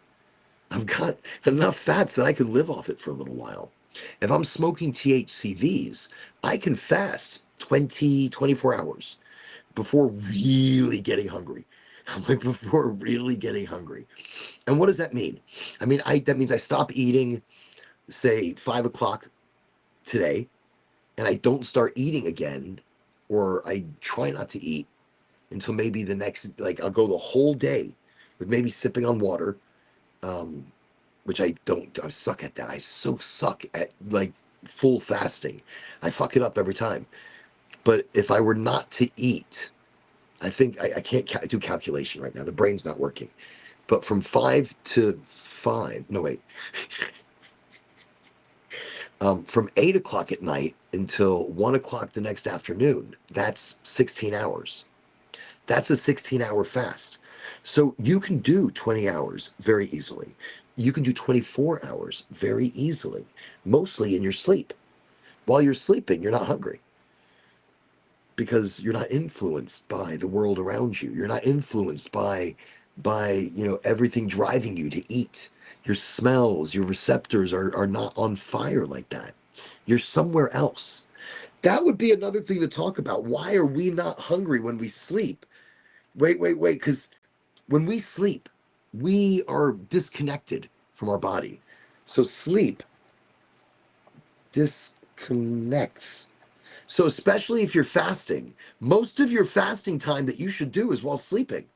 I've got enough fats that I can live off it for a little while. If I'm smoking THCVs, I can fast 20, 24 hours before really getting hungry. I'm like, before really getting hungry. And what does that mean? I mean, that means I stop eating, say, 5 o'clock today, and I don't start eating again, or I try not to eat until maybe the next, like, I'll go the whole day with maybe sipping on water, um, which I don't, I suck at that. I so suck at like full fasting. I fuck it up every time. But if I were not to eat, I think I can't do calculation right now. The brain's not working. But from 5 to 5, no, wait, from 8 o'clock at night until 1 o'clock the next afternoon, that's 16 hours. That's a 16-hour fast. So you can do 20 hours very easily. You can do 24 hours very easily, mostly in your sleep. While you're sleeping, you're not hungry because you're not influenced by the world around you. You're not influenced by everything driving you to eat. Your smells, your receptors are not on fire like that. You're somewhere else. That would be another thing to talk about. Why are we not hungry when we sleep? Wait, because when we sleep, we are disconnected from our body. So sleep disconnects. So especially if you're fasting, most of your fasting time that you should do is while sleeping,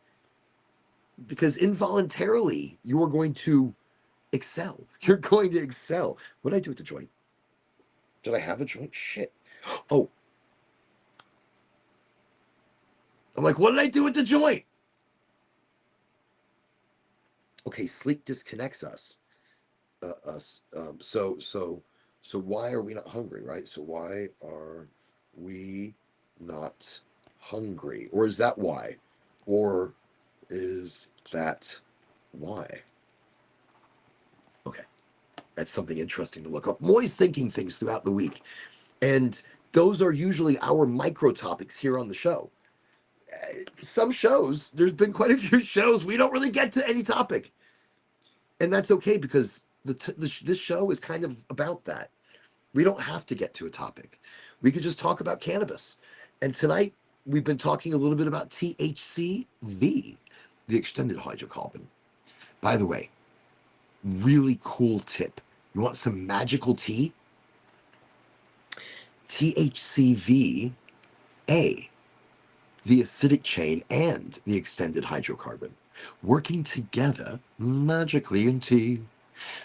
because involuntarily you are going to excel. You're going to excel. What did I do with the joint? Did I have a joint? Shit. Oh, I'm like, what did I do with the joint? Okay, sleep disconnects us. So why are we not hungry, right? So why are we not hungry? Or is that why? Or is that why? Okay, that's something interesting to look up. I'm always thinking things throughout the week, and those are usually our micro topics here on the show. Some shows, there's been quite a few shows we don't really get to any topic, and that's okay because this show is kind of about that. We don't have to get to a topic. We could just talk about cannabis. And tonight, we've been talking a little bit about THCV, the extended hydrocarbon. By the way, really cool tip. You want some magical tea? THCV, the acidic chain, and the extended hydrocarbon working together magically in tea.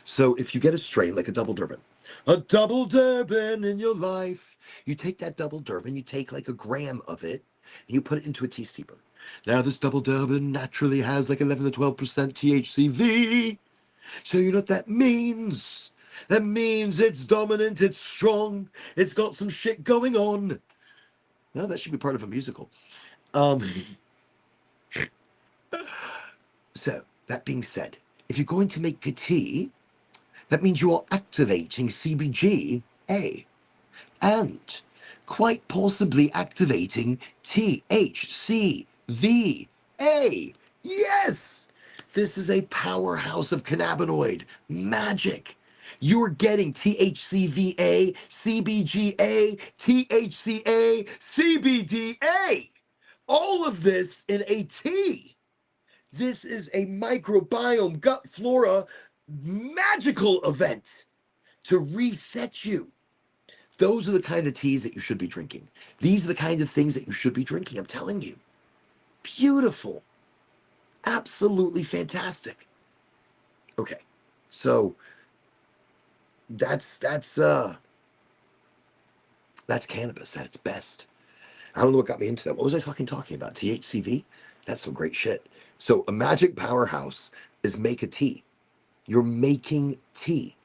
So if you get a strain like a double Durban in your life, you take that double Durban, you take like a gram of it, and you put it into a tea steeper. Now this double Durban naturally has like 11 to 12% THCV. So you know what that means? That means it's dominant, it's strong, it's got some shit going on. Now that should be part of a musical. Um, so that being said, if you're going to make a tea, that means you are activating CBGA and quite possibly activating THCVA. Yes! This is a powerhouse of cannabinoid magic. You're getting THCVA, CBGA, THCA, CBDA. All of this in a tea. This is a microbiome gut flora magical event to reset you. Those are the kind of teas that you should be drinking. These are the kinds of things that you should be drinking. I'm telling you. Beautiful. Absolutely fantastic. Okay. So that's cannabis at its best. I don't know what got me into that. What was I fucking talking about? THCV? That's some great shit. So a magic powerhouse is make a tea. You're making tea.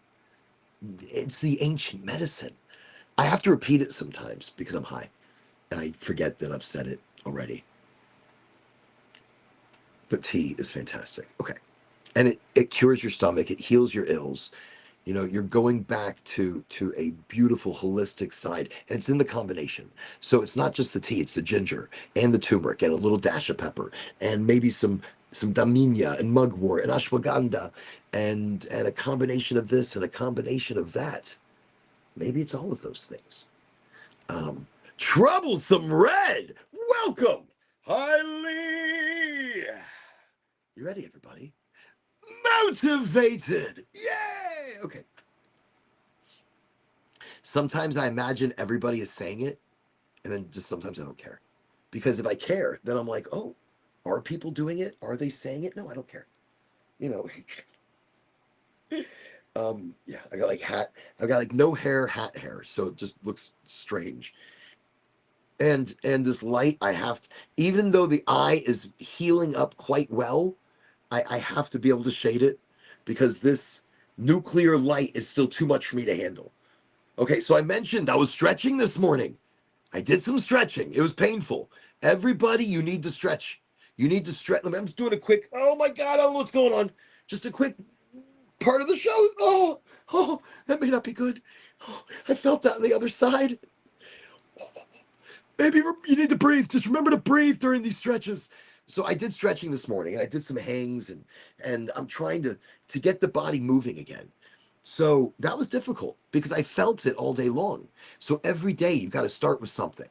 It's the ancient medicine. I have to repeat it sometimes because I'm high and I forget that I've said it already. But tea is fantastic. Okay. And it cures your stomach, it heals your ills. You know, you're going back to a beautiful holistic side, and it's in the combination. So it's not just the tea, it's the ginger and the turmeric and a little dash of pepper and maybe some daminia and mugwort and ashwagandha and a combination of this and a combination of that. Maybe it's all of those things. Troublesome Red, welcome. Hi, Lee. You ready, everybody? Motivated. Yay! Okay. Sometimes I imagine everybody is saying it, and then just sometimes I don't care. Because if I care, then I'm like, oh, are people doing it? Are they saying it? No, I don't care. You know. Yeah, I've got like no hair, hat hair, so it just looks strange. And this light, I have, even though the eye is healing up quite well, I have to be able to shade it because this nuclear light is still too much for me to handle. Okay, so I mentioned I was stretching this morning. I did some stretching. It was painful. Everybody, you need to stretch. You need to stretch. I'm just doing a quick, oh my God, I don't know what's going on. Just a quick part of the show. Oh, that may not be good. Oh, I felt that on the other side. Maybe you need to breathe. Just remember to breathe during these stretches. So I did stretching this morning. I did some hangs and I'm trying to get the body moving again. So that was difficult because I felt it all day long. So every day you've got to start with something.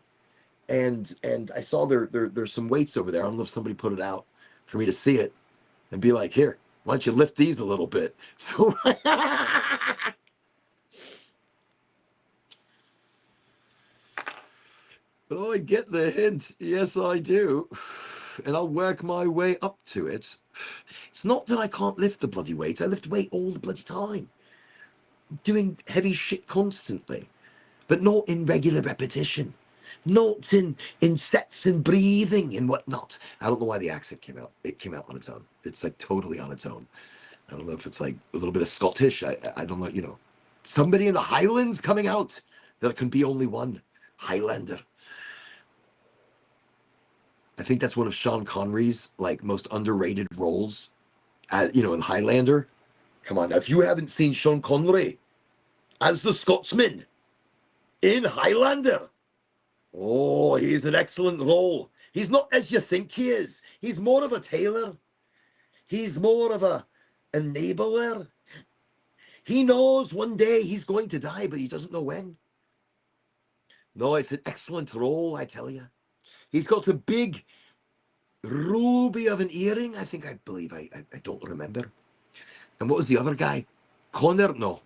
And I saw there's some weights over there. I don't know if somebody put it out for me to see it and be like, here, why don't you lift these a little bit? So but I get the hint. Yes, I do. And I'll work my way up to it. It's not that I can't lift the bloody weight. I lift weight all the bloody time. I'm doing heavy shit constantly, but not in regular repetition. Not in sets and breathing and whatnot. I don't know why the accent came out. It came out on its own. It's like totally on its own. I don't know if it's like a little bit of Scottish. I don't know, you know. Somebody in the Highlands coming out. There can be only one Highlander. I think that's one of Sean Connery's like most underrated roles, you know, in Highlander. Come on, now, if you haven't seen Sean Connery as the Scotsman in Highlander, oh, he's an excellent role. He's not as you think he is. He's more of a tailor. He's more of a enabler. He knows one day he's going to die, but he doesn't know when. No, it's an excellent role, I tell you. He's got a big ruby of an earring. I believe. I don't remember. And what was the other guy? Connor? No,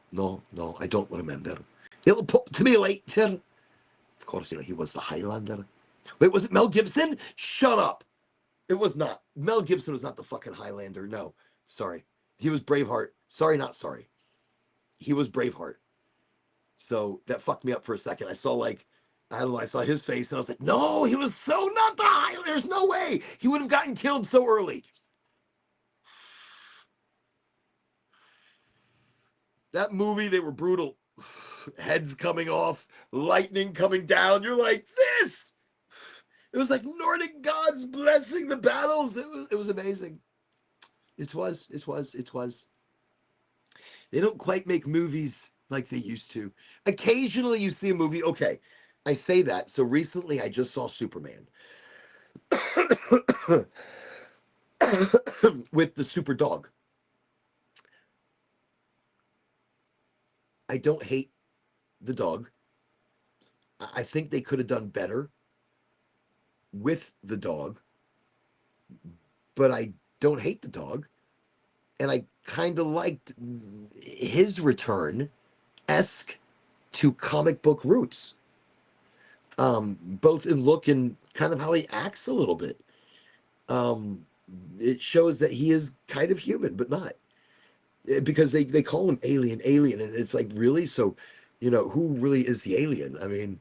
I don't remember. It'll pop to me later. Of course, you know, he was the Highlander. Wait, was it Mel Gibson? Shut up. It was not. Mel Gibson was not the fucking Highlander. No, sorry. He was Braveheart. Sorry, not sorry. He was Braveheart. So that fucked me up for a second. I saw like, I don't know, I saw his face and I was like, no, he was so not the Highlander. There's no way. He would have gotten killed so early. That movie, they were brutal. Heads coming off, lightning coming down. You're like, this. It was like Nordic gods blessing the battles. It was amazing. It was. They don't quite make movies like they used to. Occasionally you see a movie. Okay, I say that. So recently I just saw Superman. with the super dog. I don't hate the dog. I think they could have done better with the dog, but I don't hate the dog. And I kind of liked his return esque to comic book roots, both in look and kind of how he acts a little bit. Um, it shows that he is kind of human, but not. Because they call him alien, and it's like, really? So, who really is the alien? I mean,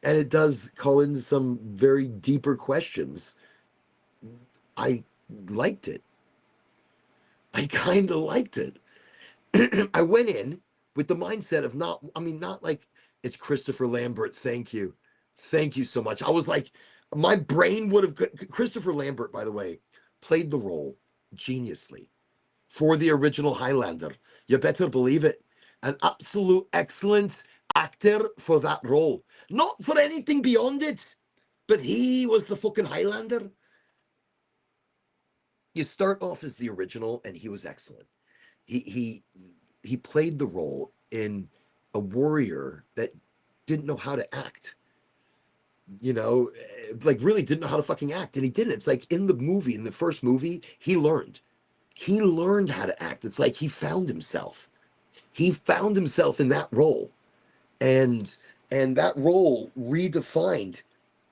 and it does call into some very deeper questions. I liked it. I kind of liked it. I went in with the mindset of not, I mean, not like it's Christopher Lambert. Thank you so much. I was like, my brain would have. Christopher Lambert, by the way, played the role geniusly for the original Highlander. You better believe it. An absolute excellent actor for that role. Not for anything beyond it, but he was the fucking Highlander. You start off as the original, and he was excellent. He he played the role in a warrior that didn't know how to act. Like really didn't know how to fucking act, and he didn't. It's like in the movie, in the first movie, he learned. He learned how to act. It's like he found himself. He found himself in that role, and that role redefined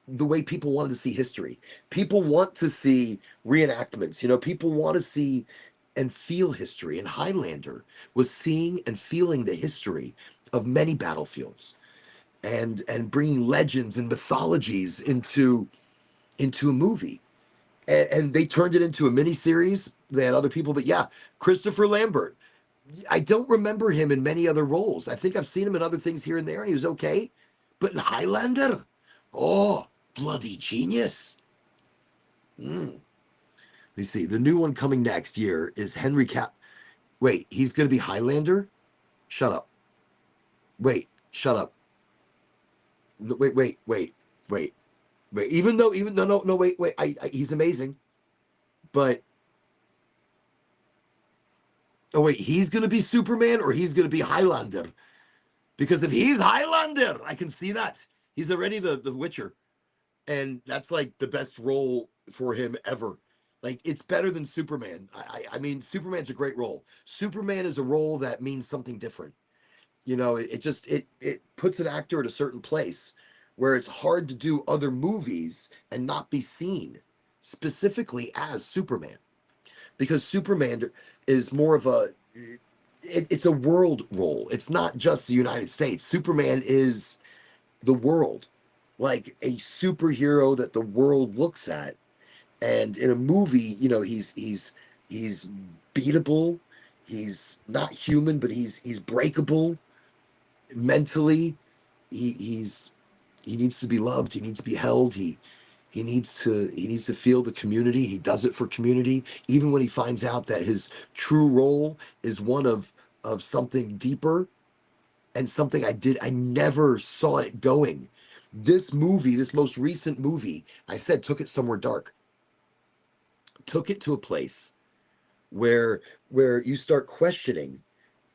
the way people wanted to see history. People want to see reenactments. People want to see and feel history. And Highlander was seeing and feeling the history of many battlefields, and bringing legends and mythologies into a movie. And they turned it into a mini series. They had other people, but yeah, Christopher Lambert. I don't remember him in many other roles. I think I've seen him in other things here and there, and he was okay. But in Highlander, oh, bloody genius. Let me see. The new one coming next year is Henry Cap. Wait, he's going to be Highlander? Shut up. Wait, shut up. Wait. Even though, no, wait. He's amazing. But, oh, wait, he's going to be Superman or he's going to be Highlander? Because if he's Highlander, I can see that. He's already the Witcher. And that's like the best role for him ever. Like it's better than Superman. I mean, Superman's a great role. Superman is a role that means something different. It puts an actor at a certain place where it's hard to do other movies and not be seen specifically as Superman, because Superman is more of it's a world role. It's not just the United States. Superman is the world, like a superhero that the world looks at. And in a movie, he's beatable. He's not human, but he's breakable mentally. He needs to be loved. He needs to be held. He needs to feel the community. He does it for community, even when he finds out that his true role is one of something deeper, and something I never saw it going. This movie, this most recent movie, I said took it somewhere dark. Took it to a place where you start questioning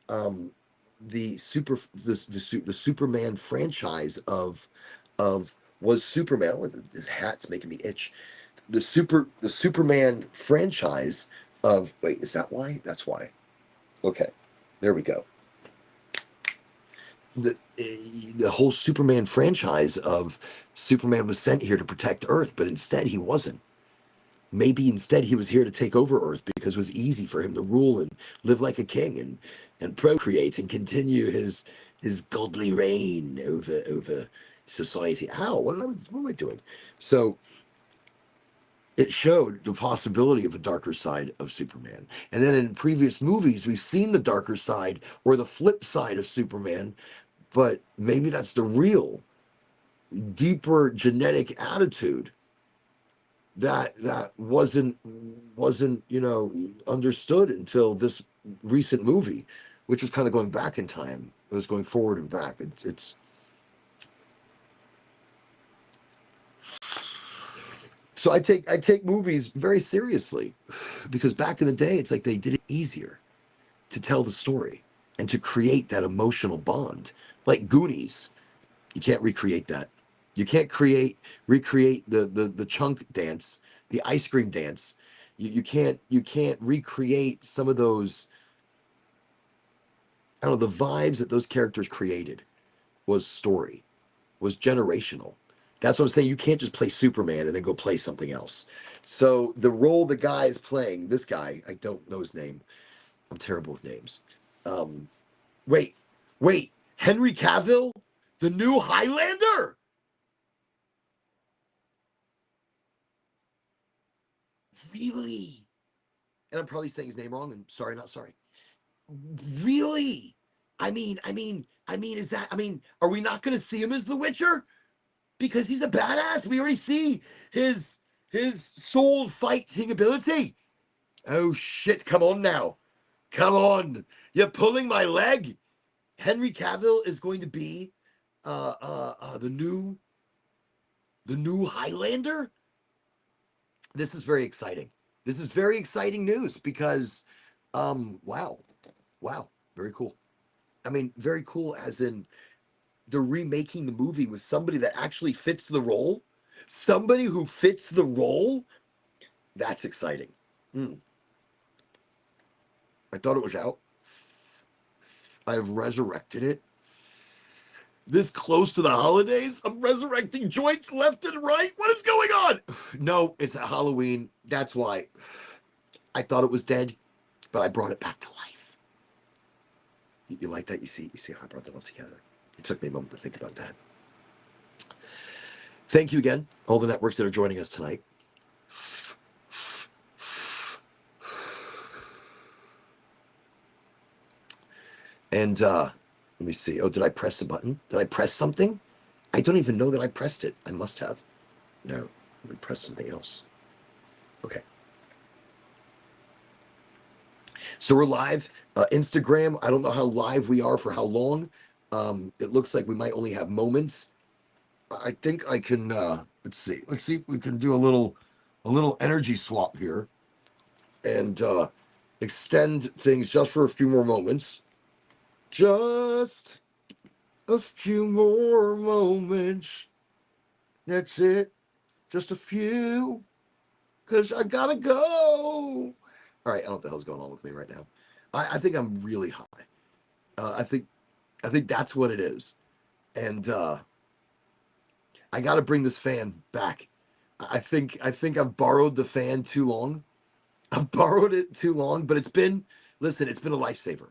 um the Superman franchise of was Superman. Oh, this hat's making me itch. The Superman franchise of, wait, is that why? That's why. Okay, there we go. The whole Superman franchise of Superman was sent here to protect Earth, but instead he wasn't. Maybe instead he was here to take over Earth because it was easy for him to rule and live like a king and procreate and continue his godly reign over society. Ow, what am I doing? So it showed the possibility of a darker side of Superman. And then in previous movies, we've seen the darker side or the flip side of Superman, but maybe that's the real deeper genetic attitude that wasn't understood until this recent movie, which was kind of going back in time. It was going forward and back. It's So I take movies very seriously because back in the day, it's like they did it easier to tell the story and to create that emotional bond. Like Goonies, you can't recreate that. You can't recreate the chunk dance, the ice cream dance. You can't recreate some of those. I don't know, the vibes that those characters created was story, was generational. That's what I'm saying. You can't just play Superman and then go play something else. So the role the guy is playing, this guy, I don't know his name. I'm terrible with names. Um, wait, wait, Henry Cavill, the new Highlander? Really? And I'm probably saying his name wrong, and sorry, not sorry. Really? Is that, are we not going to see him as the Witcher? Because he's a badass. We already see his soul fighting ability. Oh shit! Come on now, come on! You're pulling my leg. Henry Cavill is going to be the new Highlander. This is very exciting. This is very exciting news because, wow, wow, very cool. Very cool as in they're remaking the movie with somebody that actually fits the role. Somebody who fits the role. That's exciting. Mm, I thought it was out. I've resurrected it. This close to the holidays, I'm resurrecting joints left and right. What is going on? No, it's a Halloween. That's why. I thought it was dead, but I brought it back to life. You like that? You see how I brought that all together. It took me a moment to think about that. Thank you again, all the networks that are joining us tonight. And let me see. Oh, did I press the button? Did I press something? I don't even know that I pressed it. I must have. No, let me press something else. Okay. So we're live. Instagram, I don't know how live we are for how long. It looks like we might only have moments. I think I can, let's see. Let's see if we can do a little energy swap here and extend things just for a few more moments. Just a few more moments. That's it. Just a few. Because I gotta go. All right, I don't know what the hell's going on with me right now. I think I'm really high. I think that's what it is. And I gotta bring this fan back. I think I've borrowed the fan too long. I've borrowed it too long, but it's been, listen, it's been a lifesaver.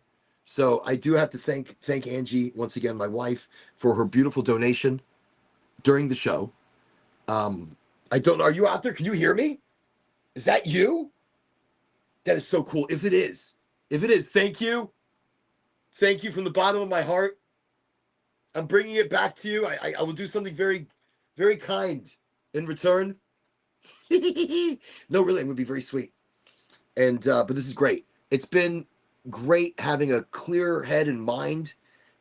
So I do have to thank Angie once again, my wife, for her beautiful donation during the show. I don't know. Are you out there? Can you hear me? Is that you? That is so cool. If it is, thank you. Thank you from the bottom of my heart. I'm bringing it back to you. I will do something very, very kind in return. No, really, I'm gonna be very sweet. And but this is great. It's been great having a clear head and mind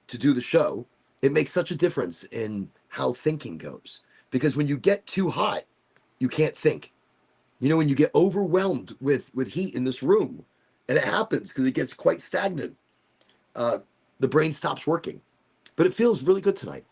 to do the show. It makes such a difference in how thinking goes. Because when you get too hot, you can't think. You know, when you get overwhelmed with heat in this room, and it happens because it gets quite stagnant, uh, the brain stops working. But it feels really good tonight.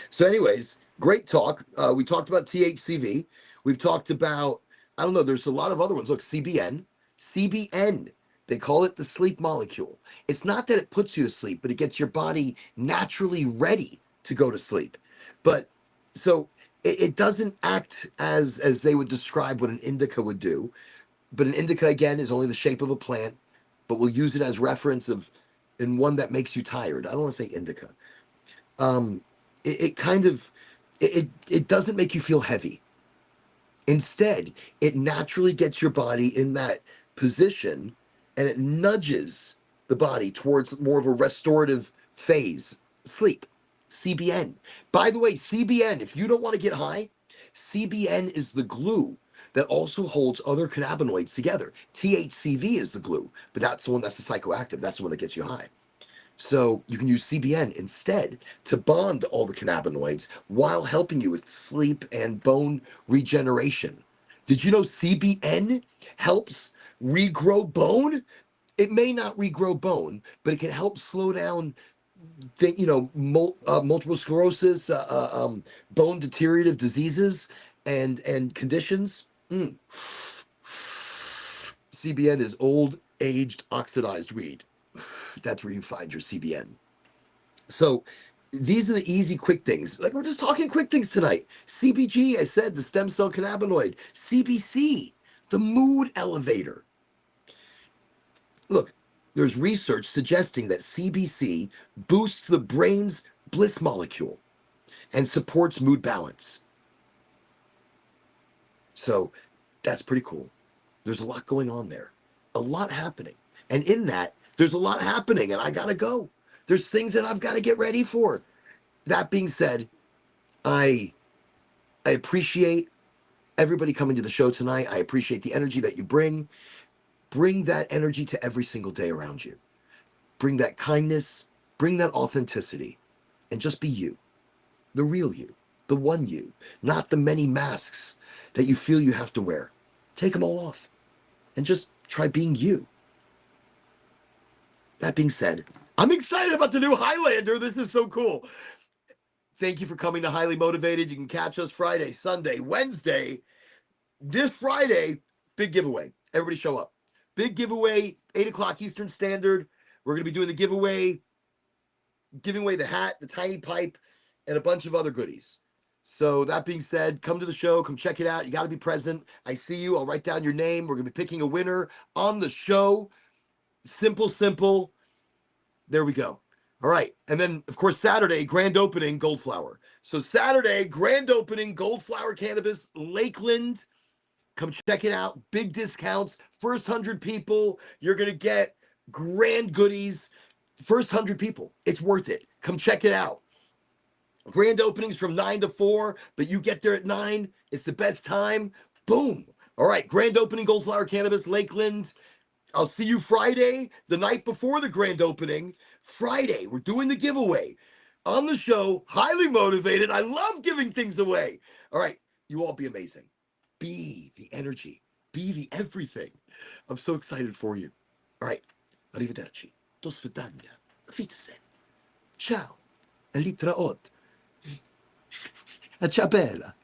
So, anyways, great talk. We talked about THCV. We've talked about, I don't know, there's a lot of other ones. Look, CBN. CBN. They call it the sleep molecule. It's not that it puts you to sleep, but it gets your body naturally ready to go to sleep. But so it doesn't act as they would describe what an indica would do. But an indica, again, is only the shape of a plant, but we'll use it as reference of in one that makes you tired. I don't want to say indica. Um, it kind of it doesn't make you feel heavy. Instead, it naturally gets your body in that position and it nudges the body towards more of a restorative phase, sleep. CBN. By the way, CBN, if you don't want to get high, CBN is the glue that also holds other cannabinoids together. THCV is the glue, but that's the one that's the psychoactive. That's the one that gets you high. So you can use CBN instead to bond all the cannabinoids while helping you with sleep and bone regeneration. Did you know CBN helps regrow bone? It may not regrow bone, but it can help slow down, multiple sclerosis, bone deteriorative diseases, and conditions. CBN is old, aged, oxidized weed. That's where you find your CBN. So these are the easy, quick things. Like we're just talking quick things tonight. CBG, I said, the stem cell cannabinoid. CBC, the mood elevator. Look, there's research suggesting that CBC boosts the brain's bliss molecule and supports mood balance. So that's pretty cool. There's a lot going on there, a lot happening. And in that, there's a lot happening, and I got to go. There's things that I've got to get ready for. That being said, I appreciate everybody coming to the show tonight. I appreciate the energy that you bring. Bring that energy to every single day around you. Bring that kindness, bring that authenticity, and just be you, the real you, the one you, not the many masks that you feel you have to wear. Take them all off and just try being you. That being said, I'm excited about the new Highlander. This is so cool. Thank you for coming to Highly Motivated. You can catch us Friday, Sunday, Wednesday. This Friday, big giveaway. Everybody show up. Big giveaway, 8 o'clock Eastern Standard. We're going to be doing the giveaway, giving away the hat, the tiny pipe, and a bunch of other goodies. So that being said, come to the show. Come check it out. You got to be present. I see you. I'll write down your name. We're going to be picking a winner on the show. Simple, simple. There we go. All right. And then, of course, Saturday, grand opening, Goldflower. So Saturday, grand opening, Goldflower Cannabis, Lakeland. Come check it out. Big discounts. First 100 people, you're going to get grand goodies. First 100 people. It's worth it. Come check it out. Grand openings from 9 to 4, but you get there at 9. It's the best time. Boom. All right. Grand opening, Goldflower Cannabis, Lakeland. I'll see you Friday, the night before the grand opening. Friday, we're doing the giveaway on the show. Highly motivated. I love giving things away. All right, you all be amazing. Be the energy. Be the everything. I'm so excited for you. All right, arrivederci. Do svidania. Auf Wiedersehen. Ciao. A litra od. A ciao bella.